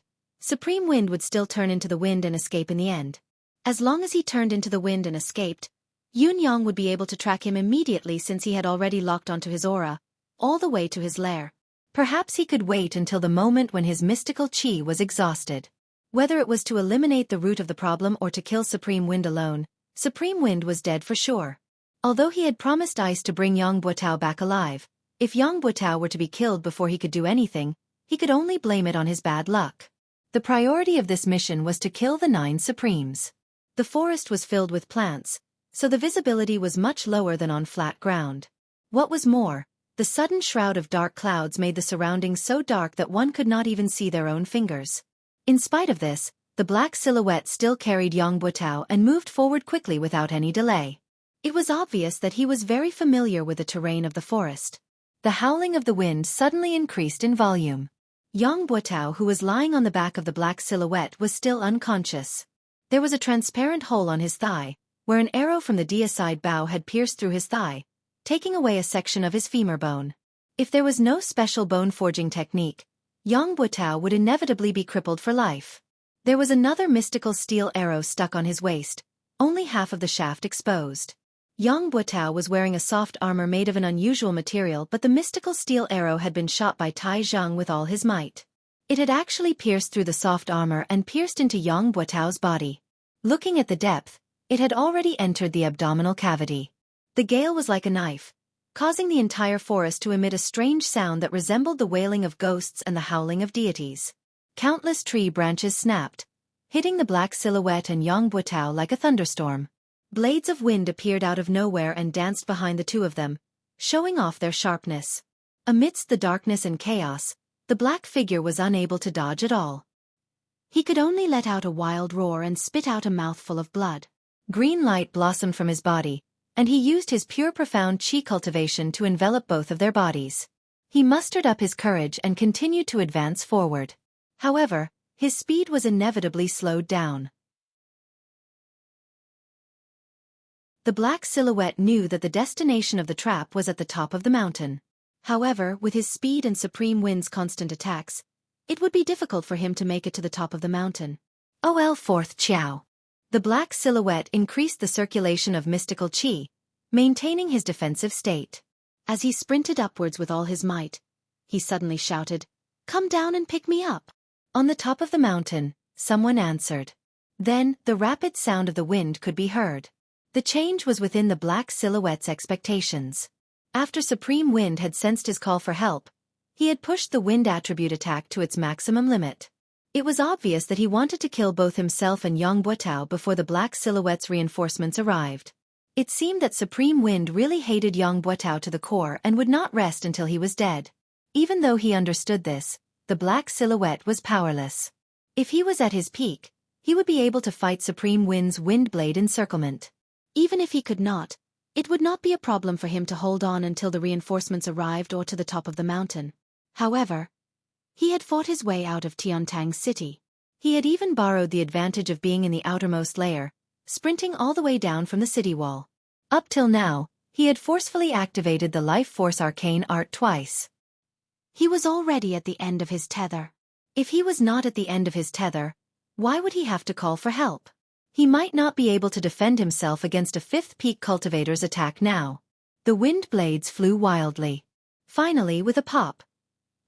would still turn into the wind and escape in the end. As long as he turned into the wind and escaped, Yun-Yang would be able to track him immediately since he had already locked onto his aura, all the way to his lair. Perhaps he could wait until the moment when his mystical chi was exhausted. Whether it was to eliminate the root of the problem or to kill Supreme Wind alone, Supreme Wind was dead for sure. Although he had promised Ice to bring Yang Buotao back alive, if Yang Buotao were to be killed before he could do anything, he could only blame it on his bad luck. The priority of this mission was to kill the 9 Supremes. The forest was filled with plants, so the visibility was much lower than on flat ground. What was more, the sudden shroud of dark clouds made the surroundings so dark that one could not even see their own fingers. In spite of this, the black silhouette still carried Yang Buotao and moved forward quickly without any delay. It was obvious that he was very familiar with the terrain of the forest. The howling of the wind suddenly increased in volume. Yang Buotao, who was lying on the back of the black silhouette, was still unconscious. There was a transparent hole on his thigh, where an arrow from the deicide bow had pierced through his thigh, taking away a section of his femur bone. If there was no special bone-forging technique, Yang Buotao would inevitably be crippled for life. There was another mystical steel arrow stuck on his waist, only half of the shaft exposed. Yang Buotao was wearing a soft armor made of an unusual material, but the mystical steel arrow had been shot by Tai Zhang with all his might. It had actually pierced through the soft armor and pierced into Yang Buotao's body. Looking at the depth, it had already entered the abdominal cavity. The gale was like a knife, causing the entire forest to emit a strange sound that resembled the wailing of ghosts and the howling of deities. Countless tree branches snapped, hitting the black silhouette and Yang Buotao like a thunderstorm. Blades of wind appeared out of nowhere and danced behind the two of them, showing off their sharpness. Amidst the darkness and chaos, the black figure was unable to dodge at all. He could only let out a wild roar and spit out a mouthful of blood. Green light blossomed from his body, and he used his pure profound qi cultivation to envelop both of their bodies. He mustered up his courage and continued to advance forward. However, his speed was inevitably slowed down. The black silhouette knew that the destination of the trap was at the top of the mountain. However, with his speed and Supreme Wind's constant attacks, it would be difficult for him to make it to the top of the mountain. OL 4th Qiao. The black silhouette increased the circulation of mystical qi, maintaining his defensive state. As he sprinted upwards with all his might, he suddenly shouted, "Come down and pick me up." On the top of the mountain, someone answered. Then, the rapid sound of the wind could be heard. The change was within the black silhouette's expectations. After Supreme Wind had sensed his call for help, he had pushed the wind attribute attack to its maximum limit. It was obvious that he wanted to kill both himself and Yang Buotao before the black silhouette's reinforcements arrived. It seemed that Supreme Wind really hated Yang Buotao to the core and would not rest until he was dead. Even though he understood this, the black silhouette was powerless. If he was at his peak, he would be able to fight Supreme Wind's Windblade encirclement. Even if he could not, it would not be a problem for him to hold on until the reinforcements arrived or to the top of the mountain. However, he had fought his way out of Tiantang City. He had even borrowed the advantage of being in the outermost layer, sprinting all the way down from the city wall. Up till now, he had forcefully activated the Life Force Arcane Art twice. He was already at the end of his tether. If he was not at the end of his tether, why would he have to call for help? He might not be able to defend himself against a fifth peak cultivator's attack now. The wind blades flew wildly. Finally, with a pop,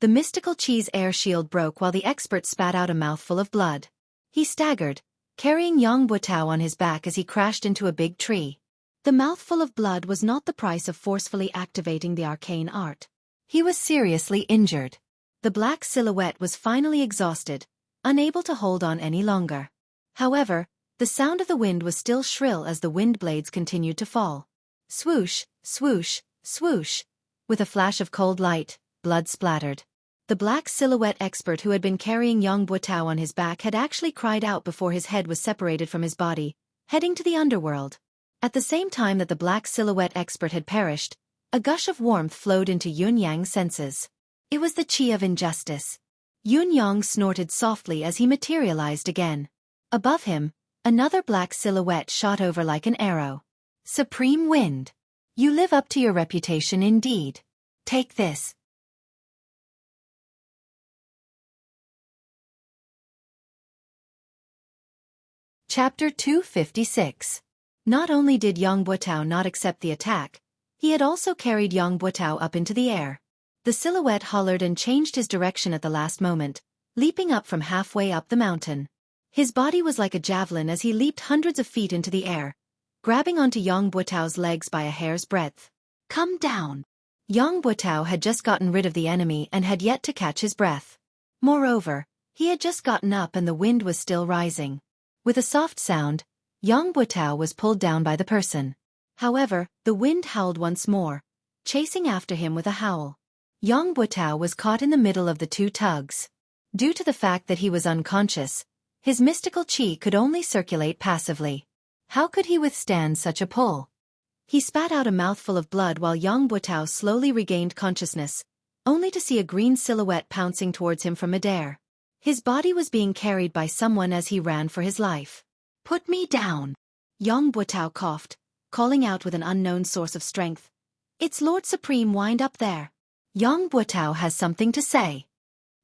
the mystical Qi's air shield broke while the expert spat out a mouthful of blood. He staggered, carrying Yang Buotao on his back as he crashed into a big tree. The mouthful of blood was not the price of forcefully activating the arcane art. He was seriously injured. The black silhouette was finally exhausted, unable to hold on any longer. However, the sound of the wind was still shrill as the wind blades continued to fall. Swoosh, swoosh, swoosh. With a flash of cold light, blood splattered. The black silhouette expert who had been carrying Yang Buotao on his back had actually cried out before his head was separated from his body, heading to the underworld. At the same time that the black silhouette expert had perished, A gush of warmth flowed into Yun Yang's senses. It was the chi of injustice. Yun Yang snorted softly as he materialized again. Above him, another black silhouette shot over like an arrow. Supreme Wind. You live up to your reputation indeed. Take this. Chapter 256. Not only did Yang Buotao not accept the attack, he had also carried Yang Buotao up into the air. The silhouette hollered and changed his direction at the last moment, leaping up from halfway up the mountain. His body was like a javelin as he leaped hundreds of feet into the air, grabbing onto Yang Buotao's legs by a hair's breadth. Come down! Yang Buotao had just gotten rid of the enemy and had yet to catch his breath. Moreover, he had just gotten up and the wind was still rising. With a soft sound, Yang Buotao was pulled down by the person. However, the wind howled once more, chasing after him with a howl. Yang Buotao was caught in the middle of the two tugs. Due to the fact that he was unconscious, his mystical chi could only circulate passively. How could he withstand such a pull? He spat out a mouthful of blood while Yang Buotao slowly regained consciousness, only to see a green silhouette pouncing towards him from midair. His body was being carried by someone as he ran for his life. Put me down! Yang Buotao coughed, calling out with an unknown source of strength. It's Lord Supreme Wind up there. Yang Buotao has something to say.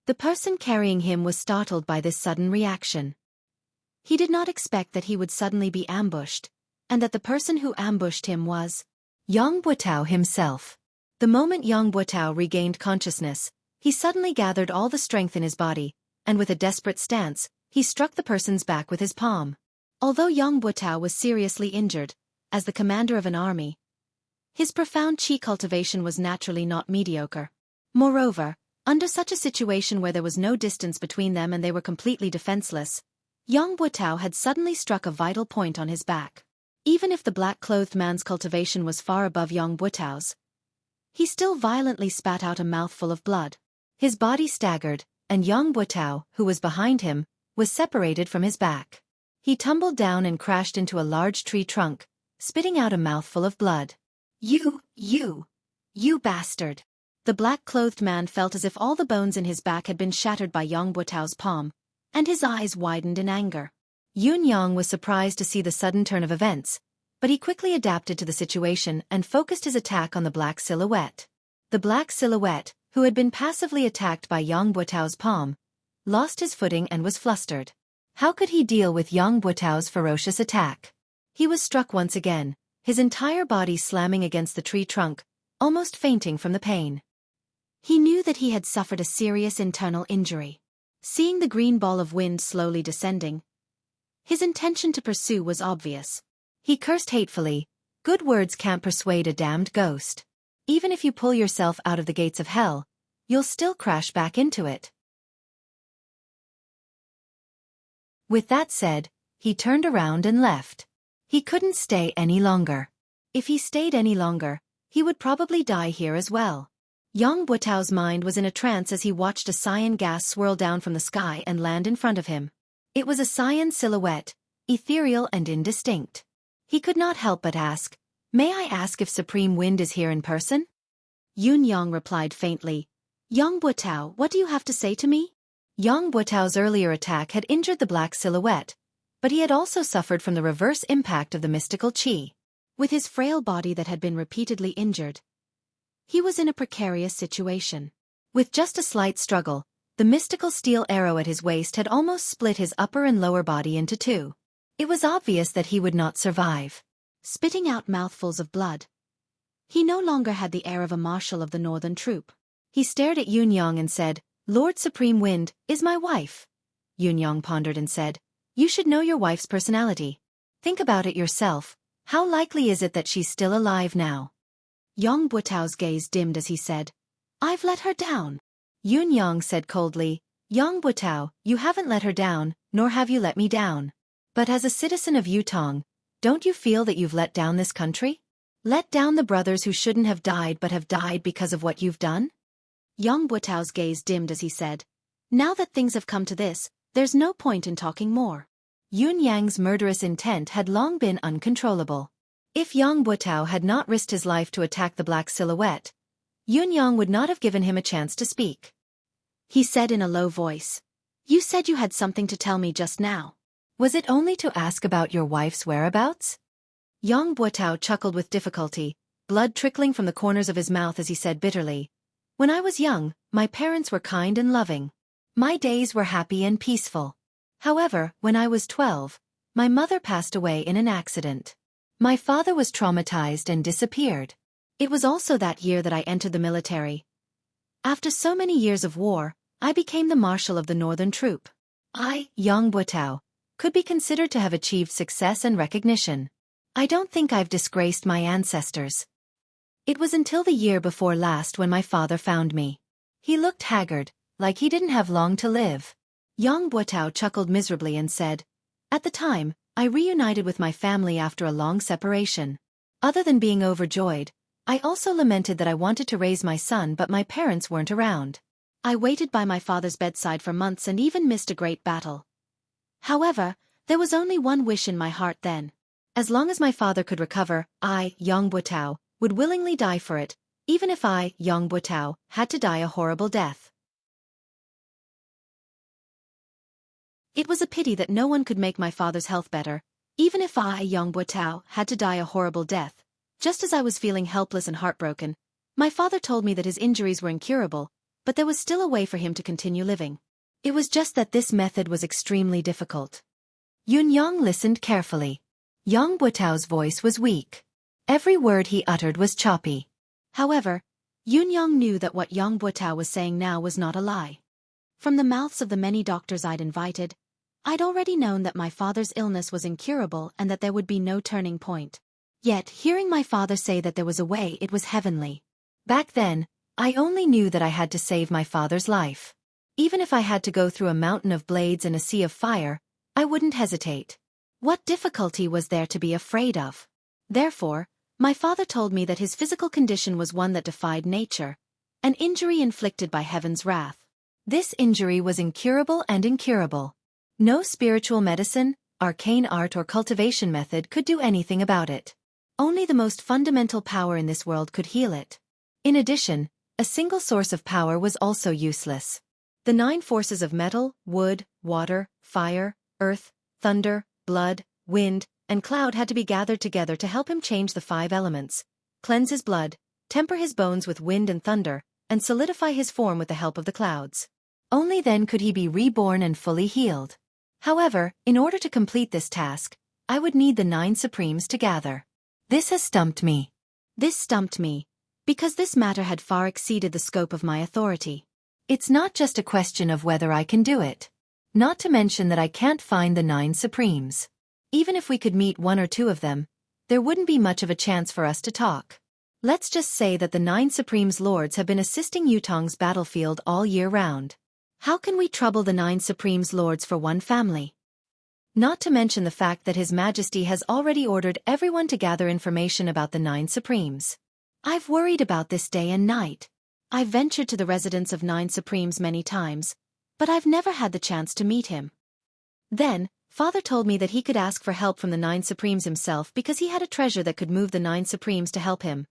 The person carrying him was startled by this sudden reaction. He did not expect that he would suddenly be ambushed, and that the person who ambushed him was Yang Buotao himself. The moment Yang Buotao regained consciousness, he suddenly gathered all the strength in his body, and with a desperate stance, he struck the person's back with his palm. Although Yang Buotao was seriously injured, as the commander of an army, his profound chi cultivation was naturally not mediocre. Moreover, under such a situation where there was no distance between them and they were completely defenseless, Yang Buotao had suddenly struck a vital point on his back. Even if the black-clothed man's cultivation was far above Yang Buotao's, he still violently spat out a mouthful of blood. His body staggered, and Yang Buotao, who was behind him, was separated from his back. He tumbled down and crashed into a large tree trunk, spitting out a mouthful of blood. You bastard! The black-clothed man felt as if all the bones in his back had been shattered by Yang Buotao's palm, and his eyes widened in anger. Yun Yang was surprised to see the sudden turn of events, but he quickly adapted to the situation and focused his attack on the black silhouette. The black silhouette, who had been passively attacked by Yang Buotao's palm, lost his footing and was flustered. How could he deal with Yang Buotao's ferocious attack? He was struck once again, his entire body slamming against the tree trunk, almost fainting from the pain. He knew that he had suffered a serious internal injury. Seeing the green ball of wind slowly descending, his intention to pursue was obvious. He cursed hatefully, "Good words can't persuade a damned ghost. Even if you pull yourself out of the gates of hell, you'll still crash back into it." With that said, he turned around and left. He couldn't stay any longer. If he stayed any longer, he would probably die here as well. Yang Buotao's mind was in a trance as he watched a cyan gas swirl down from the sky and land in front of him. It was a cyan silhouette, ethereal and indistinct. He could not help but ask, "May I ask if Supreme Wind is here in person?" Yun Yang replied faintly, "Yang Buotao, what do you have to say to me?" Yang Buotao's earlier attack had injured the black silhouette, but he had also suffered from the reverse impact of the mystical chi. With his frail body that had been repeatedly injured, he was in a precarious situation. With just a slight struggle, the mystical steel arrow at his waist had almost split his upper and lower body into two. It was obvious that he would not survive. Spitting out mouthfuls of blood, he no longer had the air of a marshal of the northern troop. He stared at Yun Yang and said, "Lord Supreme Wind is my wife." Yun Yang pondered and said, "You should know your wife's personality. Think about it yourself. How likely is it that she's still alive now?" Yang Buotao's gaze dimmed as he said, "I've let her down." Yun Yang said coldly, "Yang Buotao, you haven't let her down, nor have you let me down. But as a citizen of Yutong, don't you feel that you've let down this country? Let down the brothers who shouldn't have died but have died because of what you've done?" Yang Buotao's gaze dimmed as he said, "Now that things have come to this, there's no point in talking more." Yun Yang's murderous intent had long been uncontrollable. If Yang Butao had not risked his life to attack the black silhouette, Yun Yang would not have given him a chance to speak. He said in a low voice, "You said you had something to tell me just now. Was it only to ask about your wife's whereabouts?" Yang Butao chuckled with difficulty, blood trickling from the corners of his mouth as he said bitterly, "When I was young, my parents were kind and loving. My days were happy and peaceful. However, when I was 12, my mother passed away in an accident. My father was traumatized and disappeared. It was also that year that I entered the military. After so many years of war, I became the marshal of the northern troop. I, Yang Butao, could be considered to have achieved success and recognition. I don't think I've disgraced my ancestors. It was until the year before last when my father found me. He looked haggard, like he didn't have long to live." Yang Butao chuckled miserably and said, "At the time, I reunited with my family after a long separation. Other than being overjoyed, I also lamented that I wanted to raise my son but my parents weren't around. I waited by my father's bedside for months and even missed a great battle. However, there was only one wish in my heart then. As long as my father could recover, I, Yang Butao, would willingly die for it, even if I, Yang Butao, had to die a horrible death. It was a pity that no one could make my father's health better, even if I, Yang Butao, had to die a horrible death. Just as I was feeling helpless and heartbroken, my father told me that his injuries were incurable, but there was still a way for him to continue living. It was just that this method was extremely difficult." Yun Yang listened carefully. Yang Butao's voice was weak. Every word he uttered was choppy. However, Yun Yang knew that what Yang Butao was saying now was not a lie. From the mouths of the many doctors I'd invited, I'd already known that my father's illness was incurable and that there would be no turning point. Yet, hearing my father say that there was a way, it was heavenly. Back then, I only knew that I had to save my father's life. Even if I had to go through a mountain of blades and a sea of fire, I wouldn't hesitate. What difficulty was there to be afraid of? Therefore, my father told me that his physical condition was one that defied nature, an injury inflicted by heaven's wrath. This injury was incurable and incurable. No spiritual medicine, arcane art or cultivation method could do anything about it. Only the most fundamental power in this world could heal it. In addition, a single source of power was also useless. The 9 forces of metal, wood, water, fire, earth, thunder, blood, wind, and cloud had to be gathered together to help him change the 5 elements, cleanse his blood, temper his bones with wind and thunder, and solidify his form with the help of the clouds. Only then could he be reborn and fully healed. However, in order to complete this task, I would need the 9 Supremes to gather. This has stumped me. This stumped me, because this matter had far exceeded the scope of my authority. It's not just a question of whether I can do it. Not to mention that I can't find the 9 Supremes. Even if we could meet 1 or 2 of them, there wouldn't be much of a chance for us to talk. Let's just say that the 9 Supremes Lords have been assisting Yutong's battlefield all year round. How can we trouble the 9 Supremes Lords for one family? Not to mention the fact that His Majesty has already ordered everyone to gather information about the 9 Supremes. I've worried about this day and night. I've ventured to the residence of 9 Supremes many times, but I've never had the chance to meet him. Then, Father told me that he could ask for help from the 9 Supremes himself because he had a treasure that could move the 9 Supremes to help him.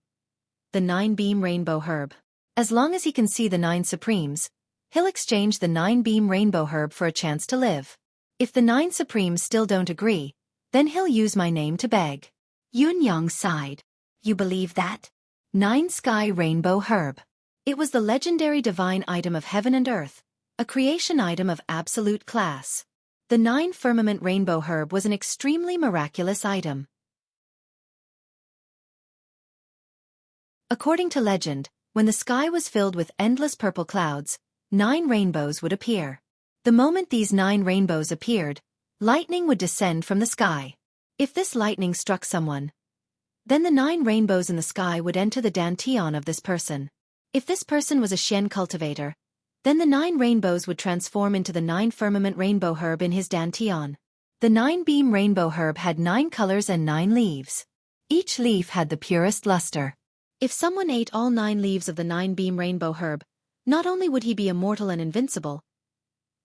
The 9-beam rainbow herb. As long as he can see the 9 Supremes, he'll exchange the 9-beam rainbow herb for a chance to live. If the 9 Supremes still don't agree, then he'll use my name to beg. Yun Yang sighed. You believe that? 9 Sky Rainbow Herb. It was the legendary divine item of heaven and earth, a creation item of absolute class. The 9 Firmament Rainbow Herb was an extremely miraculous item. According to legend, when the sky was filled with endless purple clouds, 9 rainbows would appear. The moment these 9 rainbows appeared, lightning would descend from the sky. If this lightning struck someone, then the 9 rainbows in the sky would enter the dantian of this person. If this person was a Xian cultivator, then the 9 rainbows would transform into the 9 Firmament Rainbow Herb in his dantian. The 9-beam rainbow herb had 9 colors and 9 leaves. Each leaf had the purest luster. If someone ate all 9 leaves of the 9-beam rainbow herb, not only would he be immortal and invincible,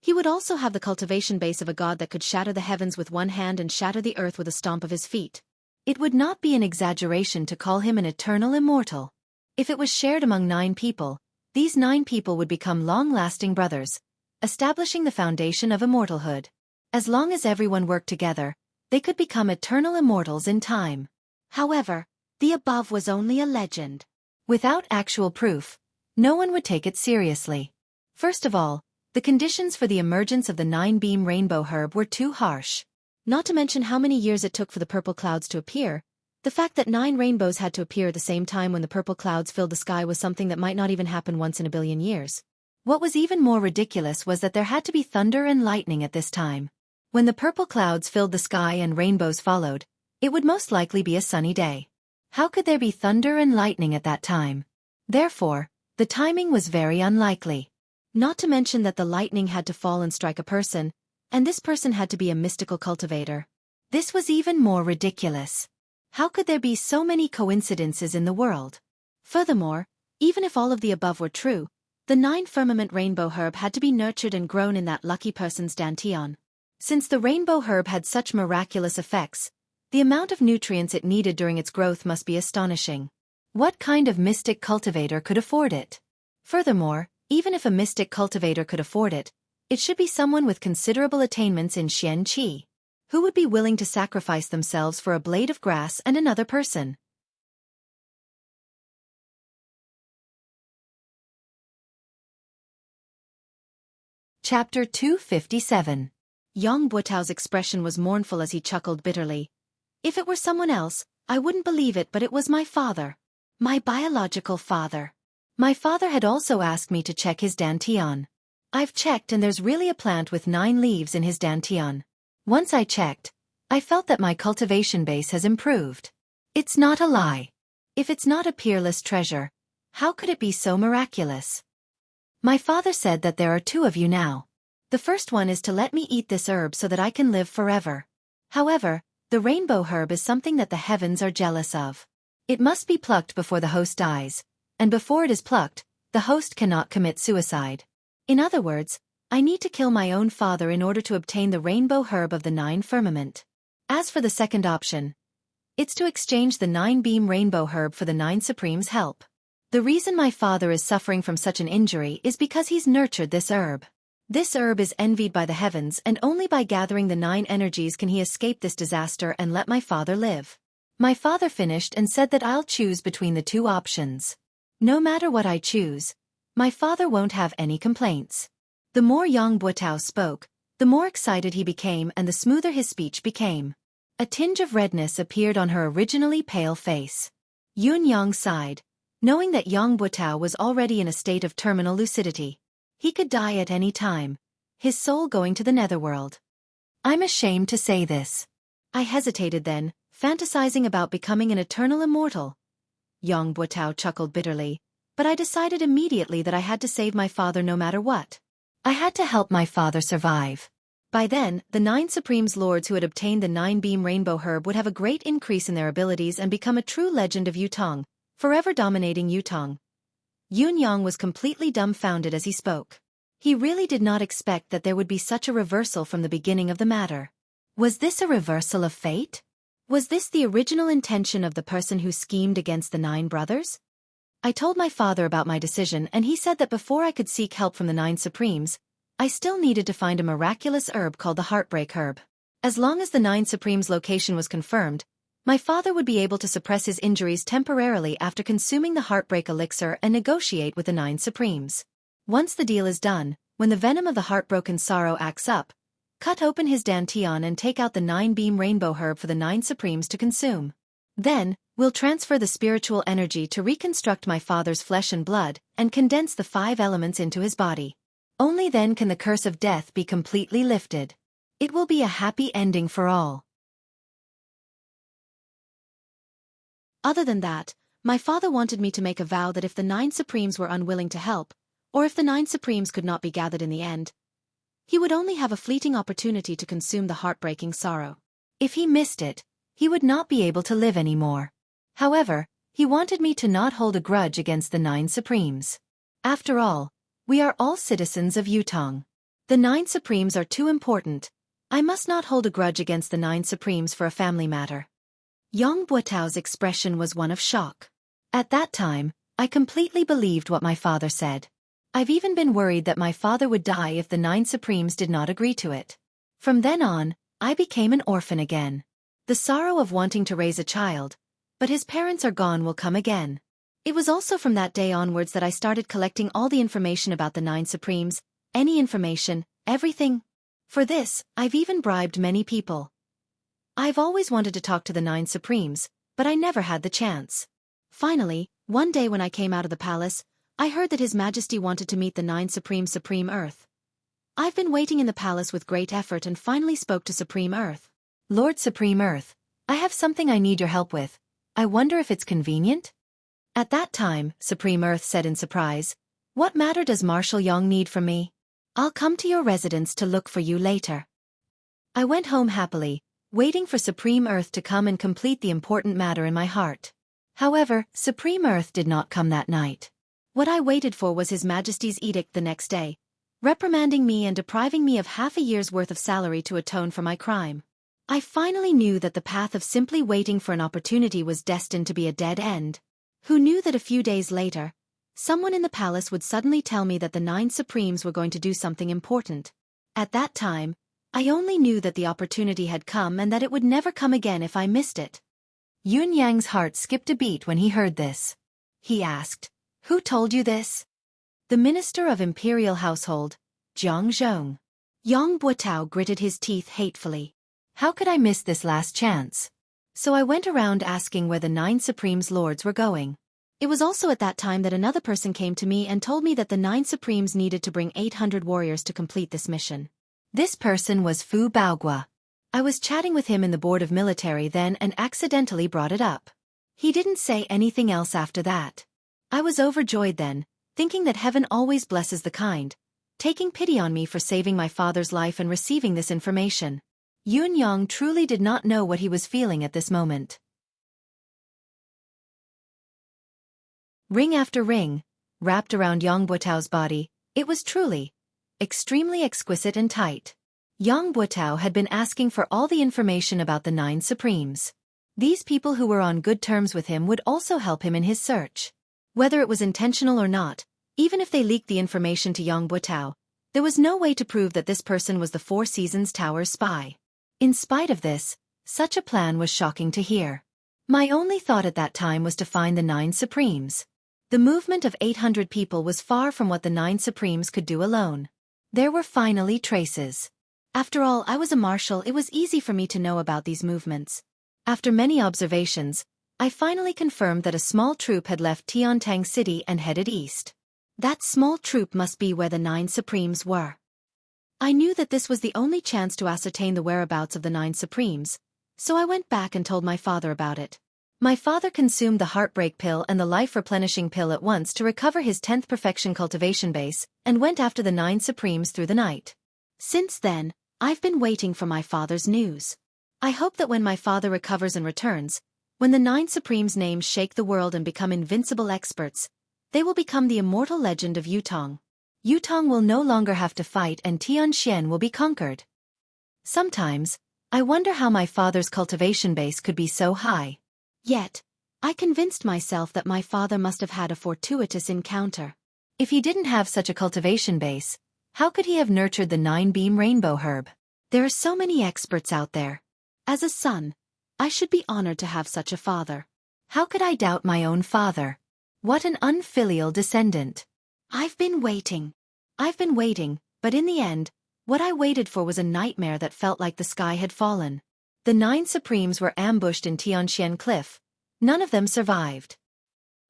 he would also have the cultivation base of a god that could shatter the heavens with one hand and shatter the earth with a stomp of his feet. It would not be an exaggeration to call him an eternal immortal. If it was shared among 9 people, these 9 people would become long-lasting brothers, establishing the foundation of immortalhood. As long as everyone worked together, they could become eternal immortals in time. However, the above was only a legend. Without actual proof, no one would take it seriously. First of all, the conditions for the emergence of the 9-beam rainbow herb were too harsh. Not to mention how many years it took for the purple clouds to appear. The fact that 9 rainbows had to appear at the same time when the purple clouds filled the sky was something that might not even happen once in a billion years. What was even more ridiculous was that there had to be thunder and lightning at this time. When the purple clouds filled the sky and rainbows followed, it would most likely be a sunny day. How could there be thunder and lightning at that time? Therefore, the timing was very unlikely. Not to mention that the lightning had to fall and strike a person, and this person had to be a mystical cultivator. This was even more ridiculous. How could there be so many coincidences in the world? Furthermore, even if all of the above were true, the 9-firmament rainbow herb had to be nurtured and grown in that lucky person's dantian. Since the rainbow herb had such miraculous effects, the amount of nutrients it needed during its growth must be astonishing. What kind of mystic cultivator could afford it? Furthermore, even if a mystic cultivator could afford it, it should be someone with considerable attainments in Xueqi. Who would be willing to sacrifice themselves for a blade of grass and another person? Chapter 257. Yang Buotao's expression was mournful as he chuckled bitterly. If it were someone else, I wouldn't believe it, but it was my father. My biological father. My father had also asked me to check his dantian. I've checked and there's really a plant with 9 leaves in his dantian. Once I checked, I felt that my cultivation base has improved. It's not a lie. If it's not a peerless treasure, how could it be so miraculous? My father said that there are 2 of you now. The first one is to let me eat this herb so that I can live forever. However, the rainbow herb is something that the heavens are jealous of. It must be plucked before the host dies, and before it is plucked, the host cannot commit suicide. In other words, I need to kill my own father in order to obtain the rainbow herb of the 9 firmament. As for the second option, it's to exchange the 9-beam rainbow herb for the 9 supremes' help. The reason my father is suffering from such an injury is because he's nurtured this herb. This herb is envied by the heavens, and only by gathering the 9 energies can he escape this disaster and let my father live. My father finished and said that I'll choose between the 2 options. No matter what I choose, my father won't have any complaints. The more Yang Buotao spoke, the more excited he became and the smoother his speech became. A tinge of redness appeared on her originally pale face. Yun Yang sighed, knowing that Yang Buotao was already in a state of terminal lucidity. He could die at any time, his soul going to the netherworld. I'm ashamed to say this. I hesitated then, fantasizing about becoming an eternal immortal. Yang Buotao chuckled bitterly, but I decided immediately that I had to save my father no matter what. I had to help my father survive. By then, the 9 Supremes Lords who had obtained the 9-beam rainbow herb would have a great increase in their abilities and become a true legend of Yutong, forever dominating Yutong. Yun Yang was completely dumbfounded as he spoke. He really did not expect that there would be such a reversal from the beginning of the matter. Was this a reversal of fate? Was this the original intention of the person who schemed against the 9 brothers? I told my father about my decision and he said that before I could seek help from the 9 Supremes, I still needed to find a miraculous herb called the Heartbreak Herb. As long as the 9 Supremes' location was confirmed, my father would be able to suppress his injuries temporarily after consuming the Heartbreak Elixir and negotiate with the 9 Supremes. Once the deal is done, when the venom of the heartbroken sorrow acts up, cut open his dantian and take out the 9-beam rainbow herb for the 9 Supremes to consume. Then, we'll transfer the spiritual energy to reconstruct my father's flesh and blood and condense the 5 elements into his body. Only then can the curse of death be completely lifted. It will be a happy ending for all. Other than that, my father wanted me to make a vow that if the 9 Supremes were unwilling to help, or if the 9 Supremes could not be gathered in the end, he would only have a fleeting opportunity to consume the heartbreaking sorrow. If he missed it, he would not be able to live anymore. However, he wanted me to not hold a grudge against the 9 Supremes. After all, we are all citizens of Yutong. The 9 Supremes are too important. I must not hold a grudge against the 9 Supremes for a family matter. Yang Buetao's expression was one of shock. At that time, I completely believed what my father said. I've even been worried that my father would die if the 9 Supremes did not agree to it. From then on, I became an orphan again. The sorrow of wanting to raise a child, but his parents are gone, will come again. It was also from that day onwards that I started collecting all the information about the 9 Supremes, any information, everything. For this, I've even bribed many people. I've always wanted to talk to the 9 Supremes, but I never had the chance. Finally, one day when I came out of the palace, I heard that His Majesty wanted to meet the 9 Supreme Earth. I've been waiting in the palace with great effort and finally spoke to Supreme Earth. Lord Supreme Earth, I have something I need your help with. I wonder if it's convenient? At that time, Supreme Earth said in surprise, "What matter does Marshal Yang need from me? I'll come to your residence to look for you later." I went home happily, waiting for Supreme Earth to come and complete the important matter in my heart. However, Supreme Earth did not come that night. What I waited for was His Majesty's edict the next day, reprimanding me and depriving me of half a year's worth of salary to atone for my crime. I finally knew that the path of simply waiting for an opportunity was destined to be a dead end. Who knew that a few days later, someone in the palace would suddenly tell me that the 9 Supremes were going to do something important? At that time, I only knew that the opportunity had come and that it would never come again if I missed it. Yun Yang's heart skipped a beat when he heard this. He asked, "Who told you this?" The Minister of Imperial Household, Jiang Zhong. Yang Buetao gritted his teeth hatefully. How could I miss this last chance? So I went around asking where the 9 Supremes lords were going. It was also at that time that another person came to me and told me that the 9 Supremes needed to bring 800 warriors to complete this mission. This person was Fu Baogua. I was chatting with him in the Board of Military then and accidentally brought it up. He didn't say anything else after that. I was overjoyed then, thinking that heaven always blesses the kind, taking pity on me for saving my father's life and receiving this information. Yun Yang truly did not know what he was feeling at this moment. Ring after ring, wrapped around Yang Buetao's body, it was truly extremely exquisite and tight. Yang Buetao had been asking for all the information about the 9 Supremes. These people who were on good terms with him would also help him in his search. Whether it was intentional or not, even if they leaked the information to Yang Buetao, there was no way to prove that this person was the Four Seasons Tower's spy. In spite of this, such a plan was shocking to hear. My only thought at that time was to find the 9 Supremes. The movement of 800 people was far from what the 9 Supremes could do alone. There were finally traces. After all, I was a marshal, it was easy for me to know about these movements. After many observations, I finally confirmed that a small troop had left Tiantang City and headed east. That small troop must be where the 9 Supremes were. I knew that this was the only chance to ascertain the whereabouts of the 9 Supremes, so I went back and told my father about it. My father consumed the heartbreak pill and the life-replenishing pill at once to recover his 10th perfection cultivation base, and went after the 9 Supremes through the night. Since then, I've been waiting for my father's news. I hope that when my father recovers and returns, when the 9 Supremes' names shake the world and become invincible experts, they will become the immortal legend of Yutong. Yutong will no longer have to fight and Tianxian will be conquered. Sometimes, I wonder how my father's cultivation base could be so high. Yet, I convinced myself that my father must have had a fortuitous encounter. If he didn't have such a cultivation base, how could he have nurtured the 9-beam rainbow herb? There are so many experts out there. As a son, I should be honored to have such a father. How could I doubt my own father? What an unfilial descendant. I've been waiting, but in the end, what I waited for was a nightmare that felt like the sky had fallen. The 9 Supremes were ambushed in Tianxian Cliff. None of them survived.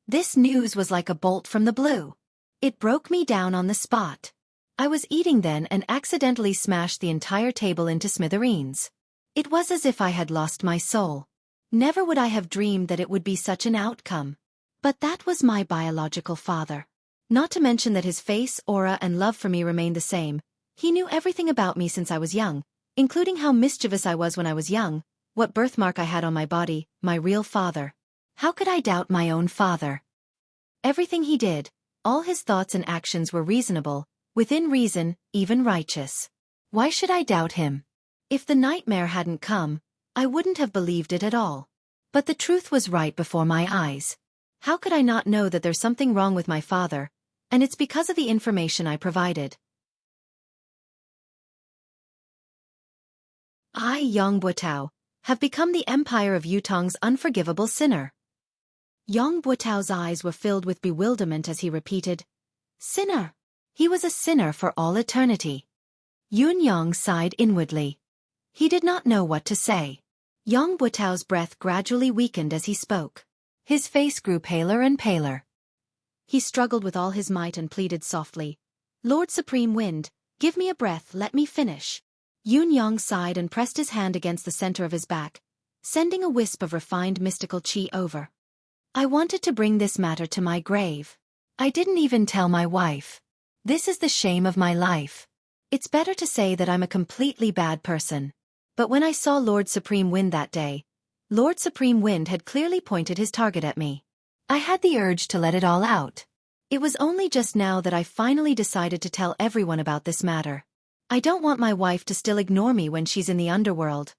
This news was like a bolt from the blue. It broke me down on the spot. I was eating then and accidentally smashed the entire table into smithereens. It was as if I had lost my soul. Never would I have dreamed that it would be such an outcome. But that was my biological father. Not to mention that his face, aura and love for me remained the same. He knew everything about me since I was young, including how mischievous I was when I was young, what birthmark I had on my body, my real father. How could I doubt my own father? Everything he did, all his thoughts and actions were reasonable, within reason, even righteous. Why should I doubt him? If the nightmare hadn't come, I wouldn't have believed it at all. But the truth was right before my eyes. How could I not know that there's something wrong with my father? And it's because of the information I provided. I, Yang Buotao, have become the empire of Yutong's unforgivable sinner. Yang Buotao's eyes were filled with bewilderment as he repeated, "Sinner." He was a sinner for all eternity. Yun Yang sighed inwardly. He did not know what to say. Yang Buotao's breath gradually weakened as he spoke. His face grew paler and paler. He struggled with all his might and pleaded softly, "Lord Supreme Wind, give me a breath, let me finish." Yun Yang sighed and pressed his hand against the center of his back, sending a wisp of refined mystical qi over. "I wanted to bring this matter to my grave. I didn't even tell my wife. This is the shame of my life. It's better to say that I'm a completely bad person. But when I saw Lord Supreme Wind that day, Lord Supreme Wind had clearly pointed his target at me. I had the urge to let it all out. It was only just now that I finally decided to tell everyone about this matter. I don't want my wife to still ignore me when she's in the underworld.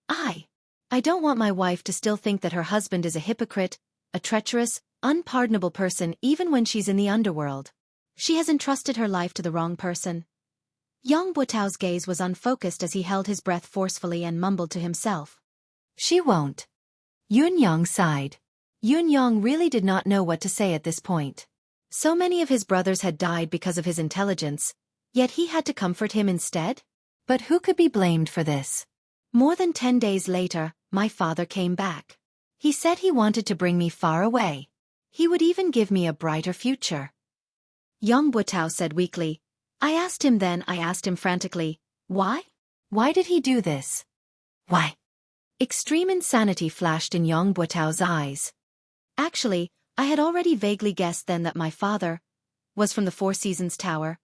I don't want my wife to still think that her husband is a hypocrite, a treacherous, unpardonable person even when she's in the underworld. She has entrusted her life to the wrong person." Yang Buotao's gaze was unfocused as he held his breath forcefully and mumbled to himself. "She won't." Yun Yang sighed. Yun Yang really did not know what to say at this point. So many of his brothers had died because of his intelligence, yet he had to comfort him instead? But who could be blamed for this? More than 10 days later, my father came back. He said he wanted to bring me far away. He would even give me a brighter future. Yang Buotao said weakly. I asked him frantically, why? Why did he do this? Why? Extreme insanity flashed in Yang Buotao's eyes. Actually, I had already vaguely guessed then that my father was from the Four Seasons Tower,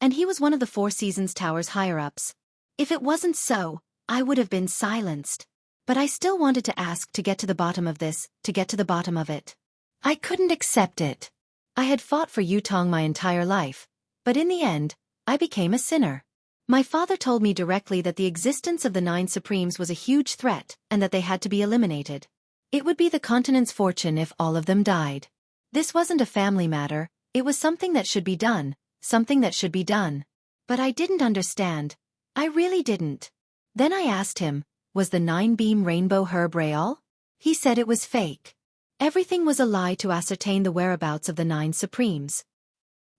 and he was one of the Four Seasons Tower's higher-ups. If it wasn't so, I would have been silenced. But I still wanted to ask to get to the bottom of this, to get to the bottom of it. I couldn't accept it. I had fought for Yutong my entire life, but in the end, I became a sinner. My father told me directly that the existence of the 9 Supremes was a huge threat and that they had to be eliminated. It would be the continent's fortune if all of them died. This wasn't a family matter, it was something that should be done, something that should be done. But I didn't understand. I really didn't. Then I asked him, was the 9-beam rainbow herb real? He said it was fake. Everything was a lie to ascertain the whereabouts of the 9 Supremes.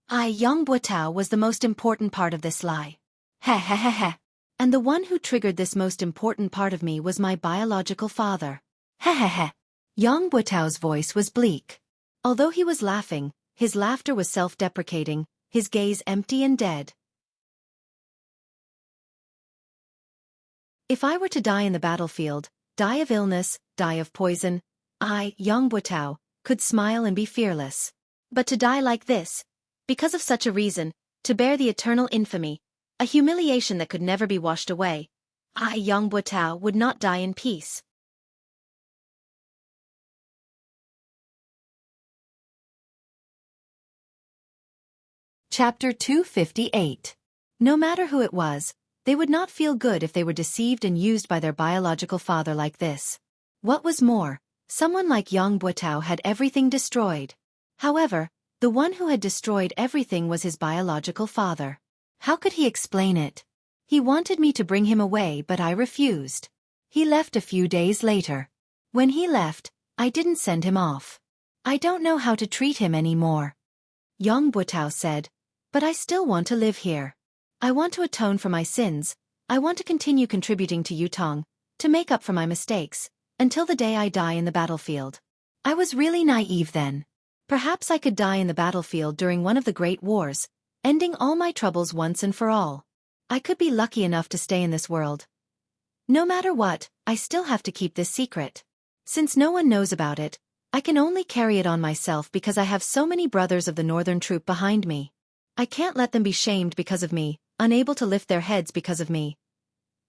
Yang Buotao was the most important part of this lie. Heh heh heh heh. And the one who triggered this most important part of me was my biological father. Heh heh heh. Yang Buotao's voice was bleak. Although he was laughing, his laughter was self-deprecating, his gaze empty and dead. If I were to die in the battlefield, die of illness, die of poison, I, Yang Buotao, could smile and be fearless. But to die like this, because of such a reason, to bear the eternal infamy, a humiliation that could never be washed away, I, Yang Buotao, would not die in peace. Chapter 258. No matter who it was, they would not feel good if they were deceived and used by their biological father like this. What was more, someone like Yang Buotao had everything destroyed. However, the one who had destroyed everything was his biological father. How could he explain it? He wanted me to bring him away, but I refused. He left a few days later. When he left, I didn't send him off. I don't know how to treat him anymore. Yang Buotao said, but I still want to live here. I want to atone for my sins, I want to continue contributing to Yutong, to make up for my mistakes, until the day I die in the battlefield. I was really naive then. Perhaps I could die in the battlefield during one of the great wars, ending all my troubles once and for all. I could be lucky enough to stay in this world. No matter what, I still have to keep this secret. Since no one knows about it, I can only carry it on myself because I have so many brothers of the Northern Troop behind me. I can't let them be shamed because of me, unable to lift their heads because of me.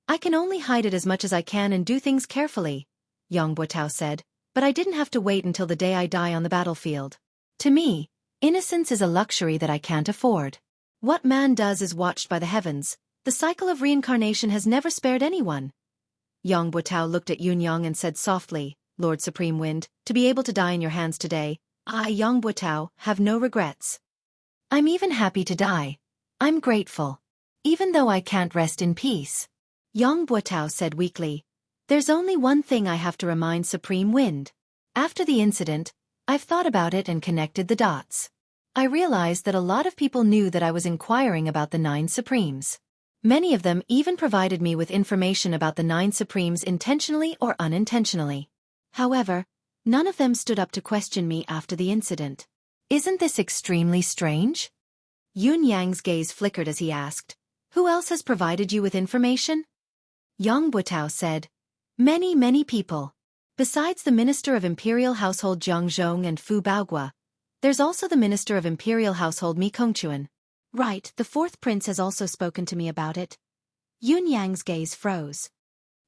I can only hide it as much as I can and do things carefully, Yang Buotao said, but I didn't have to wait until the day I die on the battlefield. To me, innocence is a luxury that I can't afford. What man does is watched by the heavens. The cycle of reincarnation has never spared anyone. Yang Buotao looked at Yun Yang and said softly, Lord Supreme Wind, to be able to die in your hands today. I, Yang Buotao, have no regrets. I'm even happy to die. I'm grateful. Even though I can't rest in peace. Yang Buotao said weakly. There's only one thing I have to remind Supreme Wind. After the incident, I've thought about it and connected the dots. I realized that a lot of people knew that I was inquiring about the 9 Supremes. Many of them even provided me with information about the 9 Supremes intentionally or unintentionally. However, none of them stood up to question me after the incident. Isn't this extremely strange? Yun Yang's gaze flickered as he asked, who else has provided you with information? Yang Buotao said, many people. Besides the Minister of Imperial Household Jiang Zhong and Fu Baogua, there's also the Minister of Imperial Household Mi Kongquan. Right, the 4th prince has also spoken to me about it. Yun Yang's gaze froze.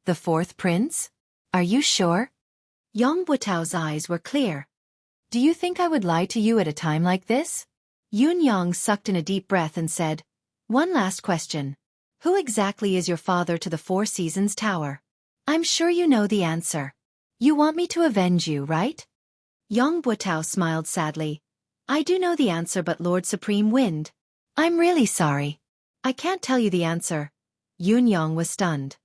The 4th prince? Are you sure? Yang Buotao's eyes were clear. Do you think I would lie to you at a time like this? Yun Yang sucked in a deep breath and said, one last question. Who exactly is your father to the 4 Seasons Tower? I'm sure you know the answer. You want me to avenge you, right? Yang Buotao smiled sadly. I do know the answer, but Lord Supreme Wind. I'm really sorry. I can't tell you the answer. Yun Yang was stunned.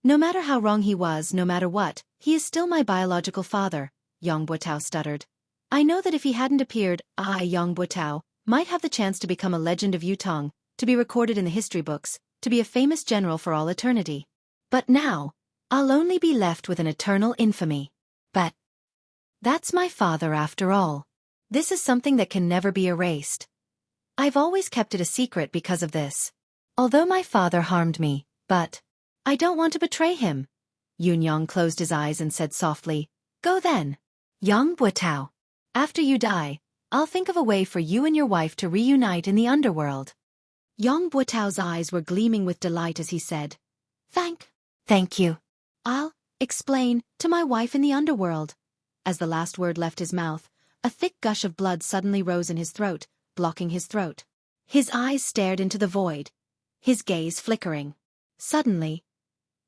No matter how wrong he was, no matter what, he is still my biological father, Yang Buotao stuttered. I know that if he hadn't appeared, I, Yang Buotao, might have the chance to become a legend of Yutong, to be recorded in the history books, to be a famous general for all eternity. But now, I'll only be left with an eternal infamy. But that's my father after all. This is something that can never be erased. I've always kept it a secret because of this. Although my father harmed me, but I don't want to betray him. Yun Yang closed his eyes and said softly, go then. Yang Buotao. After you die, I'll think of a way for you and your wife to reunite in the underworld. Yang Buotao's eyes were gleaming with delight as he said, Thank you. I'll explain to my wife in the underworld. As the last word left his mouth, a thick gush of blood suddenly rose in his throat, blocking his throat. His eyes stared into the void, his gaze flickering. Suddenly,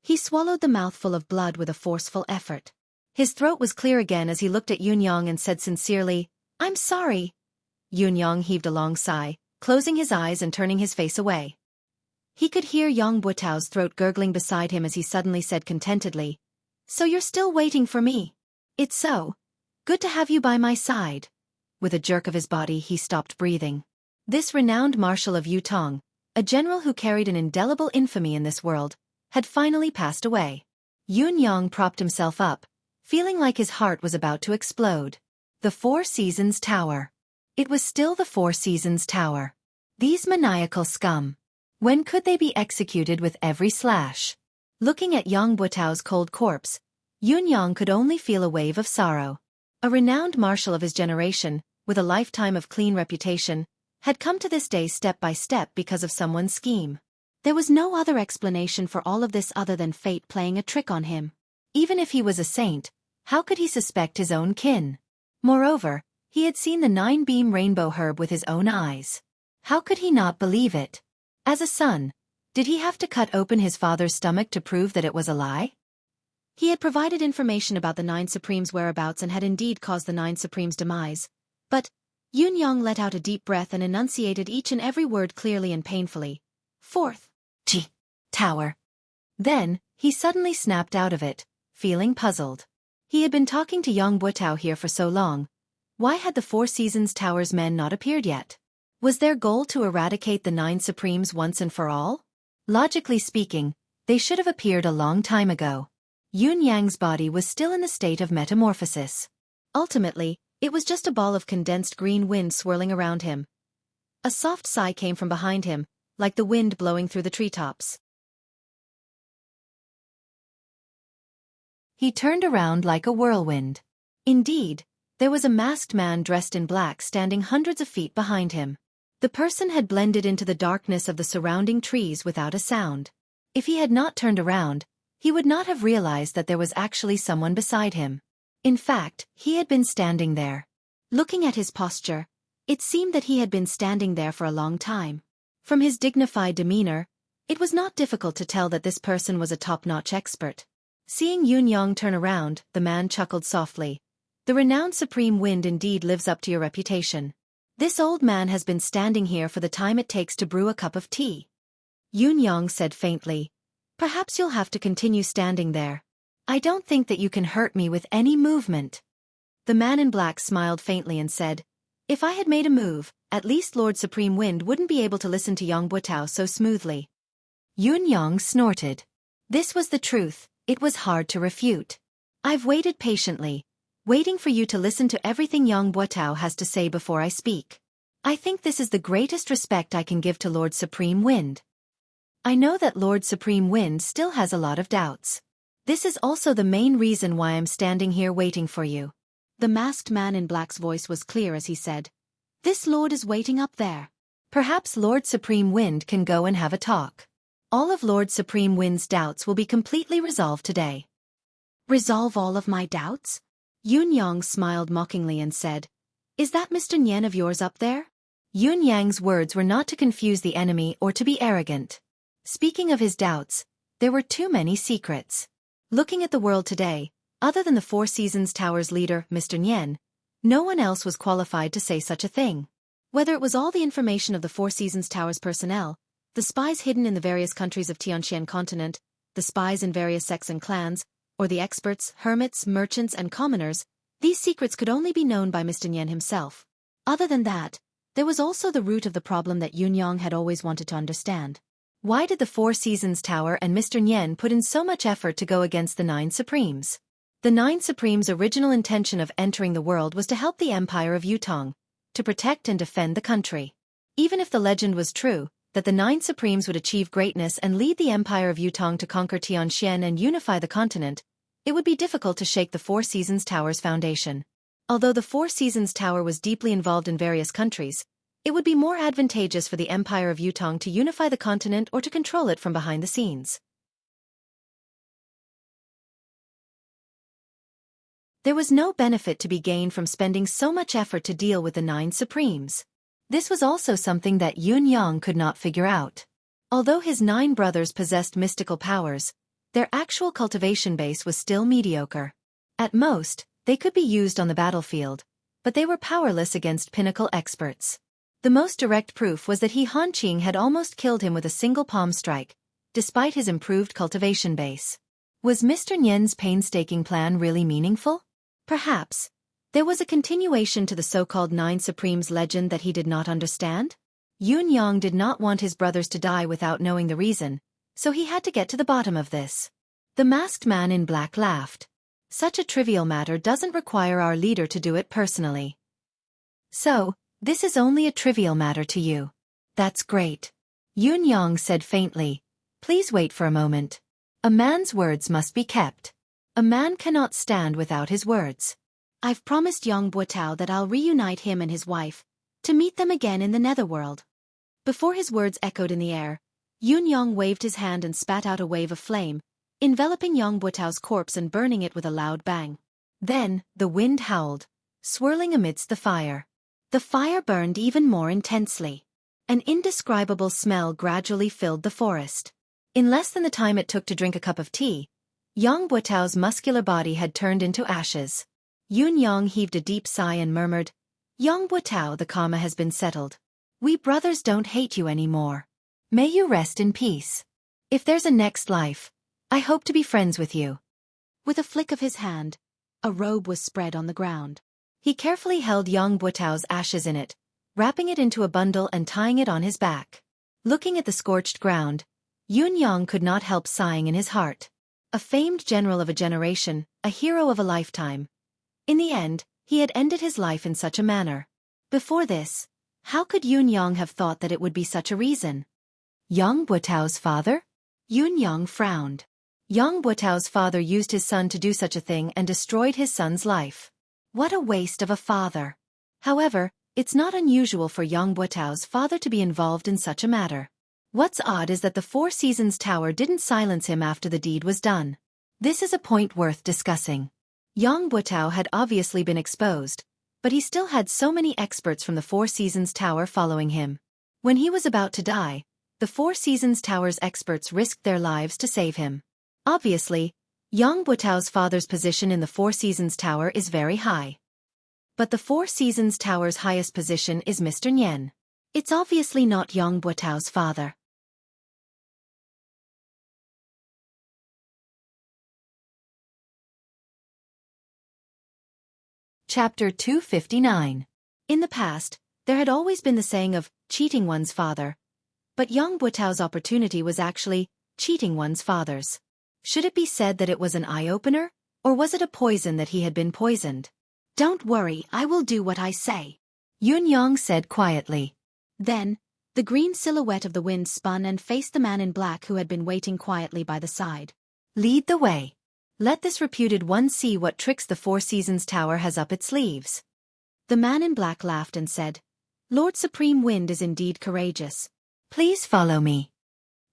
he swallowed the mouthful of blood with a forceful effort. His throat was clear again as he looked at Yun Yang and said sincerely, I'm sorry. Yun Yang heaved a long sigh, closing his eyes and turning his face away. He could hear Yang Buotao's throat gurgling beside him as he suddenly said contentedly, so you're still waiting for me? It's so good to have you by my side. With a jerk of his body he stopped breathing. This renowned marshal of Yutong, a general who carried an indelible infamy in this world, had finally passed away. Yun Yang propped himself up, feeling like his heart was about to explode. The 4 Seasons Tower. It was still the 4 Seasons Tower. These maniacal scum. When could they be executed with every slash? Looking at Yang Buotao's cold corpse, Yun Yang could only feel a wave of sorrow. A renowned marshal of his generation, with a lifetime of clean reputation, had come to this day step by step because of someone's scheme. There was no other explanation for all of this other than fate playing a trick on him. Even if he was a saint, how could he suspect his own kin? Moreover, he had seen the 9-beam rainbow herb with his own eyes. How could he not believe it? As a son, did he have to cut open his father's stomach to prove that it was a lie? He had provided information about the 9 Supremes' whereabouts and had indeed caused the 9 Supremes' demise. But Yun Yang let out a deep breath and enunciated each and every word clearly and painfully. 4th Tower. Then, he suddenly snapped out of it, feeling puzzled. He had been talking to Yang Buotao here for so long. Why had the 4 Seasons Tower's men not appeared yet? Was their goal to eradicate the 9 Supremes once and for all? Logically speaking, they should have appeared a long time ago. Yun Yang's body was still in the state of metamorphosis. Ultimately, it was just a ball of condensed green wind swirling around him. A soft sigh came from behind him, like the wind blowing through the treetops. He turned around like a whirlwind. Indeed, there was a masked man dressed in black standing hundreds of feet behind him. The person had blended into the darkness of the surrounding trees without a sound. If he had not turned around, he would not have realized that there was actually someone beside him. In fact, he had been standing there. Looking at his posture, it seemed that he had been standing there for a long time. From his dignified demeanor, It was not difficult to tell that this person was a top-notch expert. Seeing Yunyang turn around, the man chuckled softly. The renowned Supreme Wind indeed lives up to your reputation. This old man has been standing here for the time it takes to brew a cup of tea. Yunyang said faintly. Perhaps you'll have to continue standing there. I don't think that you can hurt me with any movement. The man in black smiled faintly and said, if I had made a move, at least Lord Supreme Wind wouldn't be able to listen to Yang Buotao so smoothly. Yunyang snorted. This was the truth. It was hard to refute. I've waited patiently, waiting for you to listen to everything Yang Buotao has to say before I speak. I think this is the greatest respect I can give to Lord Supreme Wind. I know that Lord Supreme Wind still has a lot of doubts. This is also the main reason why I'm standing here waiting for you. The masked man in black's voice was clear as he said, this lord is waiting up there. Perhaps Lord Supreme Wind can go and have a talk. All of Lord Supreme Wind's doubts will be completely resolved today. Resolve all of my doubts? Yunyang smiled mockingly and said, is that Mr. Nyen of yours up there? Yunyang's words were not to confuse the enemy or to be arrogant. Speaking of his doubts, there were too many secrets. Looking at the world today, other than the Four Seasons Tower's leader, Mr. Nyen, no one else was qualified to say such a thing. Whether it was all the information of the Four Seasons Tower's personnel, the spies hidden in the various countries of Tianxian continent, the spies in various sects and clans, or the experts, hermits, merchants, and commoners, these secrets could only be known by Mr. Nyen himself. Other than that, there was also the root of the problem that Yunyang had always wanted to understand. Why did the Four Seasons Tower and Mr. Nyen put in so much effort to go against the Nine Supremes? The Nine Supremes' original intention of entering the world was to help the Empire of Yutong, to protect and defend the country. Even if the legend was true, that the Nine Supremes would achieve greatness and lead the Empire of Yutong to conquer Tianxian and unify the continent, it would be difficult to shake the Four Seasons Tower's foundation. Although the Four Seasons Tower was deeply involved in various countries, it would be more advantageous for the Empire of Yutong to unify the continent or to control it from behind the scenes. There was no benefit to be gained from spending so much effort to deal with the Nine Supremes. This was also something that Yunyang could not figure out. Although his 9 brothers possessed mystical powers, their actual cultivation base was still mediocre. At most, they could be used on the battlefield, but they were powerless against pinnacle experts. The most direct proof was that Han Qing had almost killed him with a single palm strike, despite his improved cultivation base. Was Mr. Nyen's painstaking plan really meaningful? Perhaps. There was a continuation to the so-called Nine Supremes legend that he did not understand? Yunyang did not want his brothers to die without knowing the reason, so he had to get to the bottom of this. The masked man in black laughed. Such a trivial matter doesn't require our leader to do it personally. So, this is only a trivial matter to you. That's great. Yunyang said faintly. Please wait for a moment. A man's words must be kept. A man cannot stand without his words. I've promised Yang Buotao that I'll reunite him and his wife, to meet them again in the netherworld. Before his words echoed in the air, Yunyang waved his hand and spat out a wave of flame, enveloping Yang Buotao's corpse and burning it with a loud bang. Then, the wind howled, swirling amidst the fire. The fire burned even more intensely. An indescribable smell gradually filled the forest. In less than the time it took to drink a cup of tea, Yang Buotao's muscular body had turned into ashes. Yunyang heaved a deep sigh and murmured, Yang Buotao, the karma has been settled. We brothers don't hate you anymore. May you rest in peace. If there's a next life, I hope to be friends with you. With a flick of his hand, a robe was spread on the ground. He carefully held Yang Buotao's ashes in it, wrapping it into a bundle and tying it on his back. Looking at the scorched ground, Yunyang could not help sighing in his heart. A famed general of a generation, a hero of a lifetime. In the end, he had ended his life in such a manner. Before this, how could Yunyang have thought that it would be such a reason? Yang Buotao's father? Yunyang frowned. Yang Buotao's father used his son to do such a thing and destroyed his son's life. What a waste of a father. However, it's not unusual for Yang Buotao's father to be involved in such a matter. What's odd is that the Four Seasons Tower didn't silence him after the deed was done. This is a point worth discussing. Yang Buotao had obviously been exposed, but he still had so many experts from the Four Seasons Tower following him. When he was about to die, The Four Seasons Tower's experts risked their lives to save him. Obviously, Yang Buotao's father's position in the Four Seasons Tower is very high. But the Four Seasons Tower's highest position is Mr. Nian. It's obviously not Yang Buotao's father. Chapter 259. In the past, there had always been the saying of cheating one's father. But Yang Buotao's opportunity was actually cheating one's father's. Should it be said that it was an eye-opener, or was it a poison that he had been poisoned? Don't worry, I will do what I say, Yun Yang said quietly. Then, the green silhouette of the wind spun and faced the man in black who had been waiting quietly by the side. Lead the way. Let this reputed one see what tricks the Four Seasons Tower has up its sleeves. The man in black laughed and said, Lord Supreme Wind is indeed courageous. Please follow me.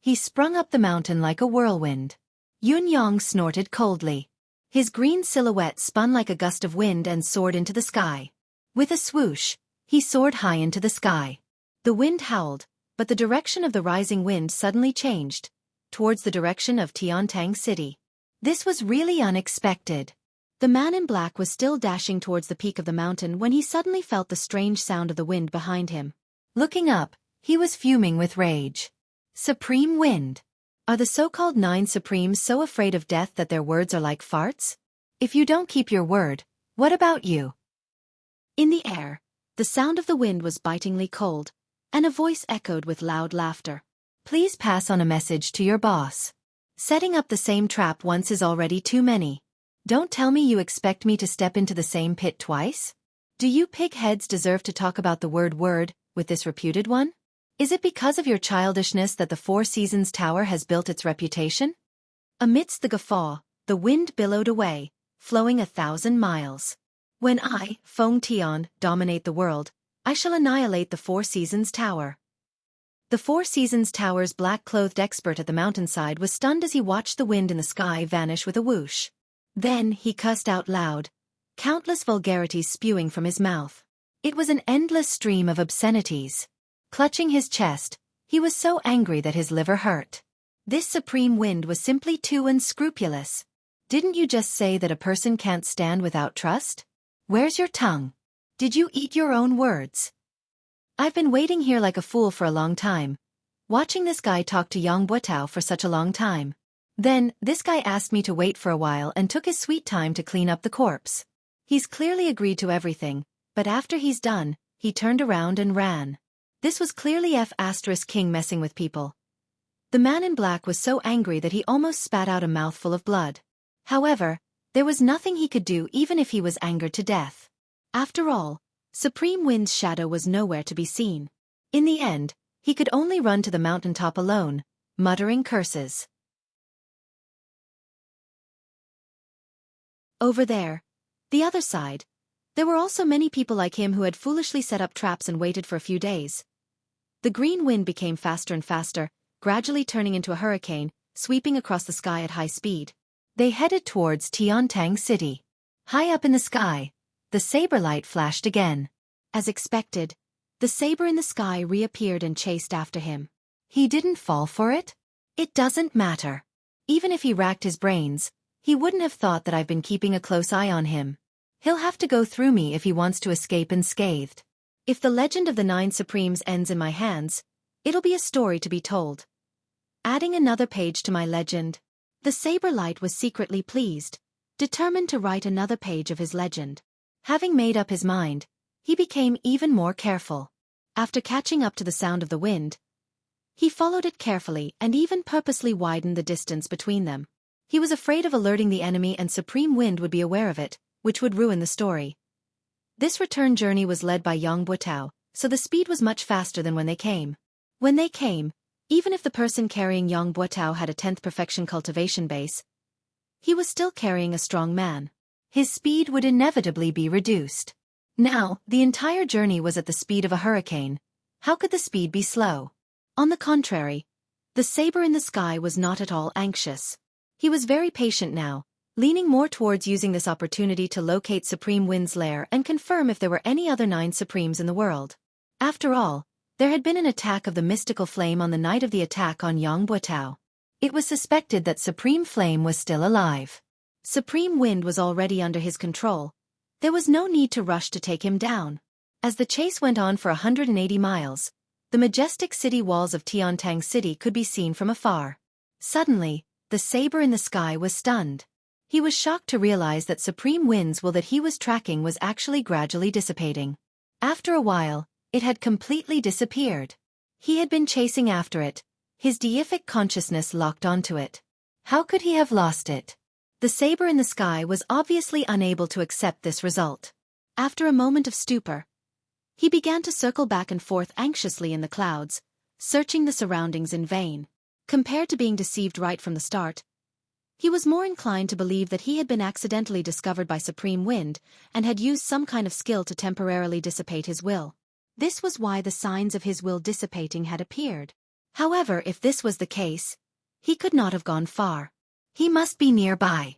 He sprung up the mountain like a whirlwind. Yun Yang snorted coldly. His green silhouette spun like a gust of wind and soared into the sky. With a swoosh, he soared high into the sky. The wind howled, but the direction of the rising wind suddenly changed, towards the direction of Tiantang City. This was really unexpected. The man in black was still dashing towards the peak of the mountain when he suddenly felt the strange sound of the wind behind him. Looking up, he was fuming with rage. Supreme Wind. Are the so-called 9 Supremes so afraid of death that their words are like farts? If you don't keep your word, what about you? In the air, the sound of the wind was bitingly cold, and a voice echoed with loud laughter. Please pass on a message to your boss. Setting up the same trap once is already too many. Don't tell me you expect me to step into the same pit twice? Do you pig-heads deserve to talk about the word with this reputed one? Is it because of your childishness that the Four Seasons Tower has built its reputation? Amidst the guffaw, the wind billowed away, flowing 1,000 miles. When I, Feng Tian, dominate the world, I shall annihilate the Four Seasons Tower. The Four Seasons Tower's black-clothed expert at the mountainside was stunned as he watched the wind in the sky vanish with a whoosh. Then he cussed out loud, countless vulgarities spewing from his mouth. It was an endless stream of obscenities. Clutching his chest, he was so angry that his liver hurt. This supreme wind was simply too unscrupulous. Didn't you just say that a person can't stand without trust? Where's your tongue? Did you eat your own words? I've been waiting here like a fool for a long time, watching this guy talk to Yang Buotao for such a long time. Then, this guy asked me to wait for a while and took his sweet time to clean up the corpse. He's clearly agreed to everything, but after he's done, he turned around and ran. This was clearly King messing with people. The man in black was so angry that he almost spat out a mouthful of blood. However, there was nothing he could do even if he was angered to death. After all, Supreme Wind's shadow was nowhere to be seen. In the end, he could only run to the mountaintop alone, muttering curses. Over there, the other side, there were also many people like him who had foolishly set up traps and waited for a few days. The green wind became faster and faster, gradually turning into a hurricane, sweeping across the sky at high speed. They headed towards Tiantang City. High up in the sky, the saber light flashed again. As expected, the saber in the sky reappeared and chased after him. He didn't fall for it? It doesn't matter. Even if he racked his brains, he wouldn't have thought that I've been keeping a close eye on him. He'll have to go through me if he wants to escape unscathed. If the legend of the 9 Supremes ends in my hands, it'll be a story to be told. Adding another page to my legend. The saber light was secretly pleased, determined to write another page of his legend. Having made up his mind, he became even more careful. After catching up to the sound of the wind, he followed it carefully and even purposely widened the distance between them. He was afraid of alerting the enemy and Supreme Wind would be aware of it, which would ruin the story. This return journey was led by Yang Buotao, so the speed was much faster than when they came. When they came, even if the person carrying Yang Buotao had a 10th perfection cultivation base, he was still carrying a strong man. His speed would inevitably be reduced. Now, the entire journey was at the speed of a hurricane. How could the speed be slow? On the contrary, the saber in the sky was not at all anxious. He was very patient now, leaning more towards using this opportunity to locate Supreme Wind's lair and confirm if there were any other 9 Supremes in the world. After all, There had been an attack of the mystical flame on the night of the attack on Yangbuotao. It was suspected that Supreme Flame was still alive. Supreme Wind was already under his control. There was no need to rush to take him down. As the chase went on for 180 miles, the majestic city walls of Tiantang City could be seen from afar. Suddenly, the saber in the sky was stunned. He was shocked to realize that Supreme Wind's will that he was tracking was actually gradually dissipating. After a while, it had completely disappeared. He had been chasing after it. His deific consciousness locked onto it. How could he have lost it? The saber in the sky was obviously unable to accept this result. After a moment of stupor, he began to circle back and forth anxiously in the clouds, searching the surroundings in vain. Compared to being deceived right from the start, he was more inclined to believe that he had been accidentally discovered by Supreme Wind and had used some kind of skill to temporarily dissipate his will. This was why the signs of his will dissipating had appeared. However, if this was the case, he could not have gone far. He must be nearby.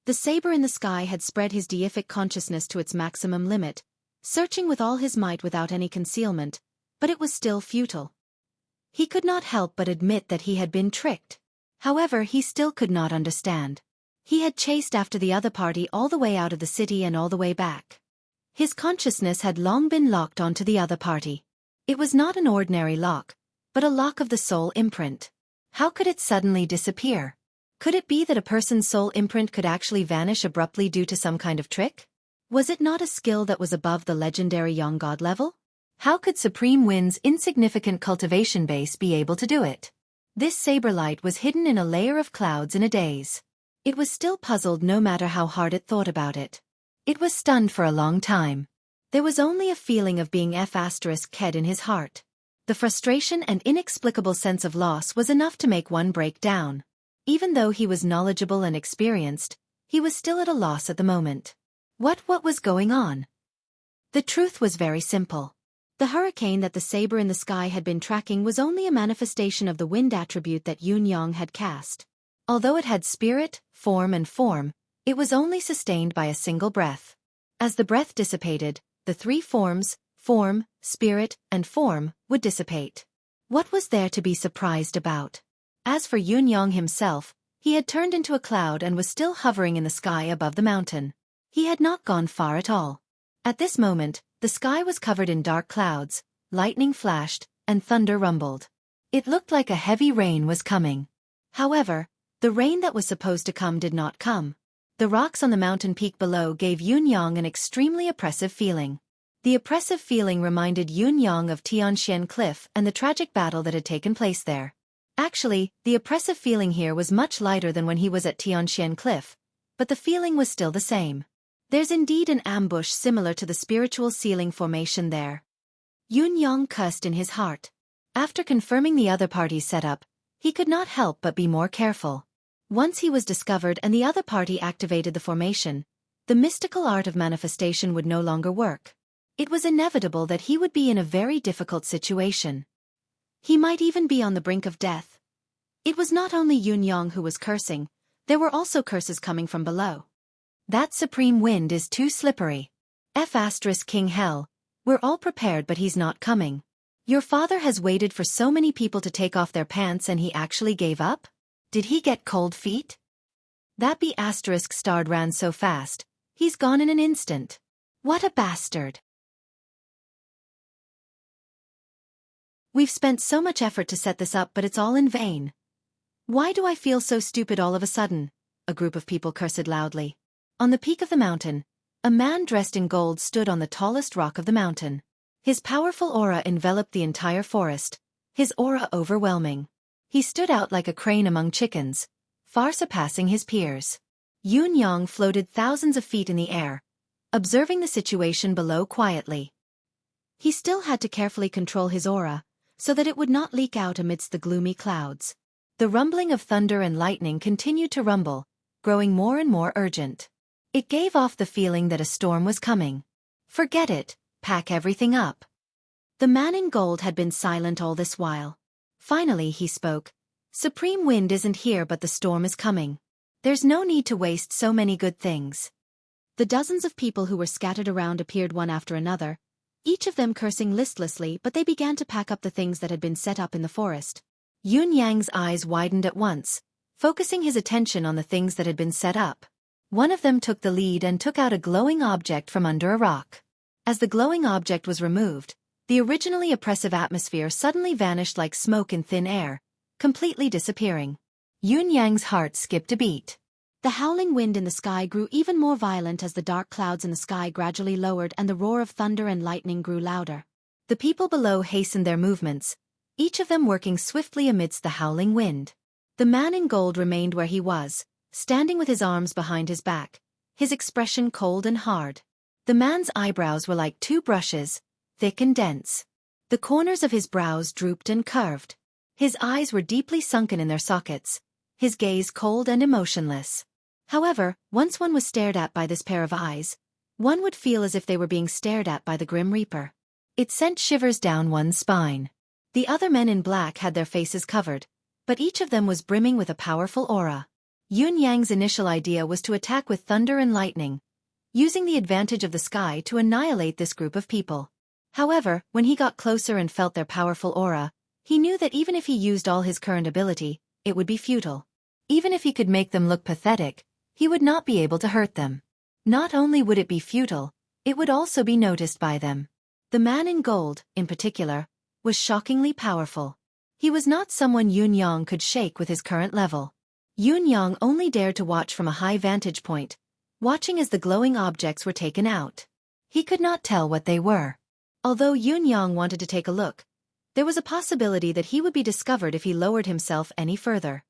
The saber in the sky had spread his deific consciousness to its maximum limit, searching with all his might without any concealment, but it was still futile. He could not help but admit that he had been tricked. However, he still could not understand. He had chased after the other party all the way out of the city and all the way back. His consciousness had long been locked onto the other party. It was not an ordinary lock, but a lock of the soul imprint. How could it suddenly disappear? Could it be that a person's soul imprint could actually vanish abruptly due to some kind of trick? Was it not a skill that was above the legendary young god level? How could Supreme Wind's insignificant cultivation base be able to do it? This saber light was hidden in a layer of clouds in a daze. It was still puzzled no matter how hard it thought about it. It was stunned for a long time. There was only a feeling of being f***ed in his heart. The frustration and inexplicable sense of loss was enough to make one break down. Even though he was knowledgeable and experienced, he was still at a loss at the moment. What was going on? The truth was very simple. The hurricane that the saber in the sky had been tracking was only a manifestation of the wind attribute that Yun Yang had cast. Although it had spirit, form, it was only sustained by a single breath. As the breath dissipated, the three forms, form, spirit, and form, would dissipate. What was there to be surprised about? As for Yun Yang himself, he had turned into a cloud and was still hovering in the sky above the mountain. He had not gone far at all. At this moment, the sky was covered in dark clouds, lightning flashed, and thunder rumbled. It looked like a heavy rain was coming. However, the rain that was supposed to come did not come. The rocks on the mountain peak below gave Yun Yang an extremely oppressive feeling. The oppressive feeling reminded Yun Yang of Tianxian Cliff and the tragic battle that had taken place there. Actually, the oppressive feeling here was much lighter than when he was at Tianxian Cliff, but the feeling was still the same. There's indeed an ambush similar to the spiritual ceiling formation there. Yun Yang cursed in his heart. After confirming the other party's setup, he could not help but be more careful. Once he was discovered and the other party activated the formation, the mystical art of manifestation would no longer work. It was inevitable that he would be in a very difficult situation. He might even be on the brink of death. It was not only Yun Yang who was cursing, there were also curses coming from below. That Supreme Wind is too slippery. King Hell, we're all prepared but he's not coming. Your father has waited for so many people to take off their pants and he actually gave up? Did he get cold feet? That B**** ran so fast, he's gone in an instant. What a bastard. We've spent so much effort to set this up but it's all in vain. Why do I feel so stupid all of a sudden? A group of people cursed loudly. On the peak of the mountain, a man dressed in gold stood on the tallest rock of the mountain. His powerful aura enveloped the entire forest, his aura overwhelming. He stood out like a crane among chickens, far surpassing his peers. Yun Yang floated thousands of feet in the air, observing the situation below quietly. He still had to carefully control his aura, so that it would not leak out amidst the gloomy clouds. The rumbling of thunder and lightning continued to rumble, growing more and more urgent. It gave off the feeling that a storm was coming. Forget it, pack everything up. The man in gold had been silent all this while. Finally he spoke. Supreme Wind isn't here but the storm is coming. There's no need to waste so many good things. The dozens of people who were scattered around appeared one after another, each of them cursing listlessly, but they began to pack up the things that had been set up in the forest. Yun Yang's eyes widened at once, focusing his attention on the things that had been set up. One of them took the lead and took out a glowing object from under a rock. As the glowing object was removed, the originally oppressive atmosphere suddenly vanished like smoke in thin air, completely disappearing. Yun Yang's heart skipped a beat. The howling wind in the sky grew even more violent as the dark clouds in the sky gradually lowered and the roar of thunder and lightning grew louder. The people below hastened their movements, each of them working swiftly amidst the howling wind. The man in gold remained where he was, standing with his arms behind his back, his expression cold and hard. The man's eyebrows were like two brushes, thick and dense. The corners of his brows drooped and curved. His eyes were deeply sunken in their sockets, his gaze cold and emotionless. However, once one was stared at by this pair of eyes, one would feel as if they were being stared at by the Grim Reaper. It sent shivers down one's spine. The other men in black had their faces covered, but each of them was brimming with a powerful aura. Yun Yang's initial idea was to attack with thunder and lightning, using the advantage of the sky to annihilate this group of people. However, when he got closer and felt their powerful aura, he knew that even if he used all his current ability, it would be futile. Even if he could make them look pathetic, he would not be able to hurt them. Not only would it be futile, it would also be noticed by them. The man in gold, in particular, was shockingly powerful. He was not someone Yun Yang could shake with his current level. Yun Yang only dared to watch from a high vantage point, watching as the glowing objects were taken out. He could not tell what they were. Although Yun Yang wanted to take a look, there was a possibility that he would be discovered if he lowered himself any further.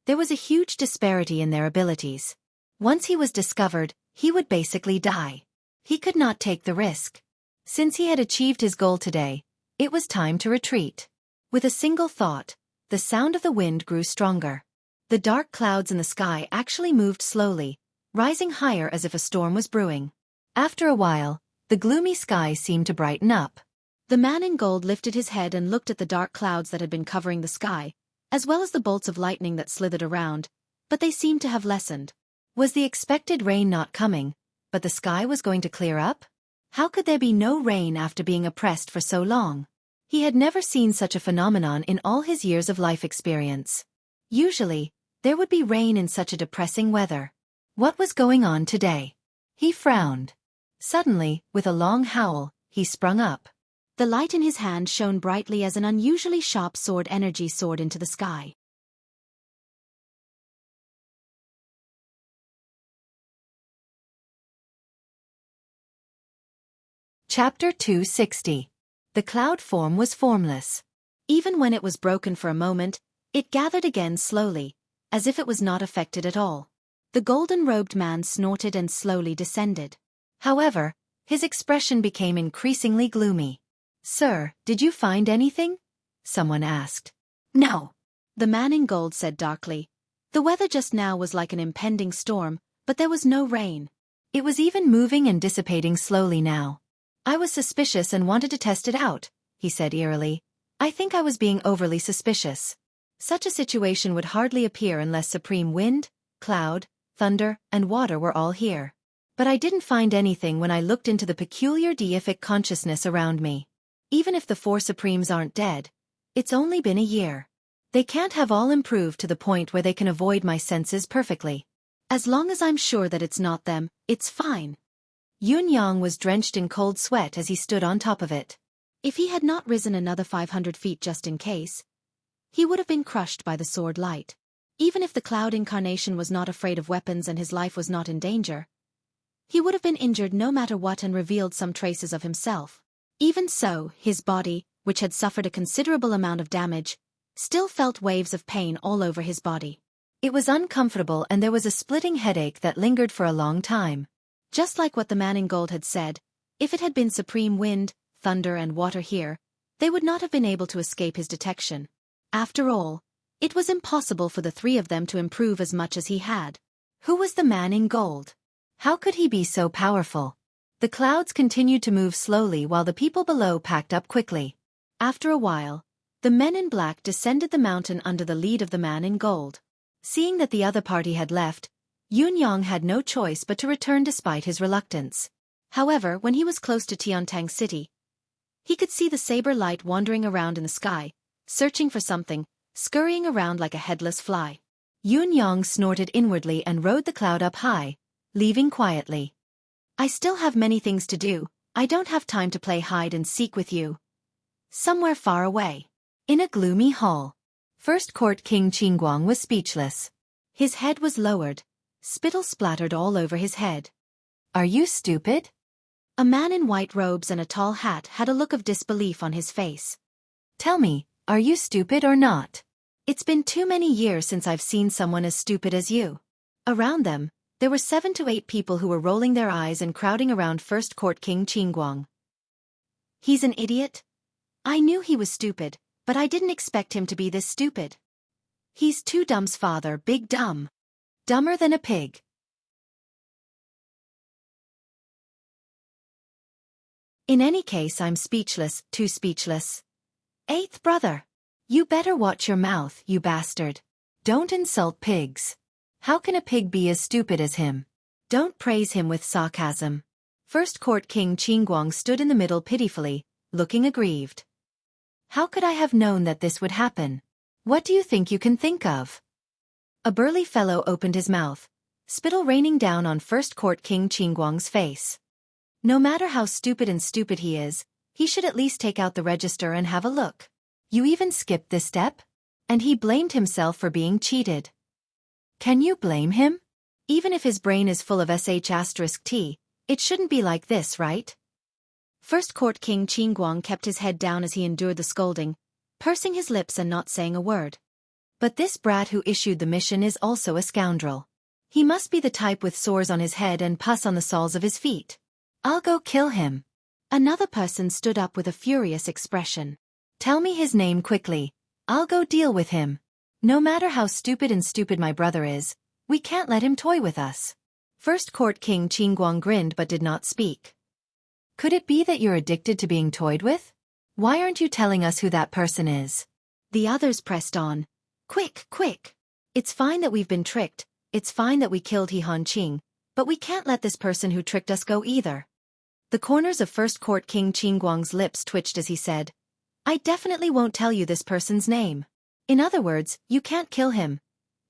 There was a huge disparity in their abilities. Once he was discovered, he would basically die. He could not take the risk. Since he had achieved his goal today, it was time to retreat. With a single thought, the sound of the wind grew stronger. The dark clouds in the sky actually moved slowly, rising higher as if a storm was brewing. After a while, the gloomy sky seemed to brighten up. The man in gold lifted his head and looked at the dark clouds that had been covering the sky, as well as the bolts of lightning that slithered around, but they seemed to have lessened. Was the expected rain not coming, but the sky was going to clear up? How could there be no rain after being oppressed for so long? He had never seen such a phenomenon in all his years of life experience. Usually, there would be rain in such a depressing weather. What was going on today? He frowned. Suddenly, with a long howl, he sprung up. The light in his hand shone brightly as an unusually sharp sword energy soared into the sky. Chapter 260. The cloud form was formless. Even when it was broken for a moment, it gathered again slowly, as if it was not affected at all. The golden-robed man snorted and slowly descended. However, his expression became increasingly gloomy. "Sir, did you find anything?" someone asked. "No," the man in gold said darkly. The weather just now was like an impending storm, but there was no rain. It was even moving and dissipating slowly now. "I was suspicious and wanted to test it out," he said eerily. "I think I was being overly suspicious. Such a situation would hardly appear unless supreme wind, cloud, thunder, and water were all here. But I didn't find anything when I looked into the peculiar deific consciousness around me. Even if the four supremes aren't dead, it's only been a year. They can't have all improved to the point where they can avoid my senses perfectly. As long as I'm sure that it's not them, it's fine." Yun Yang was drenched in cold sweat as he stood on top of it. If he had not risen another 500 feet just in case, he would have been crushed by the sword light. Even if the cloud incarnation was not afraid of weapons and his life was not in danger, he would have been injured no matter what and revealed some traces of himself. Even so, his body, which had suffered a considerable amount of damage, still felt waves of pain all over his body. It was uncomfortable and there was a splitting headache that lingered for a long time. Just like what the man in gold had said, if it had been supreme wind, thunder and water here, they would not have been able to escape his detection. After all, it was impossible for the three of them to improve as much as he had. Who was the man in gold? How could he be so powerful? The clouds continued to move slowly while the people below packed up quickly. After a while, the men in black descended the mountain under the lead of the man in gold. Seeing that the other party had left, Yunyang had no choice but to return despite his reluctance. However, when he was close to Tiantang City, he could see the saber light wandering around in the sky, searching for something, scurrying around like a headless fly. Yunyang snorted inwardly and rode the cloud up high, leaving quietly. I still have many things to do, I don't have time to play hide and seek with you. Somewhere far away, in a gloomy hall, First Court King Qingguang was speechless. His head was lowered, spittle splattered all over his head. Are you stupid? A man in white robes and a tall hat had a look of disbelief on his face. Tell me, are you stupid or not? It's been too many years since I've seen someone as stupid as you. Around them, there were 7 to 8 people who were rolling their eyes and crowding around First Court King Qingguang. He's an idiot? I knew he was stupid, but I didn't expect him to be this stupid. He's too dumb's father, big dumb. Dumber than a pig. In any case, I'm speechless, too speechless. 8th brother. You better watch your mouth, you bastard. Don't insult pigs. How can a pig be as stupid as him? Don't praise him with sarcasm. First Court King Qingguang stood in the middle pitifully, looking aggrieved. How could I have known that this would happen? What do you think you can think of? A burly fellow opened his mouth, spittle raining down on First Court King Qingguang's face. No matter how stupid he is, he should at least take out the register and have a look. You even skipped this step? And he blamed himself for being cheated. Can you blame him? Even if his brain is full of sh*t, it shouldn't be like this, right? First Court King Qingguang kept his head down as he endured the scolding, pursing his lips and not saying a word. But this brat who issued the mission is also a scoundrel. He must be the type with sores on his head and pus on the soles of his feet. I'll go kill him. Another person stood up with a furious expression. Tell me his name quickly. I'll go deal with him. No matter how stupid my brother is, we can't let him toy with us. First Court King Qingguang grinned but did not speak. Could it be that you're addicted to being toyed with? Why aren't you telling us who that person is? The others pressed on. Quick, quick. It's fine that we've been tricked, it's fine that we killed He Hanqing, but we can't let this person who tricked us go either. The corners of First Court King Qingguang's lips twitched as he said, I definitely won't tell you this person's name. In other words, you can't kill him.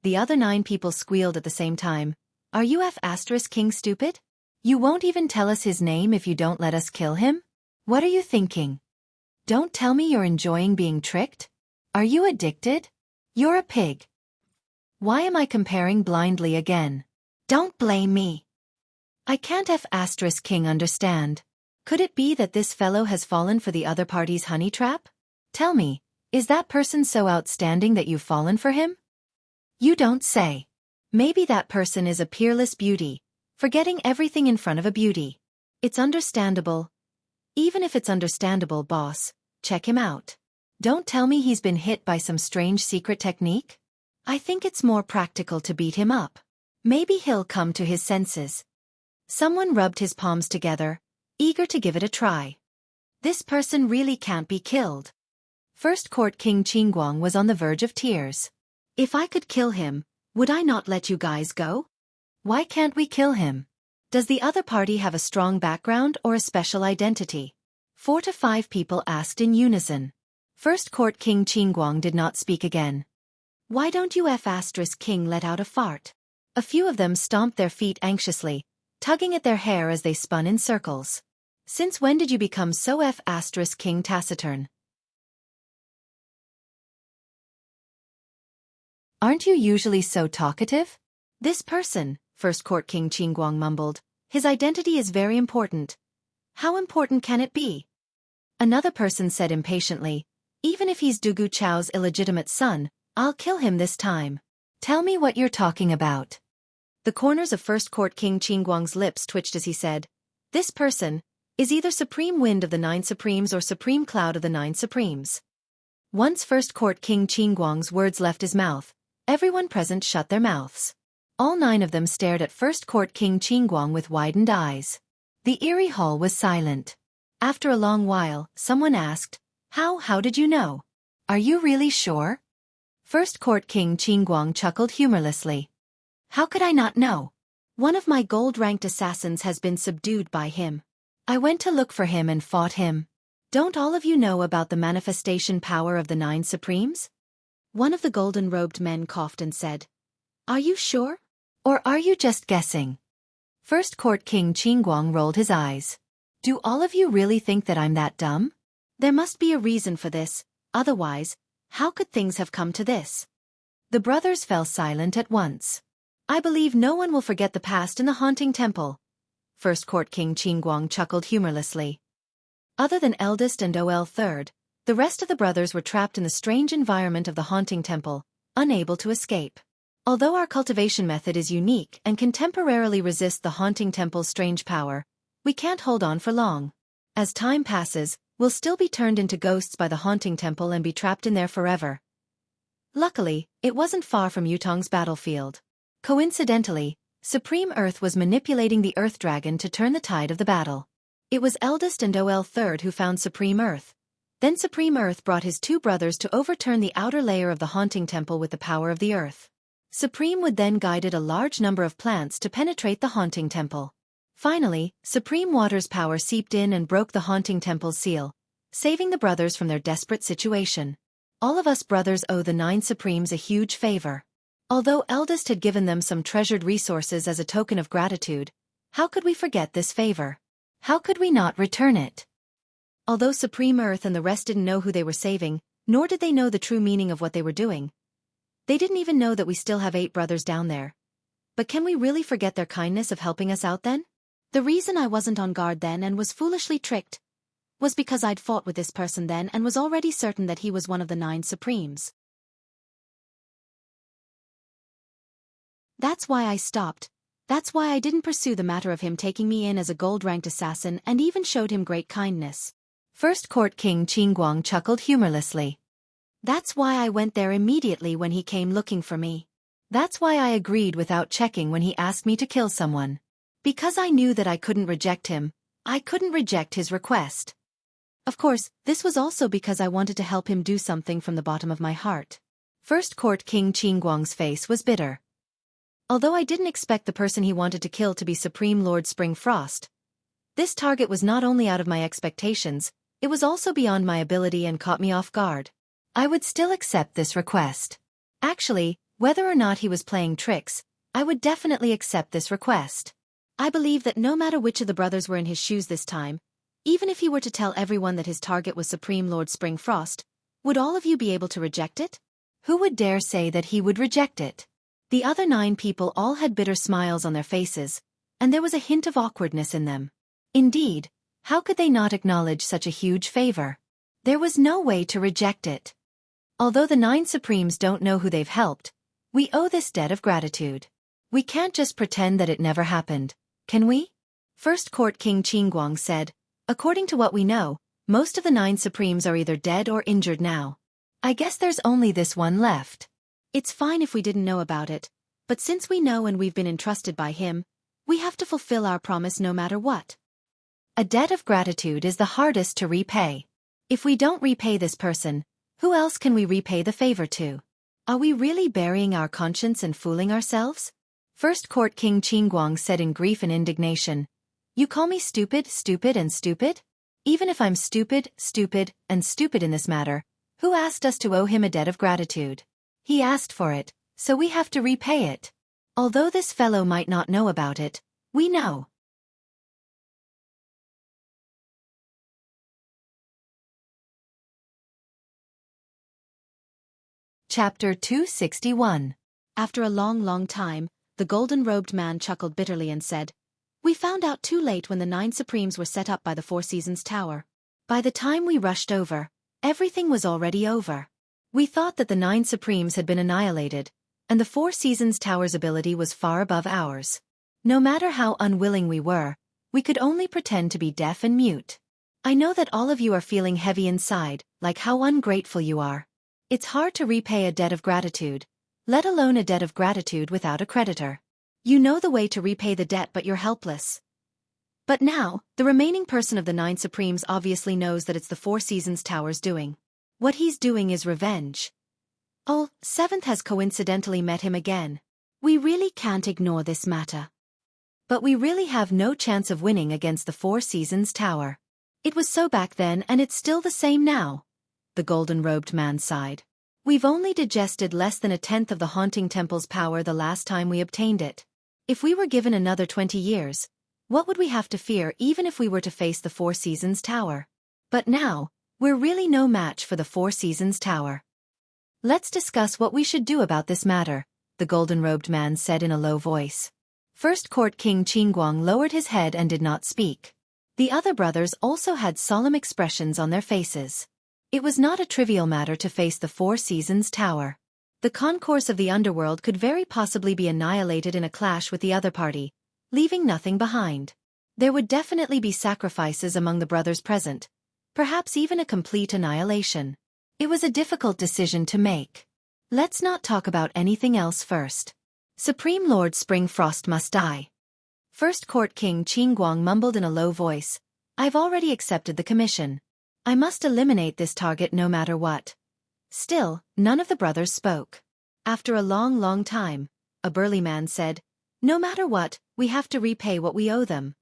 The other 9 people squealed at the same time. Are you King stupid? You won't even tell us his name if you don't let us kill him? What are you thinking? Don't tell me you're enjoying being tricked? Are you addicted? You're a pig. Why am I comparing blindly again? Don't blame me. I can't King understand. Could it be that this fellow has fallen for the other party's honey trap? Tell me, is that person so outstanding that you've fallen for him? You don't say. Maybe that person is a peerless beauty, forgetting everything in front of a beauty. It's understandable. Even if it's understandable, boss, check him out. Don't tell me he's been hit by some strange secret technique. I think it's more practical to beat him up. Maybe he'll come to his senses. Someone rubbed his palms together, eager to give it a try. This person really can't be killed. First Court King Qingguang was on the verge of tears. If I could kill him, would I not let you guys go? Why can't we kill him? Does the other party have a strong background or a special identity? 4 to 5 people asked in unison. First Court King Qingguang did not speak again. Why don't you King let out a fart? A few of them stomped their feet anxiously, tugging at their hair as they spun in circles. Since when did you become so King taciturn? Aren't you usually so talkative? This person, First Court King Qingguang mumbled, his identity is very important. How important can it be? Another person said impatiently, even if he's Dugu Chao's illegitimate son, I'll kill him this time. Tell me what you're talking about. The corners of First Court King Qingguang's lips twitched as he said, this person is either Supreme Wind of the 9 Supremes or Supreme Cloud of the 9 Supremes. Once First Court King Qingguang's words left his mouth, everyone present shut their mouths. All 9 of them stared at First Court King Qingguang with widened eyes. The eerie hall was silent. After a long while, someone asked, How did you know? Are you really sure? First Court King Qingguang chuckled humorlessly. How could I not know? One of my gold-ranked assassins has been subdued by him. I went to look for him and fought him. Don't all of you know about the manifestation power of the 9 Supremes? One of the golden-robed men coughed and said, Are you sure? Or are you just guessing? First Court King Qingguang rolled his eyes. Do all of you really think that I'm that dumb? There must be a reason for this, otherwise, how could things have come to this? The brothers fell silent at once. I believe no one will forget the past in the haunting temple. First Court King Qingguang chuckled humorlessly. Other than eldest and OL third, the rest of the brothers were trapped in the strange environment of the haunting temple, unable to escape. Although our cultivation method is unique and can temporarily resist the haunting temple's strange power, we can't hold on for long. As time passes, we'll still be turned into ghosts by the haunting temple and be trapped in there forever. Luckily, it wasn't far from Yutong's battlefield. Coincidentally, Supreme Earth was manipulating the Earth Dragon to turn the tide of the battle. It was eldest and OL third who found Supreme Earth. Then Supreme Earth brought his 2 brothers to overturn the outer layer of the haunting temple with the power of the earth. Supreme would then guided a large number of plants to penetrate the haunting temple. Finally, Supreme Water's power seeped in and broke the haunting temple's seal, saving the brothers from their desperate situation. All of us brothers owe the 9 Supremes a huge favor. Although Eldest had given them some treasured resources as a token of gratitude, how could we forget this favor? How could we not return it? Although Supreme Earth and the rest didn't know who they were saving, nor did they know the true meaning of what they were doing. They didn't even know that we still have 8 brothers down there. But can we really forget their kindness of helping us out then? The reason I wasn't on guard then and was foolishly tricked was because I'd fought with this person then and was already certain that he was one of the 9 Supremes. That's why I stopped. That's why I didn't pursue the matter of him taking me in as a gold-ranked assassin and even showed him great kindness. First Court King Qingguang chuckled humorlessly. That's why I went there immediately when he came looking for me. That's why I agreed without checking when he asked me to kill someone. Because I knew that I couldn't reject him, I couldn't reject his request. Of course, this was also because I wanted to help him do something from the bottom of my heart. First Court King Qingguang's face was bitter. Although I didn't expect the person he wanted to kill to be Supreme Lord Spring Frost, this target was not only out of my expectations, it was also beyond my ability and caught me off guard. I would still accept this request. Actually, whether or not he was playing tricks, I would definitely accept this request. I believe that no matter which of the brothers were in his shoes this time, even if he were to tell everyone that his target was Supreme Lord Spring Frost, would all of you be able to reject it? Who would dare say that he would reject it? The other 9 people all had bitter smiles on their faces, and there was a hint of awkwardness in them. Indeed, how could they not acknowledge such a huge favor? There was no way to reject it. Although the 9 Supremes don't know who they've helped, we owe this debt of gratitude. We can't just pretend that it never happened, can we? First Court King Qingguang said, according to what we know, most of the 9 Supremes are either dead or injured now. I guess there's only this one left. It's fine if we didn't know about it, but since we know and we've been entrusted by him, we have to fulfill our promise no matter what. A debt of gratitude is the hardest to repay. If we don't repay this person, who else can we repay the favor to? Are we really burying our conscience and fooling ourselves? First Court King Qingguang said in grief and indignation, You call me stupid, stupid and stupid? Even if I'm stupid, stupid, and stupid in this matter, who asked us to owe him a debt of gratitude? He asked for it, so we have to repay it. Although this fellow might not know about it, we know. Chapter 261. After a long time, the golden-robed man chuckled bitterly and said, We found out too late when the 9 Supremes were set up by the Four Seasons Tower. By the time we rushed over, everything was already over. We thought that the 9 Supremes had been annihilated, and the Four Seasons Tower's ability was far above ours. No matter how unwilling we were, we could only pretend to be deaf and mute. I know that all of you are feeling heavy inside, like how ungrateful you are. It's hard to repay a debt of gratitude, let alone a debt of gratitude without a creditor. You know the way to repay the debt but you're helpless. But now, the remaining person of the 9 Supremes obviously knows that it's the Four Seasons Tower's doing. What he's doing is revenge. Oh, Seventh has coincidentally met him again. We really can't ignore this matter. But we really have no chance of winning against the Four Seasons Tower. It was so back then and it's still the same now. The golden-robed man sighed. We've only digested less than 1/10 of the Haunting Temple's power the last time we obtained it. If we were given another 20 years, what would we have to fear even if we were to face the Four Seasons Tower? But now, we're really no match for the Four Seasons Tower. Let's discuss what we should do about this matter, the golden-robed man said in a low voice. First Court King Qingguang lowered his head and did not speak. The other brothers also had solemn expressions on their faces. It was not a trivial matter to face the Four Seasons Tower. The concourse of the underworld could very possibly be annihilated in a clash with the other party, leaving nothing behind. There would definitely be sacrifices among the brothers present, perhaps even a complete annihilation. It was a difficult decision to make. Let's not talk about anything else first. Supreme Lord Springfrost must die. First Court King Qingguang mumbled in a low voice. I've already accepted the commission. I must eliminate this target no matter what. Still, none of the brothers spoke. After a long time, a burly man said, no matter what, we have to repay what we owe them.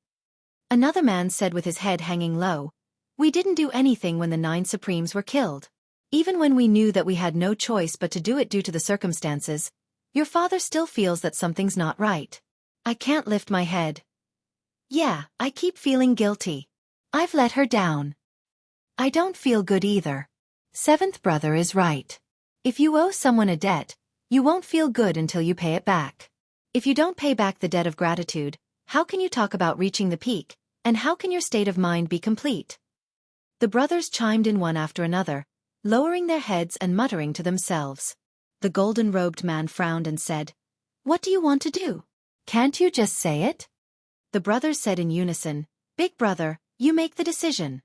Another man said with his head hanging low, we didn't do anything when the 9 Supremes were killed. Even when we knew that we had no choice but to do it due to the circumstances, your father still feels that something's not right. I can't lift my head. Yeah, I keep feeling guilty. I've let her down. I don't feel good either. Seventh brother is right. If you owe someone a debt, you won't feel good until you pay it back. If you don't pay back the debt of gratitude, how can you talk about reaching the peak, and how can your state of mind be complete? The brothers chimed in one after another, lowering their heads and muttering to themselves. The golden-robed man frowned and said, what do you want to do? Can't you just say it? The brothers said in unison, Big brother, you make the decision.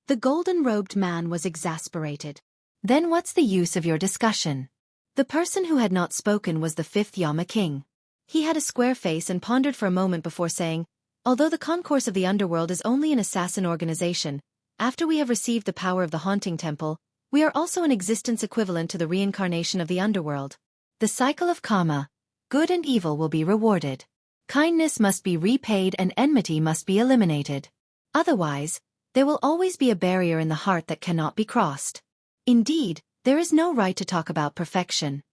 The golden-robed man was exasperated. Then what's the use of your discussion? The person who had not spoken was the 5th Yama King. He had a square face and pondered for a moment before saying, although the concourse of the underworld is only an assassin organization, after we have received the power of the Haunting Temple, we are also an existence equivalent to the reincarnation of the underworld. The cycle of karma, good and evil will be rewarded. Kindness must be repaid and enmity must be eliminated. Otherwise, there will always be a barrier in the heart that cannot be crossed. Indeed, there is no right to talk about perfection.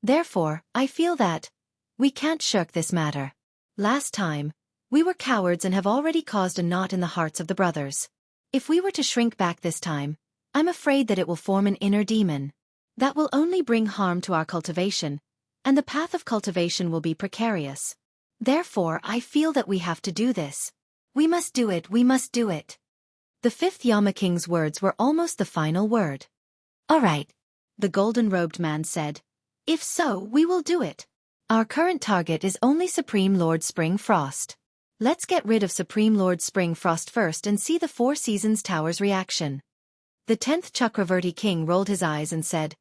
Therefore, I feel that we can't shirk this matter. Last time, we were cowards and have already caused a knot in the hearts of the brothers. If we were to shrink back this time, I'm afraid that it will form an inner demon. That will only bring harm to our cultivation, and the path of cultivation will be precarious. Therefore, I feel that we have to do this. We must do it, we must do it. The 5th Yama King's words were almost the final word. All right, the golden-robed man said. If so, we will do it. Our current target is only Supreme Lord Springfrost. Let's get rid of Supreme Lord Springfrost first and see the Four Seasons Tower's reaction. The 10th Chakravarti King rolled his eyes and said,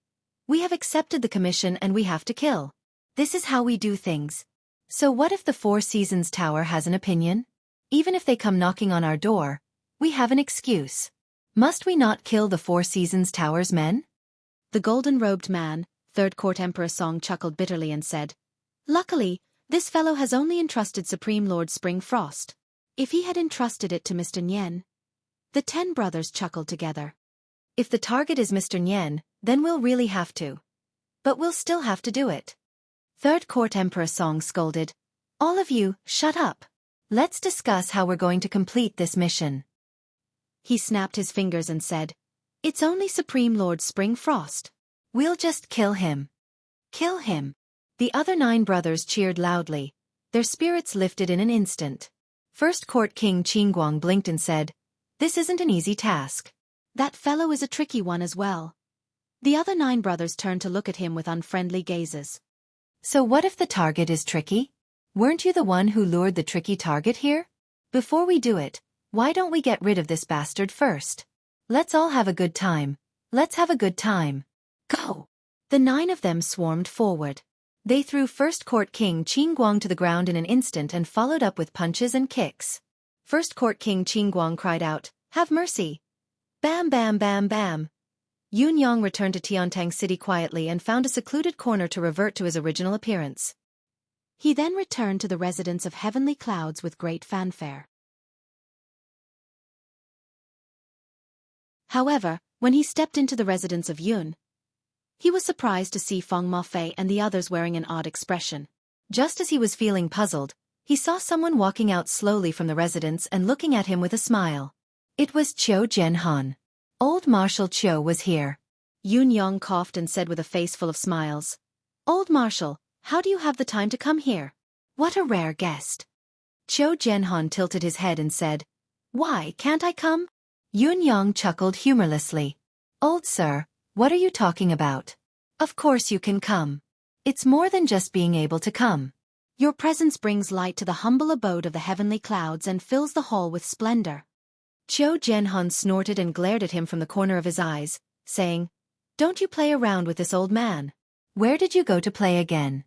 we have accepted the commission and we have to kill. This is how we do things. So what if the Four Seasons Tower has an opinion? Even if they come knocking on our door, we have an excuse. Must we not kill the Four Seasons Tower's men? The golden-robed man, 3rd Court Emperor Song chuckled bitterly and said, luckily, this fellow has only entrusted Supreme Lord Springfrost. If he had entrusted it to Mr. Nyen. The 10 brothers chuckled together. If the target is Mr. Nyen, then we'll really have to. But we'll still have to do it. 3rd Court Emperor Song scolded, all of you, shut up. Let's discuss how we're going to complete this mission. He snapped his fingers and said, it's only Supreme Lord Springfrost. We'll just kill him. Kill him. The other 9 brothers cheered loudly. Their spirits lifted in an instant. First Court King Qingguang blinked and said, this isn't an easy task. That fellow is a tricky one as well. The other 9 brothers turned to look at him with unfriendly gazes. So what if the target is tricky? Weren't you the one who lured the tricky target here? Before we do it, why don't we get rid of this bastard first? Let's all have a good time. Let's have a good time. Go! The 9 of them swarmed forward. They threw First Court King Qingguang to the ground in an instant and followed up with punches and kicks. First Court King Qingguang cried out, have mercy. Bam bam bam bam. Yun Yang returned to Tiantang City quietly and found a secluded corner to revert to his original appearance. He then returned to the residence of Heavenly Clouds with great fanfare. However, when he stepped into the residence of Yun, he was surprised to see Feng Mafei and the others wearing an odd expression. Just as he was feeling puzzled, he saw someone walking out slowly from the residence and looking at him with a smile. It was Qiu Jianhan. Old Marshal Qiu was here. Yun Yang coughed and said with a face full of smiles, "Old Marshal, how do you have the time to come here? What a rare guest." Qiu Jianhan tilted his head and said, "Why can't I come?" Yun Yang chuckled humorlessly. "Old sir, what are you talking about? Of course you can come. It's more than just being able to come. Your presence brings light to the humble abode of the heavenly clouds and fills the hall with splendor." Qiu Jianhan snorted and glared at him from the corner of his eyes, saying, "Don't you play around with this old man. Where did you go to play again?"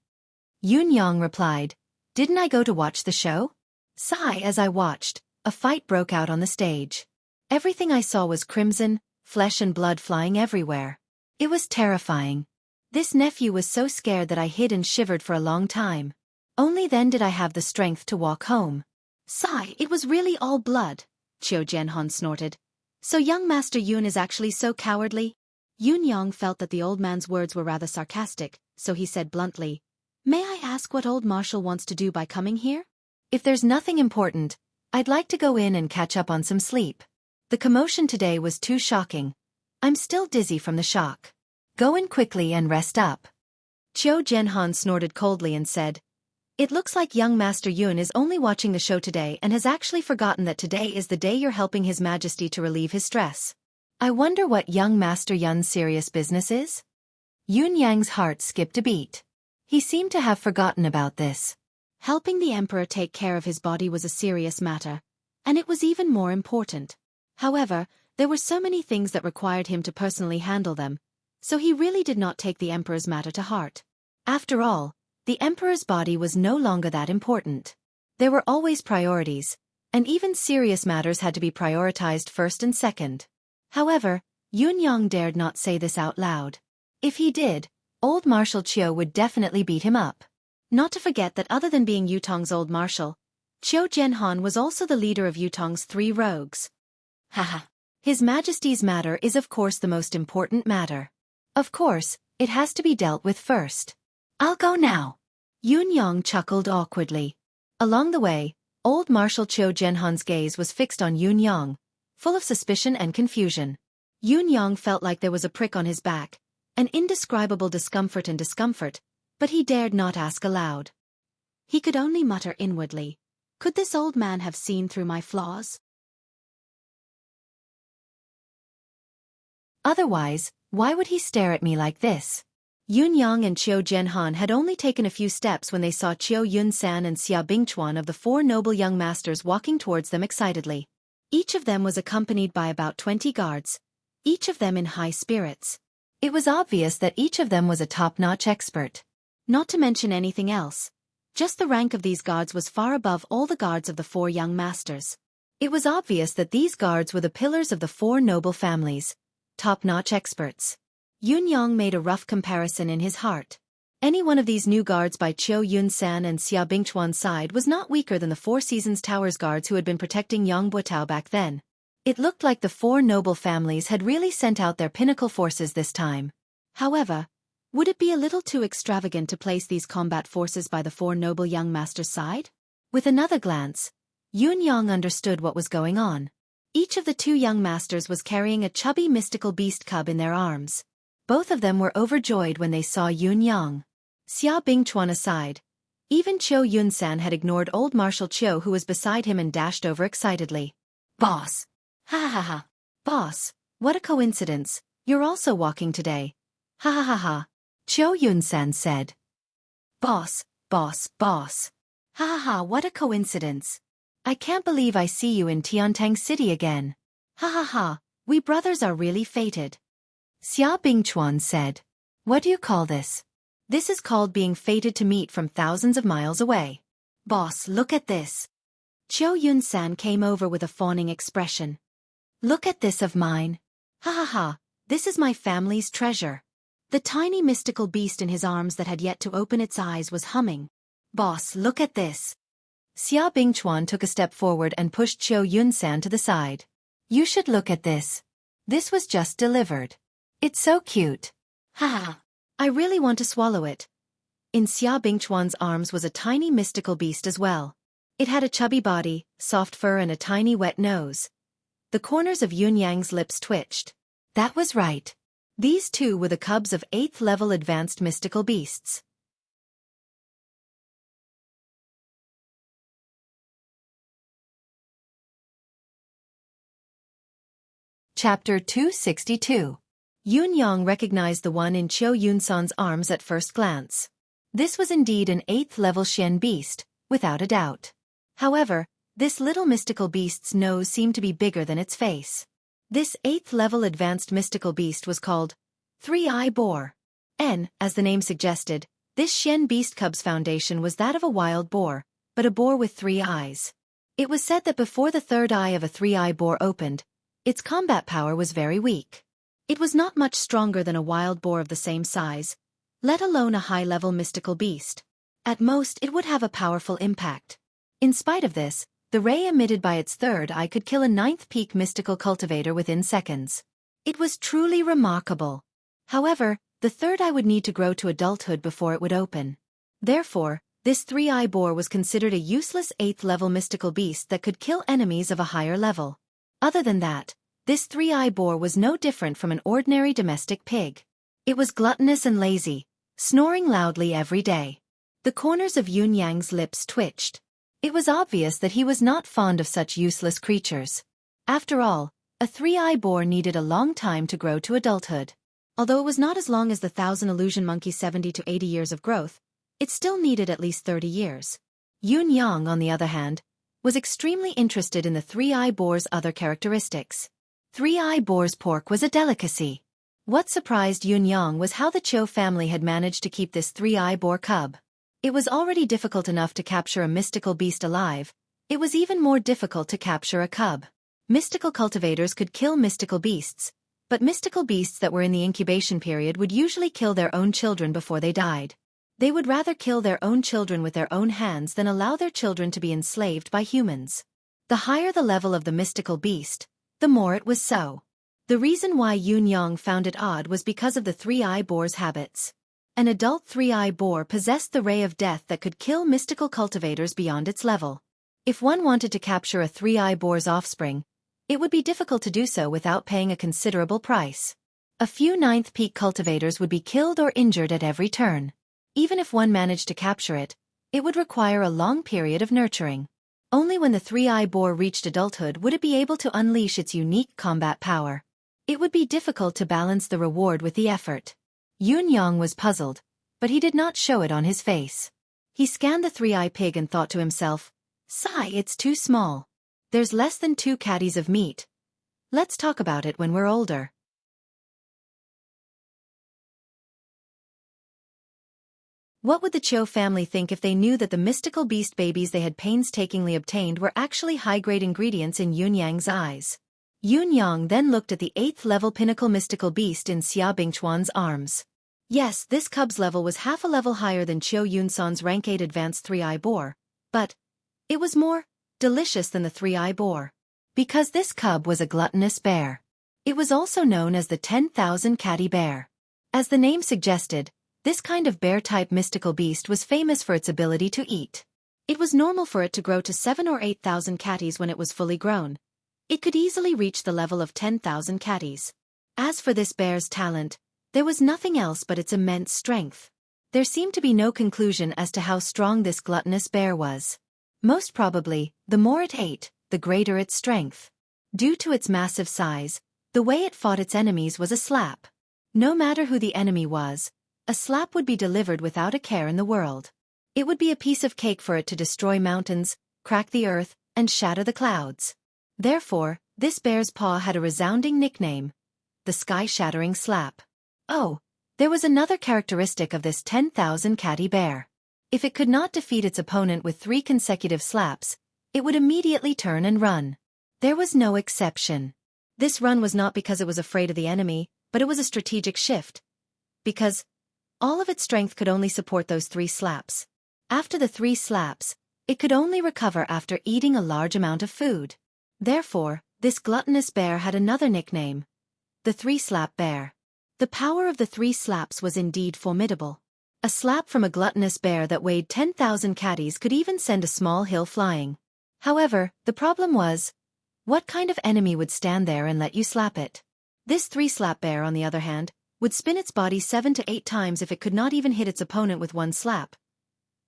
Yun Yang replied, "Didn't I go to watch the show?" Sigh. As I watched, a fight broke out on the stage. Everything I saw was crimson, flesh and blood flying everywhere. It was terrifying. This nephew was so scared that I hid and shivered for a long time. Only then did I have the strength to walk home. Sigh. It was really all blood. Qiu Jianhan snorted. "So young Master Yun is actually so cowardly?" Yun Yang felt that the old man's words were rather sarcastic, so he said bluntly, "May I ask what old Marshal wants to do by coming here?" "If there's nothing important, I'd like to go in and catch up on some sleep. The commotion today was too shocking. I'm still dizzy from the shock. Go in quickly and rest up." Qiu Jianhan snorted coldly and said, "It looks like young Master Yun is only watching the show today and has actually forgotten that today is the day you're helping His Majesty to relieve his stress. I wonder what young Master Yun's serious business is?" Yun Yang's heart skipped a beat. He seemed to have forgotten about this. Helping the emperor take care of his body was a serious matter, and it was even more important. However, there were so many things that required him to personally handle them, so he really did not take the emperor's matter to heart. After all, the emperor's body was no longer that important. There were always priorities, and even serious matters had to be prioritized first and second. However, Yun Yang dared not say this out loud. If he did, old Marshal Qiu would definitely beat him up. Not to forget that other than being Yutong's old marshal, Qiu Jianhan was also the leader of Yutong's 3 rogues. Haha. His Majesty's matter is of course the most important matter. Of course, it has to be dealt with first. I'll go now. Yun Yang chuckled awkwardly. Along the way, old Marshal Qiu Jianhan's gaze was fixed on Yun Yang, full of suspicion and confusion. Yun Yang felt like there was a prick on his back, an indescribable discomfort, but he dared not ask aloud. He could only mutter inwardly, "Could this old man have seen through my flaws? Otherwise, why would he stare at me like this?" Yun Yang and Qiu Jianhan had only taken a few steps when they saw Qiu Yunsan and Xia Bingchuan of the 4 noble young masters walking towards them excitedly. Each of them was accompanied by about 20 guards, each of them in high spirits. It was obvious that each of them was a top-notch expert. Not to mention anything else. Just the rank of these guards was far above all the guards of the 4 young masters. It was obvious that these guards were the pillars of the 4 noble families, top-notch experts. Yun Yang made a rough comparison in his heart. Any one of these new guards by Qiu Yunsan and Xia Bingchuan's side was not weaker than the 4 Seasons Towers guards who had been protecting Yang Buotao back then. It looked like the 4 noble families had really sent out their pinnacle forces this time. However, would it be a little too extravagant to place these combat forces by the 4 noble young masters' side? With another glance, Yun Yang understood what was going on. Each of the 2 young masters was carrying a chubby mystical beast cub in their arms. Both of them were overjoyed when they saw Yun Yang. Xia Bingchuan aside, even Qiu Yunsan had ignored old Marshal Qiu who was beside him and dashed over excitedly. "Boss! Ha ha ha! Boss, what a coincidence, you're also walking today. Ha ha ha ha!" Qiu Yunsan said. Boss! Ha ha ha, what a coincidence. I can't believe I see you in Tiantang City again. Ha ha ha, we brothers are really fated. Xia Bingchuan said. What do you call this? This is called being fated to meet from thousands of miles away. Boss, look at this. Qiu Yunsan came over with a fawning expression. Look at this of mine. Ha ha ha, this is my family's treasure. The tiny mystical beast in his arms that had yet to open its eyes was humming. Boss, look at this. Xia Bingchuan took a step forward and pushed Qiu Yunsan to the side. You should look at this. This was just delivered. It's so cute. Ha ha. I really want to swallow it. In Xia Bingchuan's arms was a tiny mystical beast as well. It had a chubby body, soft fur and a tiny wet nose. The corners of Yunyang's lips twitched. That was right. These two were the cubs of 8th level advanced mystical beasts. Chapter 262. Yunyang recognized the one in Qiu Yunsan's arms at first glance. This was indeed an 8th level Xian beast, without a doubt. However, this little mystical beast's nose seemed to be bigger than its face. This 8th level advanced mystical beast was called Three-Eye Boar. As the name suggested, this Xian beast cub's foundation was that of a wild boar, but a boar with 3 eyes. It was said that before the third eye of a three-eye boar opened, its combat power was very weak. It was not much stronger than a wild boar of the same size, let alone a high-level mystical beast. At most, it would have a powerful impact. In spite of this, the ray emitted by its third eye could kill a 9th peak mystical cultivator within seconds. It was truly remarkable. However, the third eye would need to grow to adulthood before it would open. Therefore, this three-eye boar was considered a useless 8th level mystical beast that could kill enemies of a higher level. Other than that, this three-eye boar was no different from an ordinary domestic pig. It was gluttonous and lazy, snoring loudly every day. The corners of Yunyang's lips twitched. It was obvious that he was not fond of such useless creatures. After all, a three-eye boar needed a long time to grow to adulthood. Although it was not as long as the 1,000 illusion monkey's 70 to 80 years of growth, it still needed at least 30 years. Yunyang, on the other hand, was extremely interested in the three-eye boar's other characteristics. Three-eye boar's pork was a delicacy. What surprised Yunyang was how the Qiu family had managed to keep this three-eye boar cub. It was already difficult enough to capture a mystical beast alive. It was even more difficult to capture a cub. Mystical cultivators could kill mystical beasts, but mystical beasts that were in the incubation period would usually kill their own children before they died. They would rather kill their own children with their own hands than allow their children to be enslaved by humans. The higher the level of the mystical beast, the more it was so. The reason why Yunyang found it odd was because of the three-eye boar's habits. An adult three-eye boar possessed the ray of death that could kill mystical cultivators beyond its level. If one wanted to capture a three-eye boar's offspring, it would be difficult to do so without paying a considerable price. A few 9th peak cultivators would be killed or injured at every turn. Even if one managed to capture it, it would require a long period of nurturing. Only when the three-eye boar reached adulthood would it be able to unleash its unique combat power. It would be difficult to balance the reward with the effort. Yunyang was puzzled, but he did not show it on his face. He scanned the three-eye pig and thought to himself, "Sigh, it's too small. There's less than 2 catties of meat. Let's talk about it when we're older." What would the Qiu family think if they knew that the mystical beast babies they had painstakingly obtained were actually high-grade ingredients in Yunyang's eyes? Yunyang then looked at the 8th level pinnacle mystical beast in Xia Bingchuan's arms. Yes, this cub's level was half a level higher than Qiu Yunsan's rank 8 advanced three-eye boar, but it was more delicious than the three-eye boar. Because this cub was a gluttonous bear. It was also known as the 10,000 catty bear. As the name suggested, this kind of bear-type mystical beast was famous for its ability to eat. It was normal for it to grow to 7 or 8,000 catties when it was fully grown. It could easily reach the level of 10,000 catties. As for this bear's talent, there was nothing else but its immense strength. There seemed to be no conclusion as to how strong this gluttonous bear was. Most probably, the more it ate, the greater its strength. Due to its massive size, the way it fought its enemies was a slap. No matter who the enemy was, a slap would be delivered without a care in the world. It would be a piece of cake for it to destroy mountains, crack the earth, and shatter the clouds. Therefore, this bear's paw had a resounding nickname: the sky-shattering slap. Oh, there was another characteristic of this 10,000 catty bear. If it could not defeat its opponent with 3 consecutive slaps, it would immediately turn and run. There was no exception. This run was not because it was afraid of the enemy, but it was a strategic shift. Because all of its strength could only support those 3 slaps. After the 3 slaps, it could only recover after eating a large amount of food. Therefore, this gluttonous bear had another nickname: the 3-slap bear. The power of the 3 slaps was indeed formidable. A slap from a gluttonous bear that weighed 10,000 catties could even send a small hill flying. However, the problem was, what kind of enemy would stand there and let you slap it? This 3-slap bear, on the other hand, would spin its body 7 to 8 times if it could not even hit its opponent with 1 slap.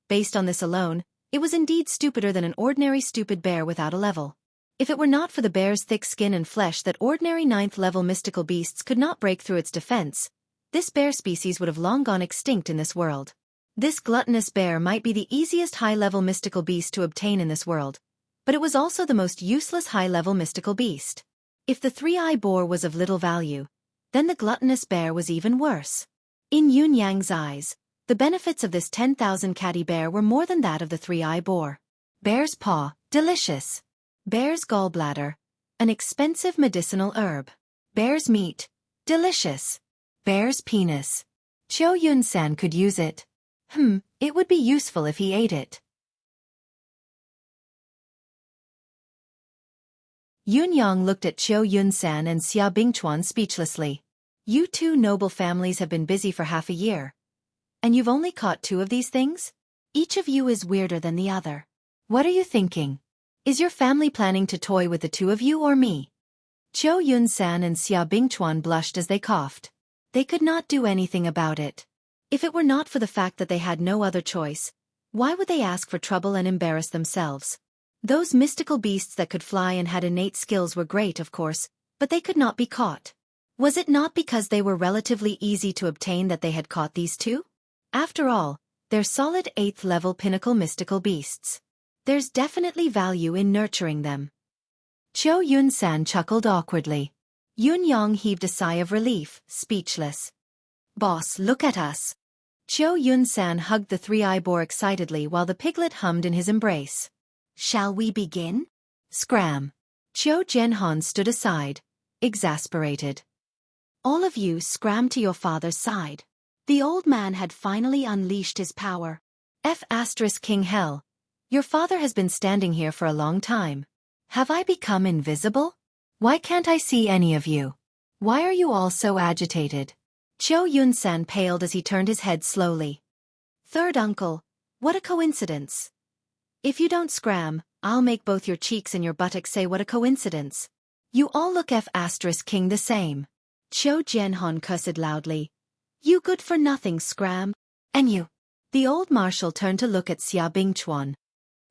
Based on this alone, it was indeed stupider than an ordinary stupid bear without a level. If it were not for the bear's thick skin and flesh that ordinary 9th-level mystical beasts could not break through its defense, this bear species would have long gone extinct in this world. This gluttonous bear might be the easiest high-level mystical beast to obtain in this world, but it was also the most useless high-level mystical beast. If the 3-eye boar was of little value, then the gluttonous bear was even worse. In Yun Yang's eyes, the benefits of this 10,000 catty bear were more than that of the 3-eye boar. Bear's paw, delicious. Bear's gallbladder, an expensive medicinal herb. Bear's meat, delicious. Bear's penis. Qiu Yun-san could use it. It would be useful if he ate it. Yun Yang looked at Qiu Yun-san and Xia Bingchuan speechlessly. You 2 noble families have been busy for half a year. And you've only caught 2 of these things? Each of you is weirder than the other. What are you thinking? Is your family planning to toy with the 2 of you or me? Qiu Yun-san and Xia Bingchuan blushed as they coughed. They could not do anything about it. If it were not for the fact that they had no other choice, why would they ask for trouble and embarrass themselves? Those mystical beasts that could fly and had innate skills were great, of course, but they could not be caught. Was it not because they were relatively easy to obtain that they had caught these 2? After all, they're solid 8th-level pinnacle mystical beasts. There's definitely value in nurturing them. Qiu Yun-san chuckled awkwardly. Yun Yang heaved a sigh of relief, speechless. Boss, look at us. Qiu Yun-san hugged the 3-eye boar excitedly while the piglet hummed in his embrace. Shall we begin? Scram. Qiu Zhenhan stood aside, exasperated. All of you scram to your father's side. The old man had finally unleashed his power. King Hell. Your father has been standing here for a long time. Have I become invisible? Why can't I see any of you? Why are you all so agitated? Qiu Yun-san paled as he turned his head slowly. Third uncle, what a coincidence. If you don't scram, I'll make both your cheeks and your buttocks say what a coincidence. You all look King the same. Qiu Zhenhan cursed loudly. You good-for-nothing scram. And you. The old marshal turned to look at Xia Bingchuan.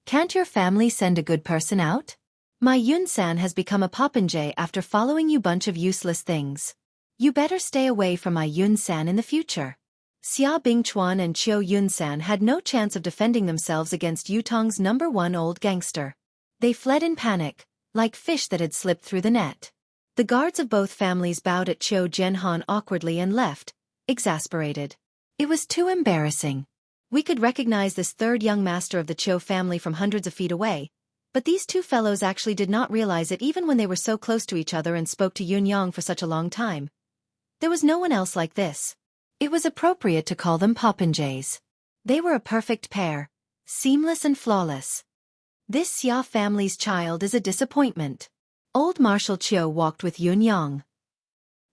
Can't your family send a good person out? My Yun-san has become a popinjay after following you bunch of useless things. You better stay away from my Yun-san in the future. Xia Bingchuan and Qiu Yun-san had no chance of defending themselves against Yutong's #1 old gangster. They fled in panic, like fish that had slipped through the net. The guards of both families bowed at Qiu Zhenhan awkwardly and left, exasperated. It was too embarrassing. We could recognize this 3rd young master of the Qiu family from hundreds of feet away, but these 2 fellows actually did not realize it even when they were so close to each other and spoke to Yun Yang for such a long time. There was no one else like this. It was appropriate to call them popinjays. They were a perfect pair, seamless and flawless. This Xia family's child is a disappointment. Old Marshal Qiu walked with Yun Yang,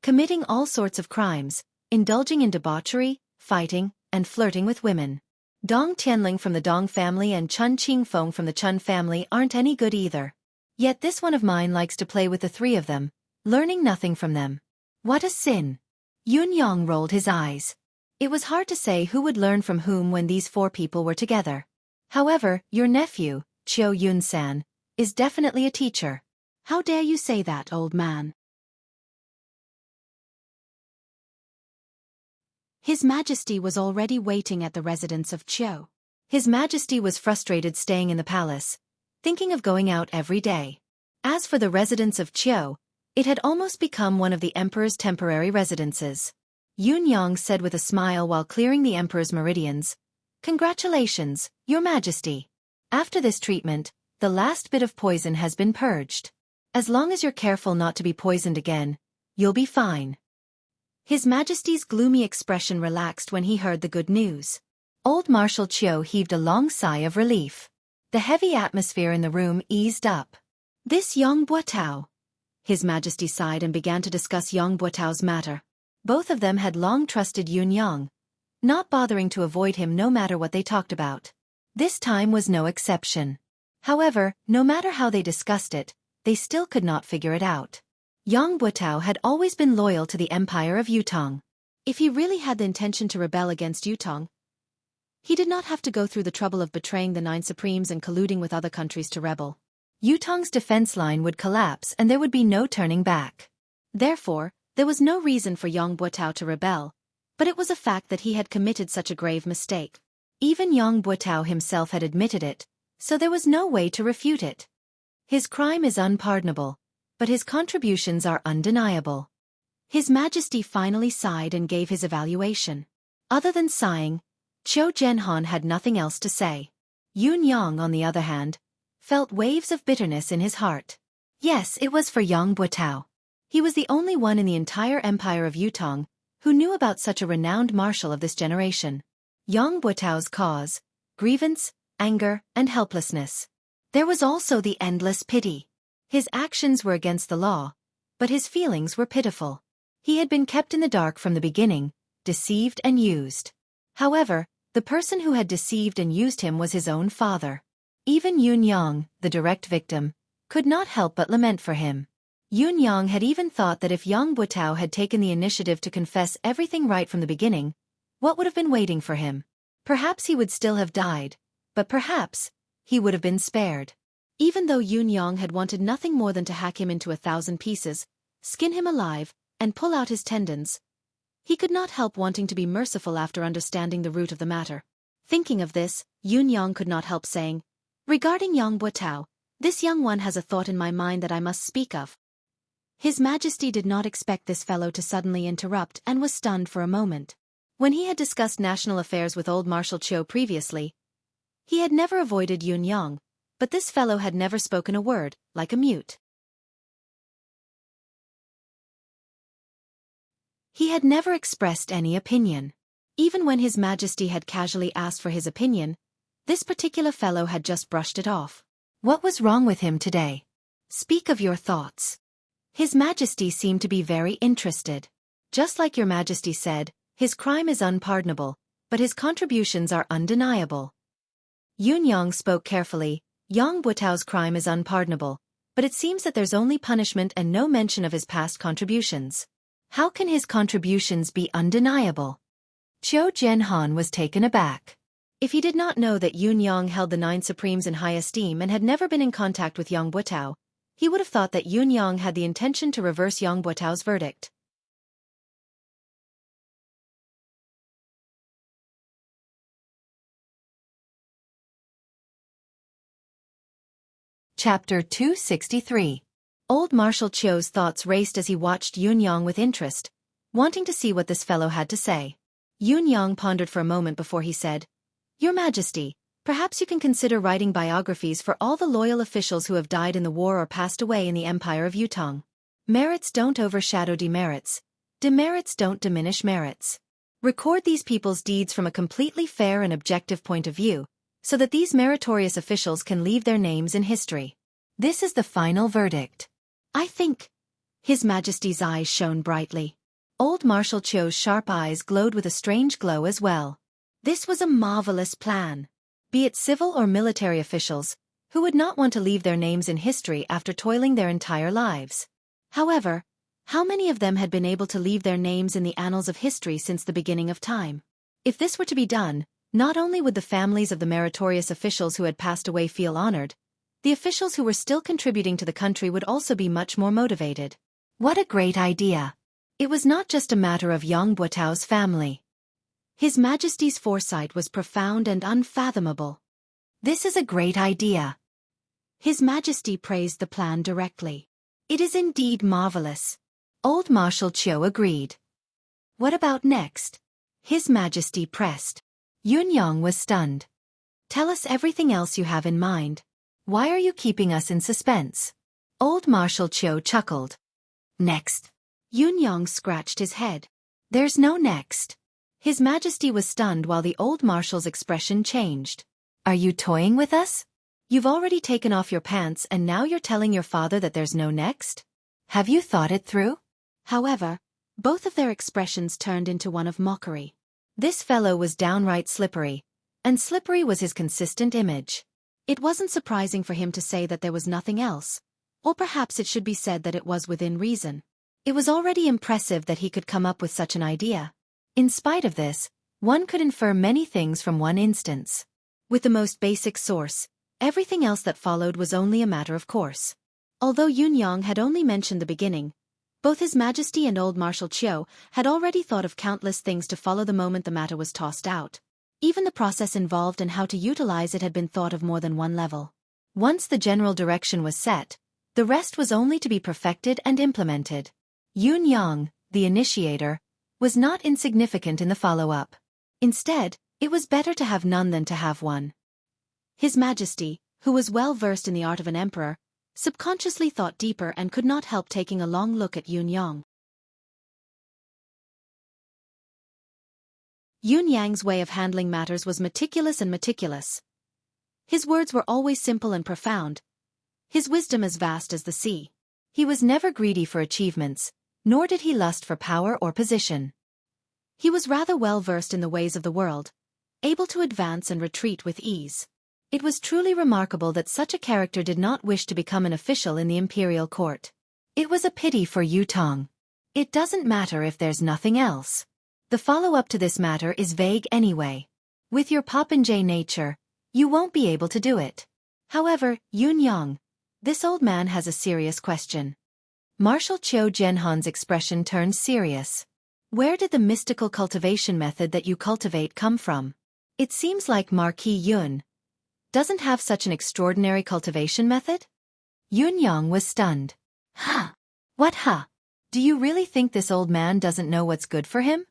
committing all sorts of crimes, indulging in debauchery, fighting, and flirting with women. Dong Tianling from the Dong family and Chun Qingfeng from the Chun family aren't any good either. Yet this one of mine likes to play with the 3 of them, learning nothing from them. What a sin! Yun Yang rolled his eyes. It was hard to say who would learn from whom when these 4 people were together. However, your nephew, Qiu Yun-san, is definitely a teacher. How dare you say that, old man? His Majesty was already waiting at the residence of Qiu. His Majesty was frustrated staying in the palace, thinking of going out every day. As for the residence of Qiu, it had almost become one of the emperor's temporary residences. Yun Yang said with a smile while clearing the emperor's meridians, "Congratulations, your Majesty. After this treatment, the last bit of poison has been purged." As long as you're careful not to be poisoned again, you'll be fine. His Majesty's gloomy expression relaxed when he heard the good news. Old Marshal Qiu heaved a long sigh of relief. The heavy atmosphere in the room eased up. This Yang Buotao. His Majesty sighed and began to discuss Yang Buotao's matter. Both of them had long trusted Yun Yang, not bothering to avoid him no matter what they talked about. This time was no exception. However, no matter how they discussed it, they still could not figure it out. Yang Buotao had always been loyal to the Empire of Yutong. If he really had the intention to rebel against Yutong, he did not have to go through the trouble of betraying the Nine Supremes and colluding with other countries to rebel. Yutong's defense line would collapse and there would be no turning back. Therefore, there was no reason for Yang Buotao to rebel, but it was a fact that he had committed such a grave mistake. Even Yang Buotao himself had admitted it, so there was no way to refute it. His crime is unpardonable, but his contributions are undeniable. His Majesty finally sighed and gave his evaluation. Other than sighing, Qiu Zhenhan had nothing else to say. Yun Yang, on the other hand, felt waves of bitterness in his heart. Yes, it was for Yang Buotao. He was the only one in the entire Empire of Yutong who knew about such a renowned marshal of this generation. Yang Buotao's cause, grievance, anger, and helplessness. There was also the endless pity. His actions were against the law, but his feelings were pitiful. He had been kept in the dark from the beginning, deceived and used. However, the person who had deceived and used him was his own father. Even Yun Yang, the direct victim, could not help but lament for him. Yun Yang had even thought that if Yang Buotao had taken the initiative to confess everything right from the beginning, what would have been waiting for him? Perhaps he would still have died, but perhaps he would have been spared. Even though Yun Yang had wanted nothing more than to hack him into 1,000 pieces, skin him alive, and pull out his tendons, he could not help wanting to be merciful after understanding the root of the matter. Thinking of this, Yun Yang could not help saying, "Regarding Yang Buotao, this young one has a thought in my mind that I must speak of." His Majesty did not expect this fellow to suddenly interrupt and was stunned for a moment. When he had discussed national affairs with old Marshal Qiu previously, he had never avoided Yun Yang, but this fellow had never spoken a word, like a mute. He had never expressed any opinion. Even when His Majesty had casually asked for his opinion, this particular fellow had just brushed it off. What was wrong with him today? Speak of your thoughts. His Majesty seemed to be very interested. Just like your Majesty said, his crime is unpardonable, but his contributions are undeniable. Yun Yang spoke carefully. Yang Buotao's crime is unpardonable, but it seems that there's only punishment and no mention of his past contributions. How can his contributions be undeniable? Qiu Zhenhan was taken aback. If he did not know that Yun Yang held the Nine Supremes in high esteem and had never been in contact with Yang Buotao, he would have thought that Yun Yang had the intention to reverse Yang Buotao's verdict. Chapter 263. Old Marshal Qiu's thoughts raced as he watched Yun Yang with interest, wanting to see what this fellow had to say. Yun Yang pondered for a moment before he said, "Your Majesty, perhaps you can consider writing biographies for all the loyal officials who have died in the war or passed away in the Empire of Yutong. Merits don't overshadow demerits. Demerits don't diminish merits. Record these people's deeds from a completely fair and objective point of view, so that these meritorious officials can leave their names in history. This is the final verdict. I think." His Majesty's eyes shone brightly. Old Marshal Qiu's sharp eyes glowed with a strange glow as well. This was a marvelous plan. Be it civil or military officials, who would not want to leave their names in history after toiling their entire lives? However, how many of them had been able to leave their names in the annals of history since the beginning of time? If this were to be done, not only would the families of the meritorious officials who had passed away feel honored, the officials who were still contributing to the country would also be much more motivated. What a great idea! It was not just a matter of Yang Buotao's family. His Majesty's foresight was profound and unfathomable. This is a great idea. His Majesty praised the plan directly. It is indeed marvelous. Old Marshal Qiu agreed. What about next? His Majesty pressed. Yun Yang was stunned. Tell us everything else you have in mind. Why are you keeping us in suspense? Old Marshal Qiu chuckled. Next. Yun Yang scratched his head. There's no next. His Majesty was stunned while the old marshal's expression changed. Are you toying with us? You've already taken off your pants and now you're telling your father that there's no next? Have you thought it through? However, both of their expressions turned into one of mockery. This fellow was downright slippery, and slippery was his consistent image. It wasn't surprising for him to say that there was nothing else, or perhaps it should be said that it was within reason. It was already impressive that he could come up with such an idea. In spite of this, one could infer many things from one instance. With the most basic source, everything else that followed was only a matter of course. Although Yun Yang had only mentioned the beginning, both His Majesty and old Marshal Qiu had already thought of countless things to follow the moment the matter was tossed out. Even the process involved and how to utilize it had been thought of more than one level. Once the general direction was set, the rest was only to be perfected and implemented. Yun Yang, the initiator, was not insignificant in the follow-up. Instead, it was better to have none than to have one. His Majesty, who was well versed in the art of an emperor, subconsciously thought deeper and could not help taking a long look at Yun Yang. Yun Yang's way of handling matters was meticulous and meticulous. His words were always simple and profound, his wisdom as vast as the sea. He was never greedy for achievements, nor did he lust for power or position. He was rather well versed in the ways of the world, able to advance and retreat with ease. It was truly remarkable that such a character did not wish to become an official in the imperial court. It was a pity for Yu Tong. It doesn't matter if there's nothing else. The follow-up to this matter is vague anyway. With your popinjay nature, you won't be able to do it. However, Yun Yang, this old man has a serious question. Marshal Qiu Zhenhan's expression turned serious. Where did the mystical cultivation method that you cultivate come from? It seems like Marquis Yun doesn't have such an extraordinary cultivation method? Yun Yang was stunned. Huh? What huh? Do you really think this old man doesn't know what's good for him?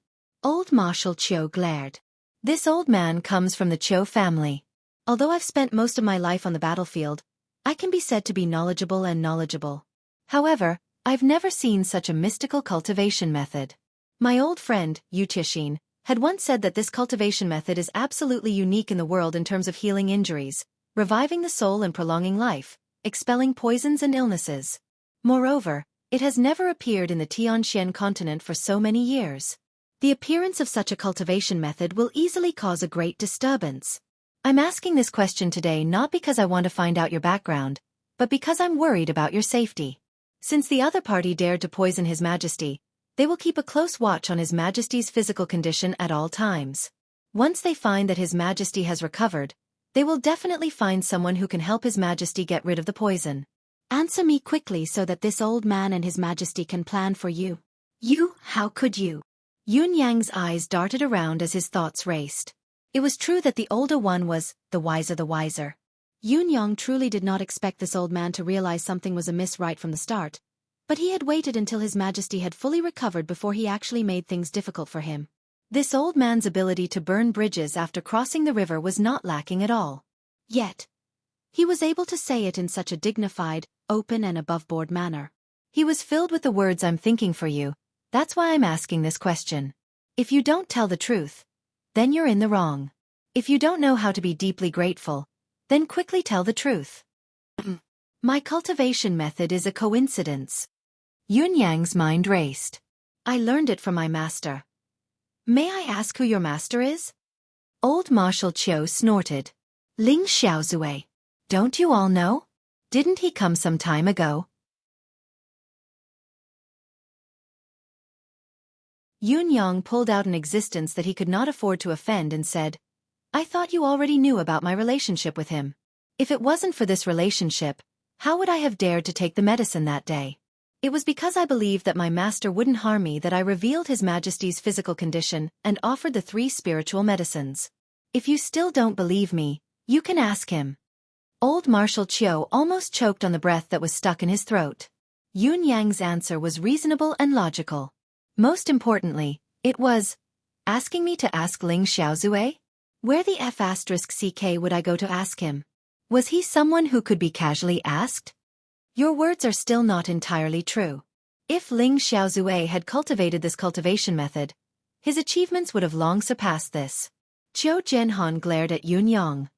Old Marshal Qiu glared. This old man comes from the Qiu family. Although I've spent most of my life on the battlefield, I can be said to be knowledgeable. However, I've never seen such a mystical cultivation method. My old friend, Yu Tixin, had once said that this cultivation method is absolutely unique in the world in terms of healing injuries, reviving the soul and prolonging life, expelling poisons and illnesses. Moreover, it has never appeared in the Tianxian continent for so many years. The appearance of such a cultivation method will easily cause a great disturbance. I'm asking this question today not because I want to find out your background, but because I'm worried about your safety. Since the other party dared to poison His Majesty, they will keep a close watch on His Majesty's physical condition at all times. Once they find that His Majesty has recovered, they will definitely find someone who can help His Majesty get rid of the poison. Answer me quickly so that this old man and His Majesty can plan for you. You, how could you? Yun Yang's eyes darted around as his thoughts raced. It was true that the older one was the wiser. Yun Yang truly did not expect this old man to realize something was amiss right from the start, but he had waited until His Majesty had fully recovered before he actually made things difficult for him. This old man's ability to burn bridges after crossing the river was not lacking at all. Yet, he was able to say it in such a dignified, open and above-board manner. He was filled with the words "I'm thinking for you, that's why I'm asking this question. If you don't tell the truth, then you're in the wrong. If you don't know how to be deeply grateful, then quickly tell the truth." My cultivation method is a coincidence. Yun Yang's mind raced. I learned it from my master. May I ask who your master is? Old Marshal Qiu snorted. Ling Xiaozue. Don't you all know? Didn't he come some time ago? Yun Yang pulled out an existence that he could not afford to offend and said, I thought you already knew about my relationship with him. If it wasn't for this relationship, how would I have dared to take the medicine that day? It was because I believed that my master wouldn't harm me that I revealed His Majesty's physical condition and offered the 3 spiritual medicines. If you still don't believe me, you can ask him. Old Marshal Qiu almost choked on the breath that was stuck in his throat. Yun Yang's answer was reasonable and logical. Most importantly, it was, asking me to ask Ling Xiaozue? Where the F*ck would I go to ask him? Was he someone who could be casually asked? Your words are still not entirely true. If Ling Xiaozue had cultivated this cultivation method, his achievements would have long surpassed this. Qiu Jianhan glared at Yun Yang.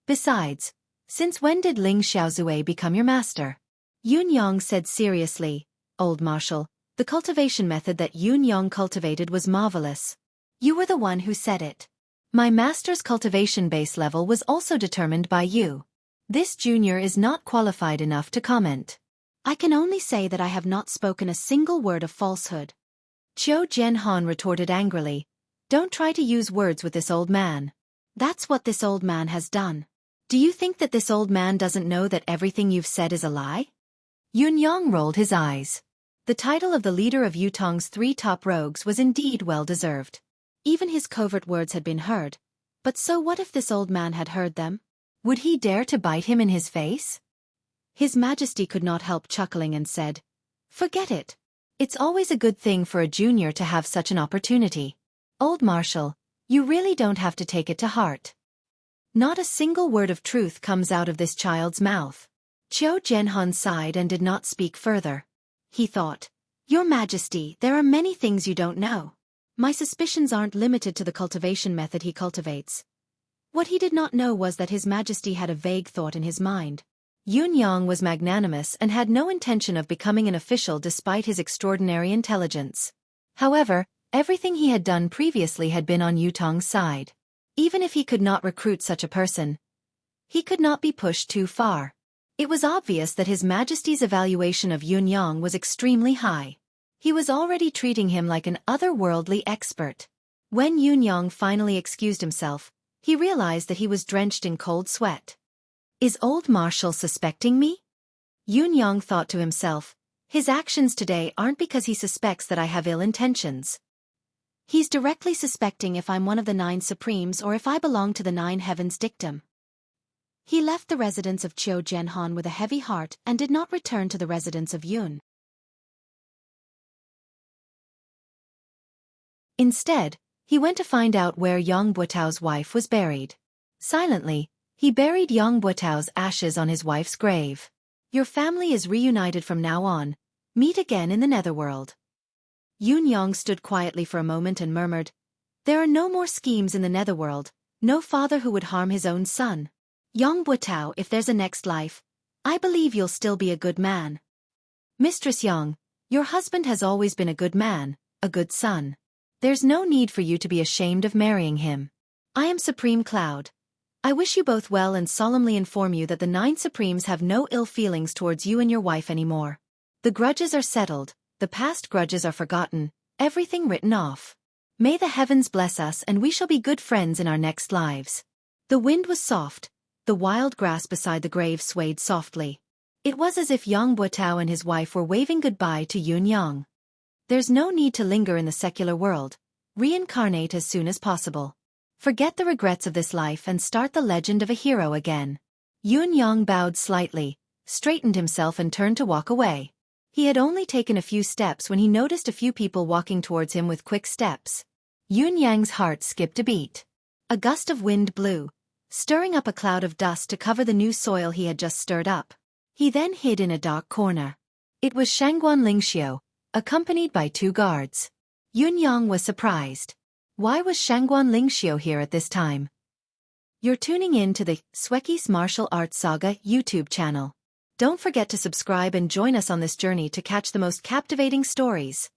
Besides, since when did Ling Xiaozue become your master? Yun Yang said seriously, Old Marshal, the cultivation method that Yun Yang cultivated was marvelous. You were the one who said it. My master's cultivation base level was also determined by you. This junior is not qualified enough to comment. I can only say that I have not spoken a single word of falsehood. Qiu Jianhan retorted angrily. Don't try to use words with this old man. That's what this old man has done. Do you think that this old man doesn't know that everything you've said is a lie? Yun Yang rolled his eyes. The title of the leader of Yutong's 3 top rogues was indeed well-deserved. Even his covert words had been heard. But so what if this old man had heard them? Would he dare to bite him in his face? His Majesty could not help chuckling and said, Forget it. It's always a good thing for a junior to have such an opportunity. Old Marshal, you really don't have to take it to heart. Not a single word of truth comes out of this child's mouth. Qiu Jianhan sighed and did not speak further. He thought, Your Majesty, there are many things you don't know. My suspicions aren't limited to the cultivation method he cultivates. What he did not know was that His Majesty had a vague thought in his mind. Yun Yang was magnanimous and had no intention of becoming an official despite his extraordinary intelligence. However, everything he had done previously had been on Yutong's side. Even if he could not recruit such a person, he could not be pushed too far. It was obvious that His Majesty's evaluation of Yun Yang was extremely high. He was already treating him like an otherworldly expert. When Yun Yang finally excused himself, he realized that he was drenched in cold sweat. Is Old Marshal suspecting me? Yun Yang thought to himself, his actions today aren't because he suspects that I have ill intentions. He's directly suspecting if I'm one of the 9 Supremes or if I belong to the 9 Heavens dictum. He left the residence of Qiu Jianhan with a heavy heart and did not return to the residence of Yun. Instead, he went to find out where Yang Buotao's wife was buried. Silently, he buried Yang Buotao's ashes on his wife's grave. Your family is reunited from now on. Meet again in the netherworld. Yun Yang stood quietly for a moment and murmured, There are no more schemes in the netherworld, no father who would harm his own son. Yang Buotao, if there's a next life, I believe you'll still be a good man. Mistress Yang, your husband has always been a good man, a good son. There's no need for you to be ashamed of marrying him. I am Supreme Cloud. I wish you both well and solemnly inform you that the 9 Supremes have no ill feelings towards you and your wife anymore. The grudges are settled, the past grudges are forgotten, everything written off. May the heavens bless us and we shall be good friends in our next lives. The wind was soft, the wild grass beside the grave swayed softly. It was as if Yang Buotao and his wife were waving goodbye to Yun Yang. There's no need to linger in the secular world. Reincarnate as soon as possible. Forget the regrets of this life and start the legend of a hero again. Yun Yang bowed slightly, straightened himself and turned to walk away. He had only taken a few steps when he noticed a few people walking towards him with quick steps. Yun Yang's heart skipped a beat. A gust of wind blew, stirring up a cloud of dust to cover the new soil he had just stirred up. He then hid in a dark corner. It was Shangguan Lingxiu, accompanied by 2 guards. Yun Yang was surprised. Why was Shangguan Lingxiu here at this time? You're tuning in to the Xueqi's Martial Arts Saga YouTube channel. Don't forget to subscribe and join us on this journey to catch the most captivating stories.